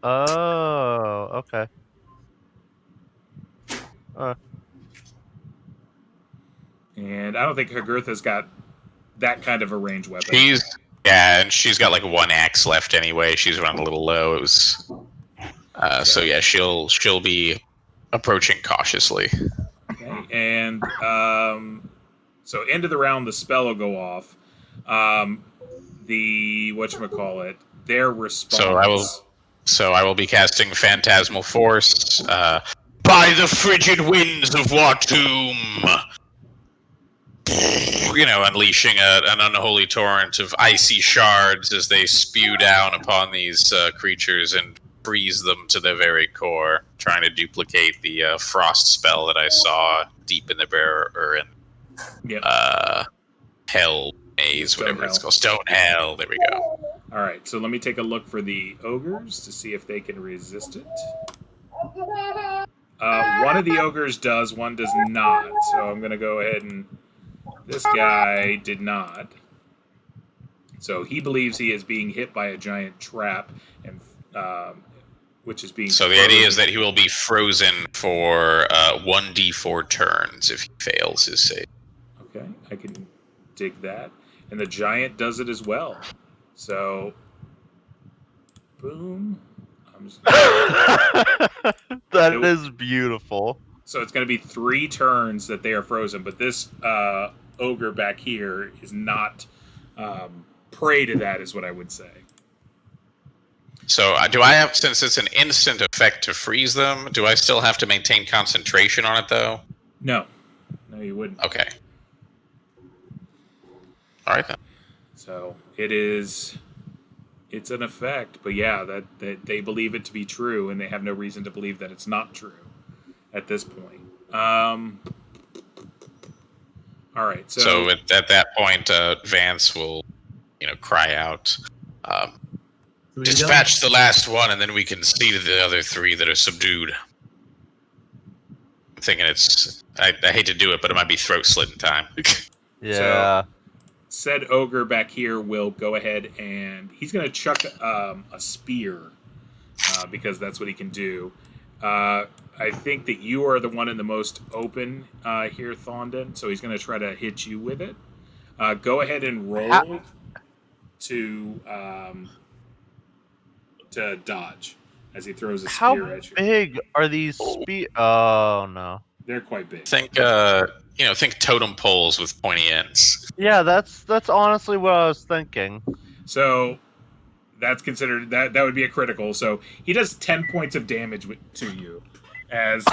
Oh, okay. And I don't think Hagertha's got that kind of a range weapon. And she's got like 1 axe left anyway. She's running a little low. It was so yeah, she'll be approaching cautiously. Okay, and so end of the round, the spell will go off. The whatchamacallit, their response. So I will be casting Phantasmal Force by the frigid winds of Watum. Unleashing an unholy torrent of icy shards as they spew down upon these creatures and freeze them to their very core, trying to duplicate the frost spell that I saw deep in the Hell Maze, whatever it's called. Stonehell. There we go. All right, so let me take a look for the ogres to see if they can resist it. One of the ogres does, one does not. So I'm going to go ahead and... This guy did not. So he believes he is being hit by a giant trap, and which is being... So the idea is that he will be frozen for 1d4 turns if he fails his save. Okay, I can dig that. And the giant does it as well. So, boom. That is beautiful. So it's going to be 3 turns that they are frozen, but this ogre back here is not prey to that, is what I would say. So do I have, since it's an instant effect to freeze them, do I still have to maintain concentration on it, though? No, you wouldn't. Okay. All right, then. So it's an effect, but yeah, that they believe it to be true, and they have no reason to believe that it's not true at this point. All right, so at that point, Vance will, cry out, "Dispatch the last one, and then we can see to the other 3 that are subdued." I'm thinking I hate to do it, but it might be throat slitting time. Yeah. So, said ogre back here will go ahead and he's going to chuck a spear because that's what he can do. I think that you are the one in the most open here, Thondon, so he's going to try to hit you with it. Go ahead and roll to dodge as he throws a spear at you. How big are these spears? Oh, no. They're quite big. Think totem poles with pointy ends. Yeah, that's honestly what I was thinking. So that's considered that would be a critical. So he does 10 points of damage to you as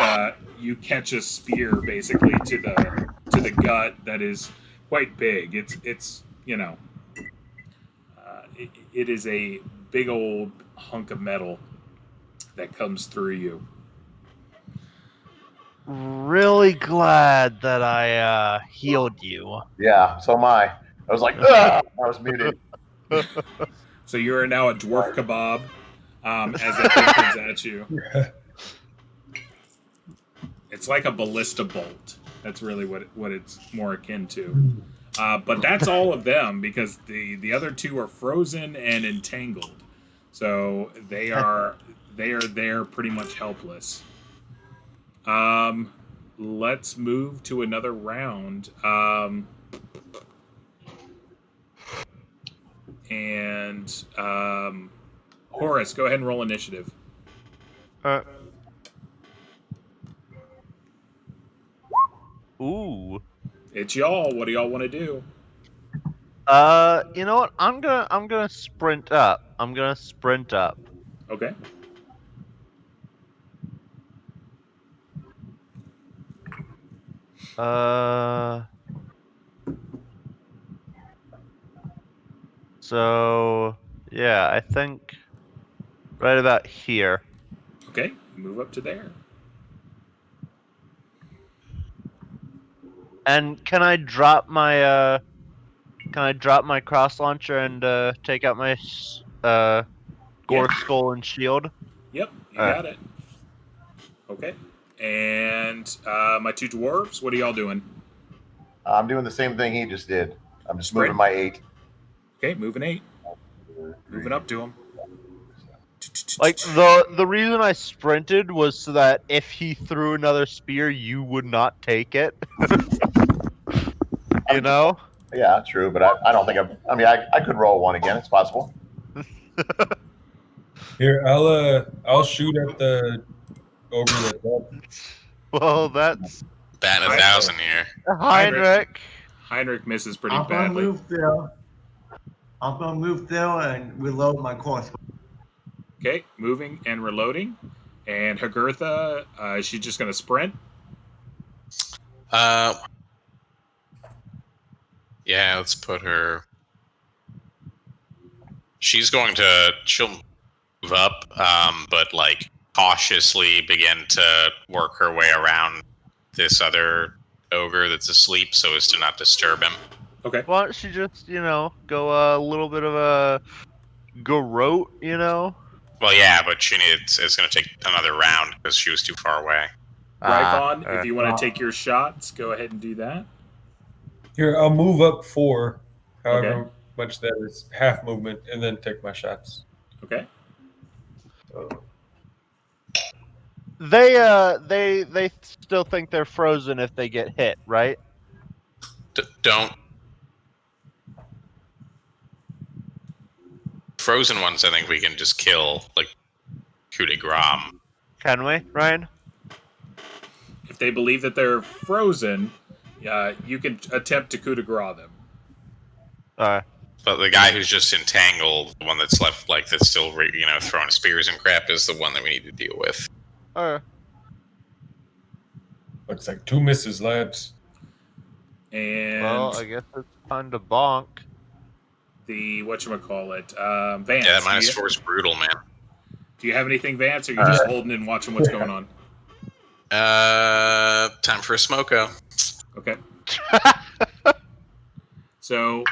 you catch a spear basically to the gut that is quite big. It's it is a big old hunk of metal that comes through you. Really glad that I healed you. Yeah, so am I. I was like, ugh! I was muted. So you are now a dwarf kebab as that thing comes at you. It's like a ballista bolt. That's really what it's more akin to. But that's all of them because the other 2 are frozen and entangled. So they are there pretty much helpless. Let's move to another round. And Horace, go ahead and roll initiative. Ooh. It's y'all. What do y'all want to do? You know what? I'm gonna sprint up. Okay. So yeah, I think right about here. Okay, move up to there. And can I drop my cross launcher and take out my gore skull and shield? Yep, you got it. Okay. And my two dwarves, what are y'all doing? I'm doing the same thing he just did. I'm just Sprint. moving my 8. Okay, moving 8. Moving up to him. Like the reason I sprinted was so that if he threw another spear, you would not take it. You know? Yeah, true, but I don't think I could roll one again. It's possible. Here, I'll shoot at the ogre that's up. Well, that's Batting 1,000 here. Heinrich. Heinrich misses pretty I'm gonna badly. move there. I'm gonna move there and reload my crossbow. Okay, moving and reloading. And Hagurtha, she's just going to sprint. Yeah, let's put her. She'll move up, but like cautiously begin to work her way around this other ogre that's asleep so as to not disturb him. Okay. Why don't she just, go a little bit of a garrote, Well, yeah, but it's going to take another round because she was too far away. Ryvon, if you want to take your shots, go ahead and do that. Here, I'll move up 4, however much that is, half movement, and then take my shots. Okay. They still think they're frozen if they get hit, right? Don't. Frozen ones, I think we can just kill, like, coup de grace. Can we, Ryan? If they believe that they're frozen, you can attempt to coup de grace them. Alright. But the guy who's just entangled, the one that's left, like, that's still, throwing spears and crap, is the one that we need to deal with. Alright. Looks like 2 misses, lads. And Well, I guess it's time to bonk. the whatchamacallit, Vance. Yeah, that -4 is brutal, man. Do you have anything, Vance, or are you just holding and watching what's going on? Time for a smoko. Okay. So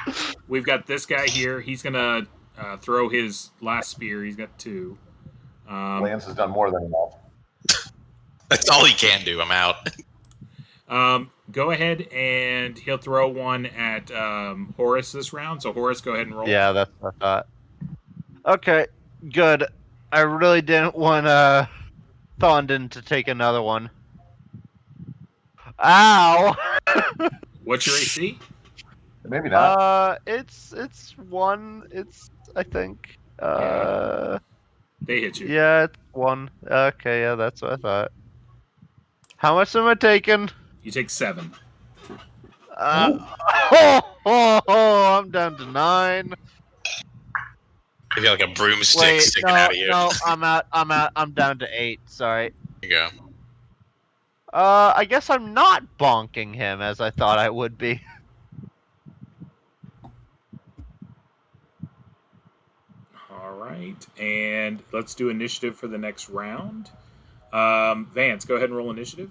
we've got this guy here. He's gonna throw his last spear. He's got 2. Lance has done more than enough. That's all he can do. I'm out. Go ahead and he'll throw one at Horace this round. So Horace, go ahead and roll. Yeah, that's what I thought. Okay, good. I really didn't want Thondon to take another one. Ow! What's your AC? Maybe not. It's 1. I think. They hit you. Yeah, it's 1. Okay, yeah, that's what I thought. How much am I taking? You take 7. I'm down to 9. You got like a broomstick Wait, sticking out of you. no, I'm out. I'm down to 8. Sorry. There you go. I guess I'm not bonking him as I thought I would be. All right, and let's do initiative for the next round. Vance, go ahead and roll initiative.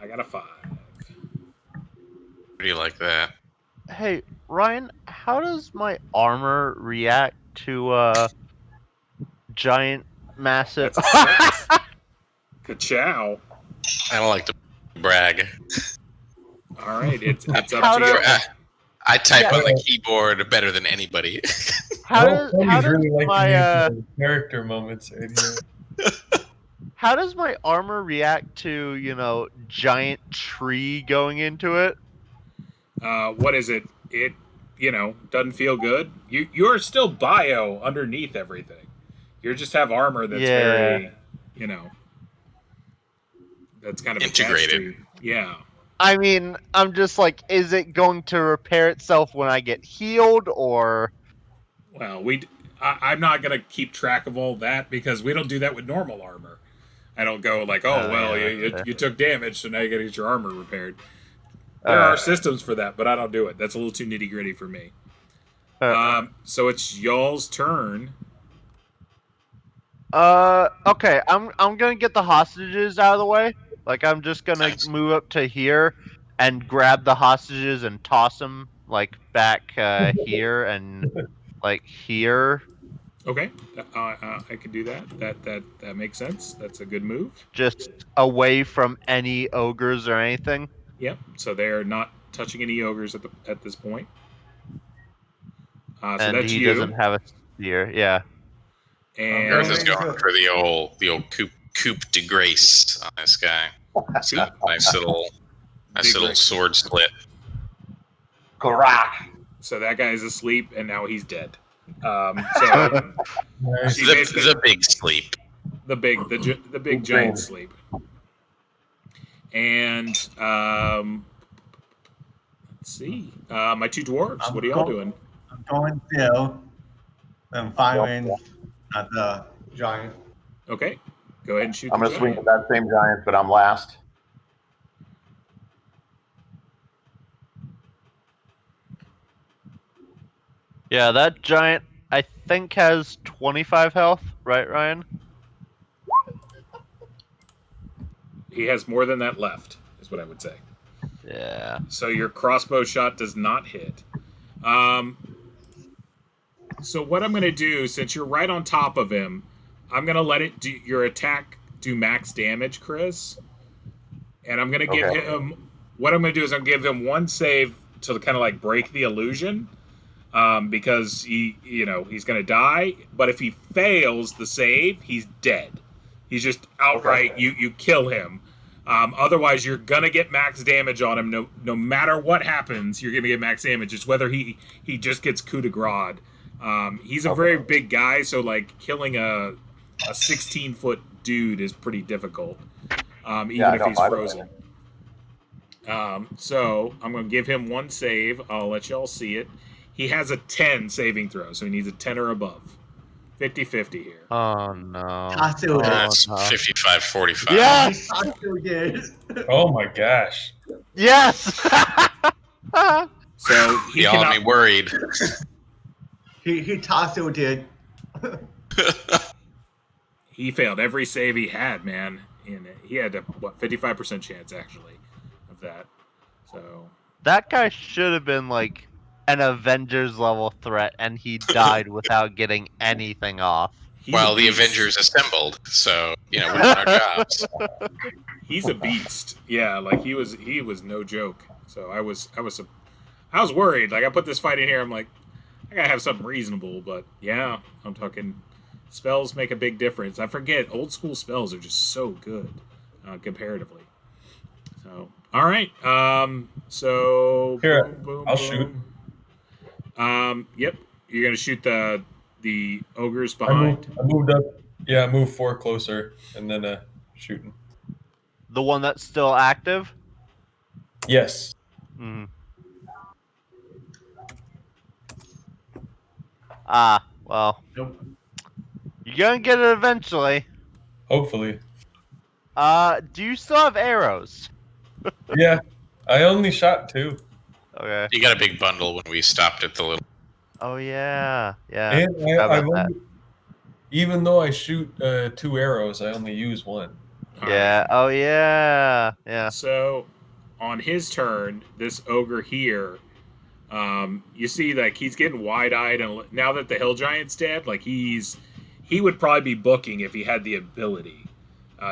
I got a 5. How do you like that? Hey, Ryan, how does my armor react to giant, massive? That's a 6. Ka-chow. I don't like to brag. All right, it's up How to you. I type on the keyboard better than anybody. How does really like my character moments right here. how does my armor react to giant tree going into it? What is it? It doesn't feel good. You're still bio underneath everything. You just have armor that's very that's kind of integrated. Yeah. I mean, I'm just like, is it going to repair itself when I get healed, or? Well, I'm not gonna keep track of all that because we don't do that with normal armor. I don't go like, you took damage, so now you gotta get your armor repaired. There are systems for that, but I don't do it. That's a little too nitty gritty for me. So it's y'all's turn. Okay, I'm gonna get the hostages out of the way. Like, I'm just gonna move up to here and grab the hostages and toss them, like, back here and, like, here. Okay, I could do that. That makes sense. That's a good move. Just away from any ogres or anything. Yep. So they're not touching any ogres at this point. So And that's he you. doesn't have a spear. Yeah. And Garth is going for the old coup de grace on this guy. Nice little sword split. Karak. So that guy is asleep, and now he's dead. So Nice. The big sleep. the big giant sleep. And let's see, my two dwarves. What are y'all doing? I'm going to and firing at the giant. Okay, go ahead and shoot. I'm the going to swing giant. at that same giant, but I'm last. Yeah, that giant, I think, has 25 health. Right, Ryan? He has more than that left, is what I would say. Yeah. So your crossbow shot does not hit. So what I'm going to do, since you're right on top of him, I'm going to let it do your attack do max damage, Chris. And I'm going to give him... What I'm going to do is I'm going to give him one save to kind of like break the illusion. Because he's going to die. But if he fails the save, he's dead. He's just outright, you kill him. Otherwise, you're going to get max damage on him. No matter what happens, you're going to get max damage. It's whether he just gets coup de grace. He's a very big guy, so like killing a 16-foot dude is pretty difficult, even if he's frozen. So I'm going to give him one save. I'll let y'all see it. He has a 10 saving throw, so he needs a 10 or above. 50-50 here. Oh, no. Tatsu That's 55-45. Yes! Tatsu did. Oh my gosh. Yes! So he Y'all cannot... me worried. He Tatsu did. He failed every save he had, man. And he had a 55% chance actually of that. So That guy should have been like an Avengers level threat, and he died without getting anything off. he's Well, a the beast. Avengers assembled, so we're doing our jobs. He's a beast. Yeah, like he was no joke. So I was worried. Like I put this fight in here. I'm like, I gotta have something reasonable. But yeah, I'm talking. Spells make a big difference. I forget old school spells are just so good comparatively. So all right. So Here, boom, boom, I'll boom. Yep. You're gonna shoot the ogres I behind. moved up. Yeah, I moved 4 closer and then shooting. The one that's still active? Yes. Mm-hmm. Ah, well. Nope. You're gonna get it eventually. Hopefully. Do you still have arrows? Yeah. I only shot 2. Okay. You got a big bundle when we stopped at the little. Oh, yeah. Yeah. And Forgot I've about that. only, even though I shoot 2 arrows, I only use 1. All Yeah. right. Oh, yeah. Yeah. So, on his turn, this ogre here, you see, like he's getting wide-eyed, and now that the hill giant's dead, like he would probably be booking if he had the ability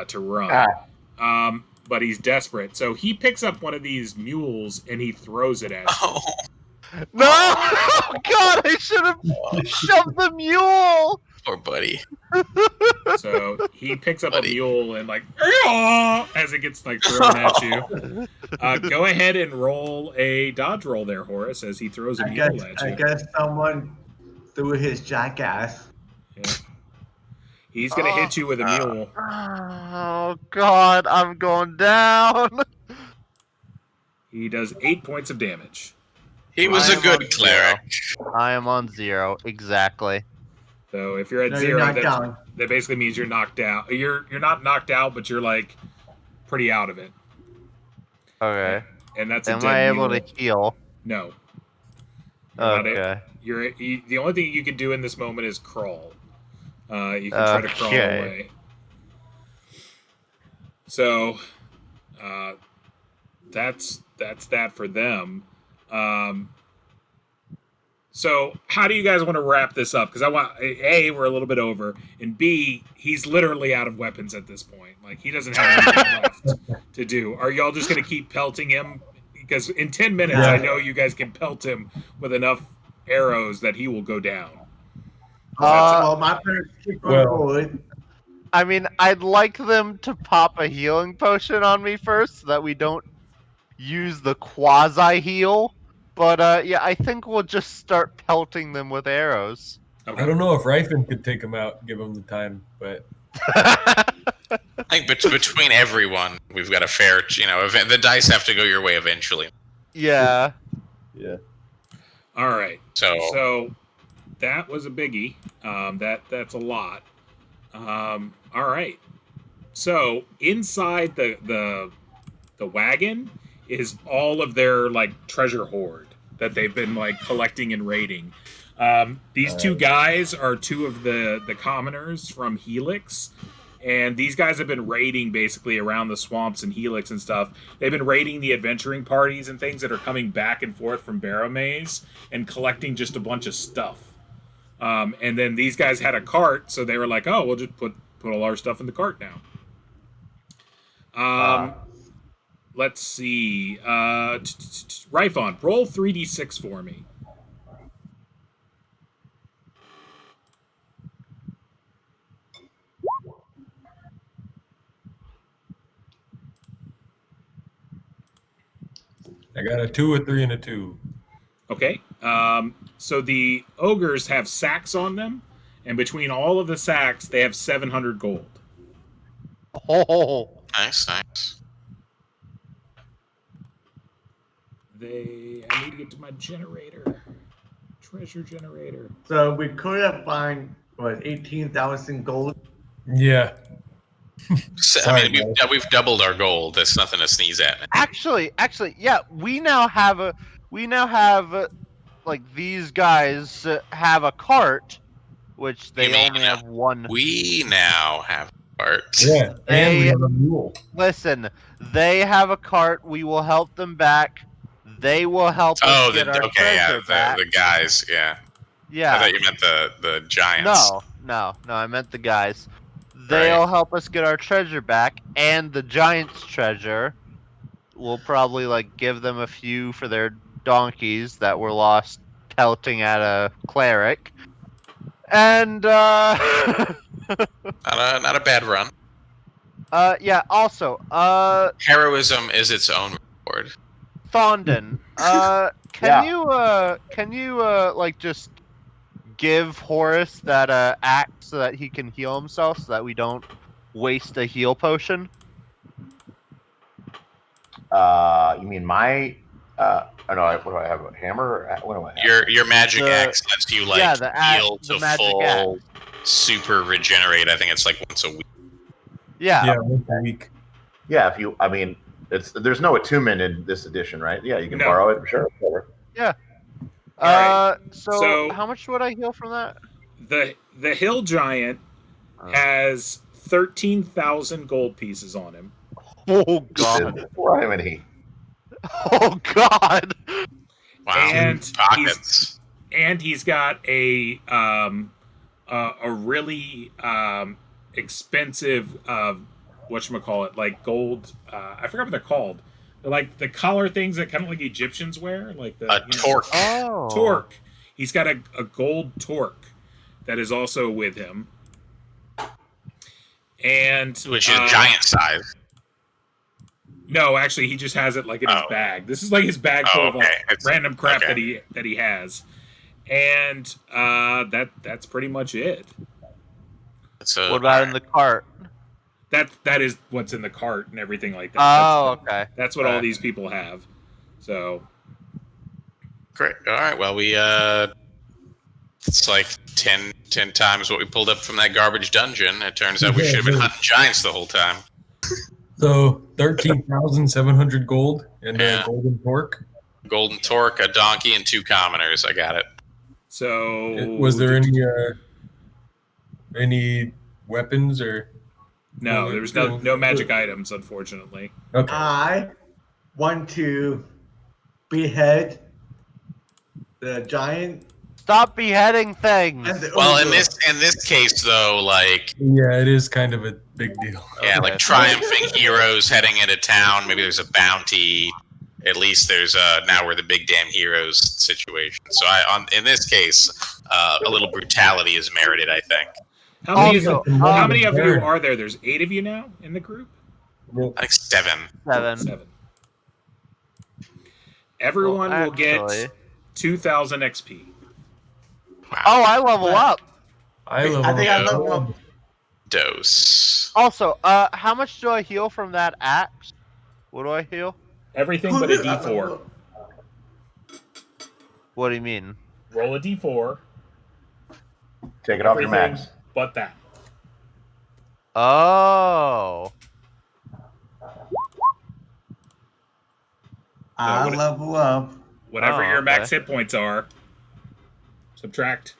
to run. But he's desperate, so he picks up one of these mules and he throws it at you. Oh, No! Oh, God, I should have shoved the mule! poor buddy. So he picks up a Buddy. mule and like as it gets like thrown at you. Go ahead and roll a dodge roll there, Horace, as he throws a I mule guess at you. I guess someone threw his jackass. Yeah. He's gonna hit you with a mule. Oh, God, I'm going down. He does 8 points of damage. He was I a am good on cleric. I am on 0, exactly. So if you're at No, 0, you're not down. that basically means you're knocked out. You're not knocked out, but you're like pretty out of it. Okay. And that's a Am dead I able mule. to heal? No. You're not Okay. the only thing you can do in this moment is crawl. You can try to crawl Okay. away. So That's that for them. So how do you guys want to wrap this up? Because I want A, we're a little bit over, and B, he's literally out of weapons at this point. Like he doesn't have anything left to do. Are y'all just going to keep pelting him? Because in 10 minutes, I know you guys can pelt him with enough arrows that he will go down. Well, my parents keep going forward. I mean, I'd like them to pop a healing potion on me first, so that we don't use the quasi heal. But yeah, I think we'll just start pelting them with arrows. Okay. I don't know if Ryfin could take him out, give him the time, but I think between everyone, we've got a fair. The dice have to go your way eventually. Yeah. All right. So that was a biggie. That's a lot. All right. So inside the wagon is all of their like treasure hoard that they've been like collecting and raiding. These two guys are two of the commoners from Helix, and these guys have been raiding basically around the swamps and Helix and stuff. They've been raiding the adventuring parties and things that are coming back and forth from Barrowmaze and collecting just a bunch of stuff. And then these guys had a cart, so they were like, "Oh, we'll just put all our stuff in the cart now." Let's see. Ryfon, roll 3d6 for me. I got a 2, a 3, and a 2. Okay. So the ogres have sacks on them, and between all of the sacks, they have 700 gold. Oh. nice. I need to get to my generator. Treasure generator. So we could have find 18,000 gold. Yeah. So, I mean, we've doubled our gold. That's nothing to sneeze at. Actually, yeah. We now have like these guys have a cart, which they only have one. We now have a cart. Yeah, and we have a mule. Listen, they have a cart. We will help them back. They will help us get our treasure back. The guys, yeah. Yeah. I thought you meant the giants. No, I meant the guys. They'll help us get our treasure back, and the giants' treasure. We'll probably like give them a few for their donkeys that were lost pelting at a cleric. And not a bad run. yeah. Also, Heroism is its own reward. Thondon, can you like just give Horace that axe so that he can heal himself, so that we don't waste a heal potion? You mean my? I don't know. What do I have? A hammer? What do I have? Your magic axe lets you like heal to full super regenerate. I think it's like once a week. Yeah, once a week. Yeah, if you. I mean, there's no attunement in this edition, right? Yeah, you can borrow it. Sure, whatever. Yeah. Right. So how much would I heal from that? The hill giant has 13,000 gold pieces on him. Oh God! Criminy. Oh God! Wow. And pockets. He's got a really expensive whatchamacallit, like gold. I forgot what they're called. They're like the collar things that kind of like Egyptians wear, like the torque. Torque. He's got a gold torque that is also with him, and which is giant size. No, actually, he just has it like in his bag. This is like his bag full of like random crap that he has, and that's pretty much it. What about in the cart? That is what's in the cart and everything like that. Oh, okay. That's what all these people have. So great. All right. Well, we it's like 10 times what we pulled up from that garbage dungeon. It turns out we should have been hunting giants the whole time. So 13,700 gold and a golden torque. Golden torque, a donkey, and 2 commoners. I got it. So was there any weapons or? No, there's no magic items, unfortunately. Okay. I want to behead the giant Stop beheading things. and the Well, in ogre. this case though, like Yeah, it is kind of a big deal. yeah, Okay. like triumphing heroes heading into town. Maybe there's a bounty. At least there's now we're the big damn heroes situation. So in this case, a little brutality is merited, I think. How many, Also, how many of you Baron. are there? There's 8 of you now in the group? I think 7. 7. 7. Everyone Well, will get actually- 2,000 XP. Wow. Oh, I level up. I level I think I up. level up. Dose. Also, how much do I heal from that axe? What do I heal? Everything but a D4. What do you mean? Roll a D4. Take it off your Everything max. but that. Oh. I what it- level up. Whatever Oh, your max okay. hit points are, subtract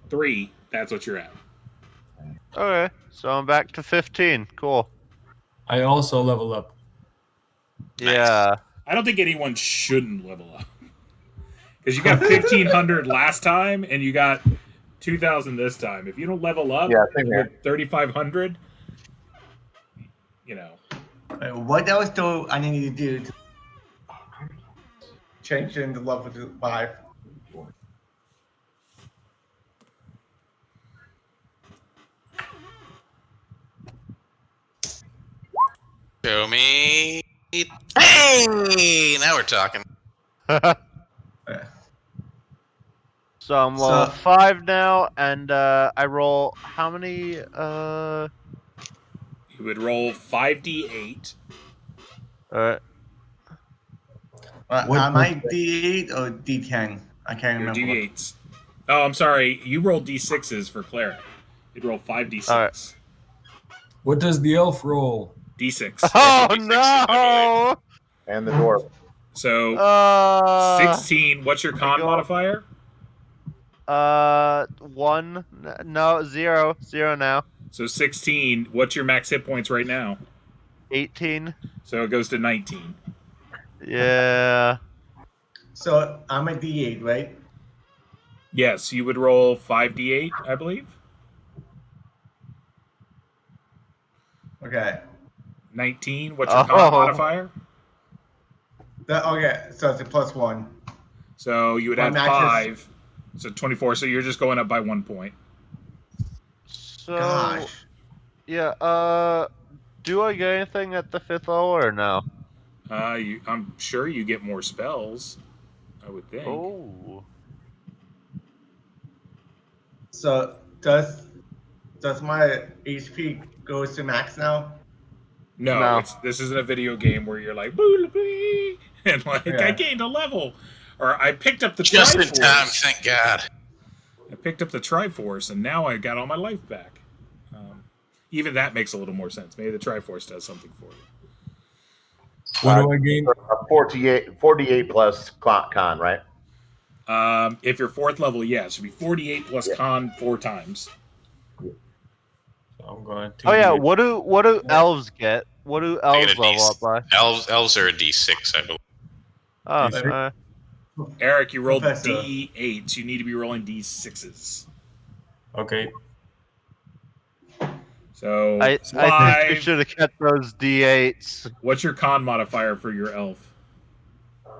3. That's what you're at. Okay, so I'm back to 15. Cool. I also level up. Yeah. I don't think anyone shouldn't level up. Because you got 1,500 last time, and you got 2,000 this time. If you don't level up, Yeah, same here. 3,500, you know. Wait, what else do I need to do to change into level to 5? Show me. Hey, now we're talking. So I'm level So- 5 now, and I roll how many? You would roll 5d8. Alright. What Am I was that? D8 or D10? I can't Your remember. d8s. Oh, I'm sorry. You rolled d6s for cleric. You'd roll 5d6. Alright. What does the elf roll? D6. Oh D6s, I no! And the dwarf. So 16. What's your con go- modifier? 1. No, 0. 0 now. So 16. What's your max hit points right now? 18. So it goes to 19. Yeah. So I'm a D8, right? Yes, you would roll 5d8, I believe. Okay. 19. What's your Oh. con modifier? Okay, so it's a +1. So you would My add max is- 5. So 24. So you're just going up by 1 point. So Gosh. yeah, do I get anything at the 5th level or no? I'm sure you get more spells. I would think. Oh. So does my HP goes to max now? No, No. this isn't a video game where you're like, boo, boo, and like, Yeah. I gained a level. Or I picked up the Just in Triforce. time, thank God. I picked up the Triforce, and now I got all my life back. Even that makes a little more sense. Maybe the Triforce does something for you. What do I gain? 48 plus con, right? If you're 4th level, yes, it should be 48 plus Yeah. con 4 times. I'm going to. Oh yeah, what do elves get? What do I elves get a level up by? Elves are a D6, I believe. Oh, D6? Eric, you rolled Professor. D8s. You need to be rolling D6s. Okay. So I think you 5. should have kept those D8s. What's your con modifier for your elf?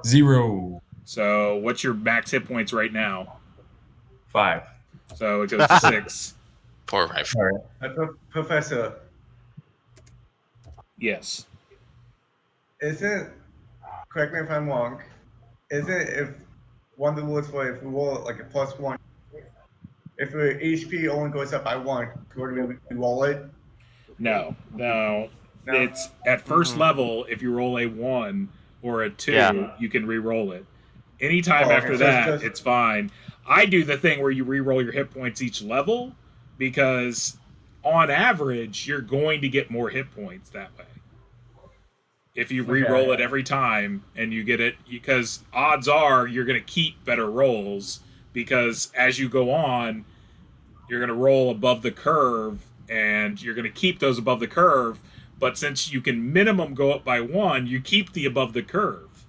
0. So what's your max hit points right now? 5. So it goes to 6. Poor wife. All right. Professor, Yes. isn't, correct me if I'm wrong, isn't if one of the rules for if we roll like a +1, if your HP only goes up by 1, do we roll it? No. No. It's at 1st level. If you roll a 1 or a 2, Yeah. you can re-roll it. Anytime Oh, okay, after so that, it's just- it's fine. I do the thing where you re-roll your hit points each level because, on average, you're going to get more hit points that way. If you re-roll it every time and you get it, because odds are you're going to keep better rolls because as you go on, you're going to roll above the curve and you're going to keep those above the curve. But since you can minimum go up by 1, you keep the above the curve.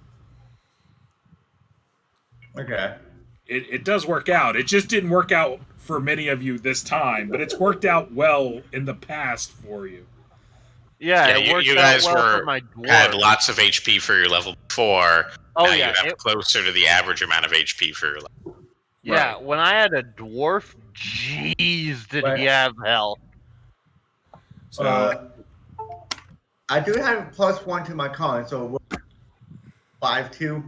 Okay. It does work out. It just didn't work out for many of you this time, but it's worked out well in the past for you. Yeah, it worked out well for my dwarf. Had lots of HP for your level before. Oh, now yeah, you have closer to the average amount of HP for your level. Yeah, Right. when I had a dwarf, jeez, did Right. he have hell. So I do have +1 to my con, so 5-2.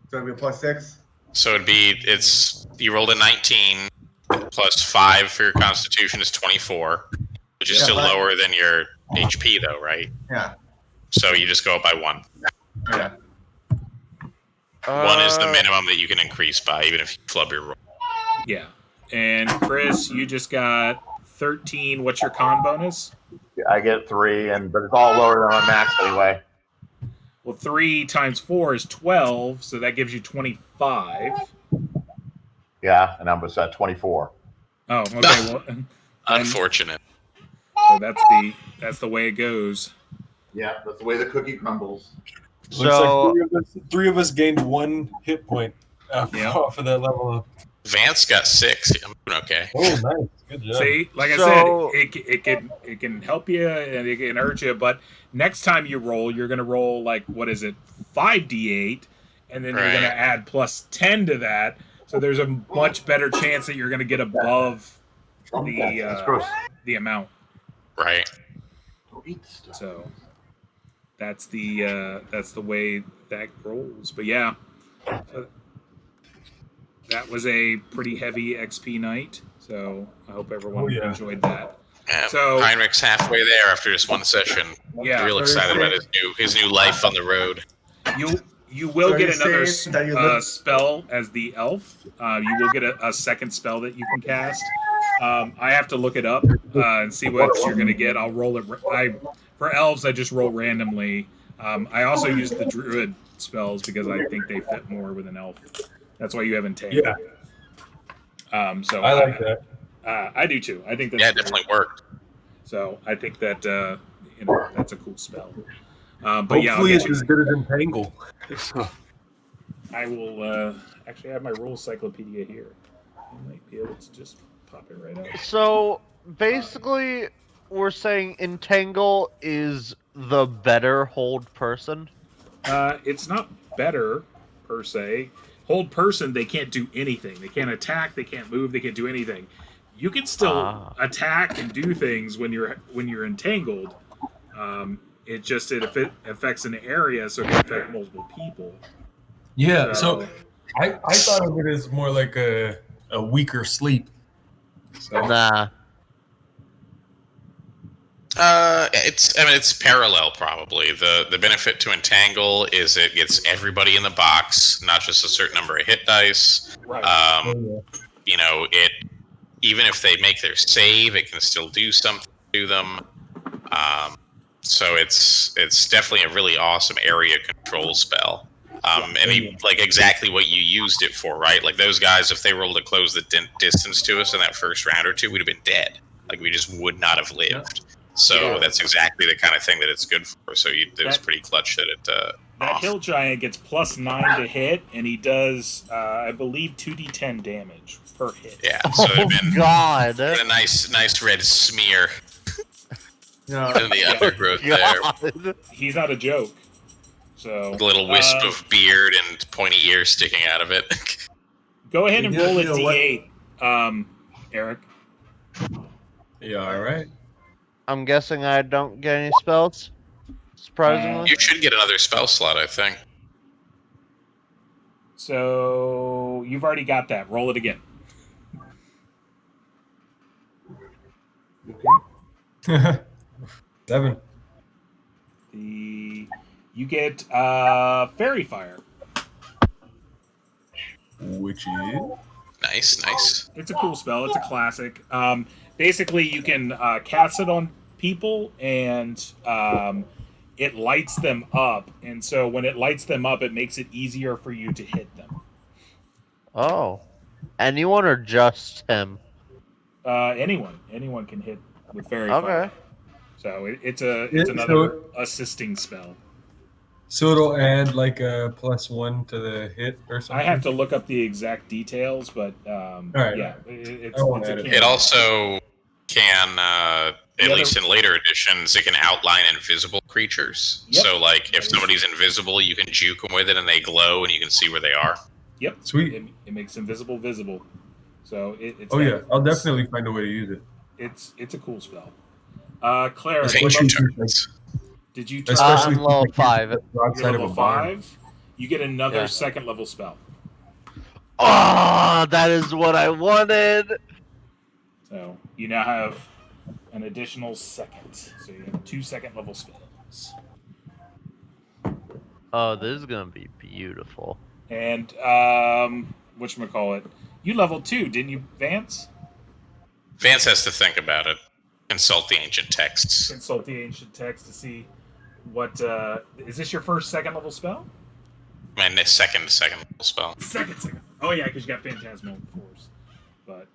So it'd be +6. So you rolled a 19 plus 5 for your Constitution is 24, which is still lower than your HP though, right? Yeah. So you just go up by 1. Yeah. 1 is the minimum that you can increase by, even if you flub your roll. yeah. And Chris, you just got 13. What's your con bonus? I get 3, but it's all lower than my max anyway. Well, 3 times 4 is 12, so that gives you 25. Yeah, and I was at 24. Oh, okay. Well, Unfortunate. so that's the way it goes. Yeah, that's the way the cookie crumbles. Looks like three of us gained 1 hit point off of that level up. Vance got 6. I'm doing okay. Oh, nice. Good job. See, like I said, it can help you and it can hurt you, but next time you roll, you're going to roll 5d8, and then you're going to add +10 to that. So there's a much better chance that you're going to get above the amount. Right. So that's the way that rolls. But yeah, that was a pretty heavy XP night. So I hope everyone enjoyed that. Yeah, so Heinrich's halfway there after just 1 session. Yeah, real excited about his new life on the road. You will get another spell as the elf. You will get a second spell that you can cast. I have to look it up and see what you're going to get. I'll roll it. For elves, I just roll randomly. I also use the druid spells because I think they fit more with an elf. That's why you have Entangle. Yeah. So I like that. I do too. I think that's it definitely worked. So I think that that's a cool spell. But hopefully it's as good as Entangle. I will actually have my rules cyclopedia here. I might be able to just pop it right out. So basically, we're saying Entangle is the better hold person? It's not better per se. Hold person, they can't do anything. They can't attack. They can't move. They can't do anything. You can still attack and do things when you're entangled. It affects an area, so it can affect multiple people. Yeah. So I thought of it as more like a weaker sleep. So. Nah. It's parallel probably. The benefit to Entangle is it gets everybody in the box, not just a certain number of hit dice. Right. It even if they make their save, it can still do something to them. So it's definitely a really awesome area control spell. Exactly what you used it for, right? Like those guys, if they rolled to close the distance to us in that first round or two, we'd have been dead. Like we just would not have lived. Yeah. So that's exactly the kind of thing that it's good for. So it was pretty clutch that it. That hill giant gets +9 to hit, and he does, I believe, 2d10 damage per hit. Yeah. So God, a nice red smear. In the undergrowth there. He's not a joke. So a little wisp of beard and pointy ears sticking out of it. Go ahead and roll a d8, Eric. Yeah, all right. I'm guessing I don't get any spells. Surprisingly, you should get another spell slot, I think. So you've already got that. Roll it again. Okay. 7. You get Fairy Fire. Which is? Nice. It's a cool spell. It's a classic. Basically, you can cast it on people, and it lights them up. And so when it lights them up, it makes it easier for you to hit them. Oh. Anyone or just him? Anyone can hit with fairy Okay. fire. So it's Yeah, another assisting spell. So it'll add like a +1 to the hit or something. I have to look up the exact details, but right. yeah, it's I won't a add it. cantrip. It also can, at other- least in later editions, it can outline invisible creatures. Yep. So, like, That if is- somebody's invisible, you can juke them with it, and they glow, and you can see where they are. Yep. Sweet. It makes invisible visible. So it's Oh yeah, I'll definitely find a way to use it. it's a cool spell. Clara, With ancient tomes. did you try? Especially I'm level if you 5. get You're outside of a level barn. 5. You get another Yeah. second level spell. Oh, that is what I wanted. So you now have an additional second. So you have 2 second level spells. Oh, this is gonna be beautiful. And whatchamacallit? You level 2, didn't you, Vance? Vance has to think about it. Consult the ancient texts. Consult the ancient text to see what is this your first second level spell? My second level spell. Second. Oh yeah, because you got Phantasmal Force. But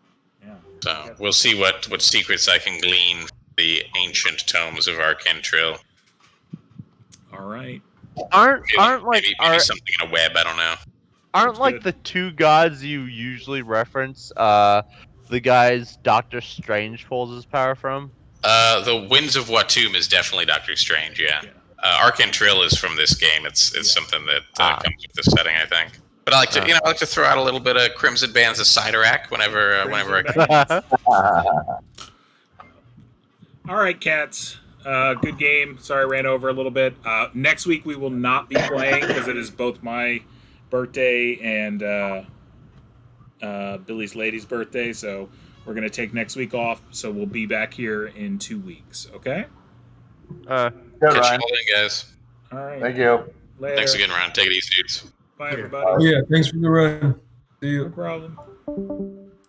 yeah. So we'll see what secrets I can glean from the ancient tomes of Arcantril. All right. Aren't like maybe something in a web. I don't know. aren't That's like good. the two gods you usually reference the guys Doctor Strange pulls his power from? The Winds of Watum is definitely Doctor Strange. Yeah. Arcantril is from this game. It's something that comes with the setting, I think. But I like to I like to throw out a little bit of Crimson Bands of Cyterac whenever I can. All right, cats. Good game. Sorry I ran over a little bit. Next week we will not be playing because it is both my birthday and Billy's lady's birthday. So we're going to take next week off. So we'll be back here in 2 weeks. Okay? Good, Catch you Ryan. all in, guys. All right. Thank you. Later. Thanks again, Ryan. Take it easy, dudes. Bye, Oh everybody. yeah, thanks for the run. See you. No problem.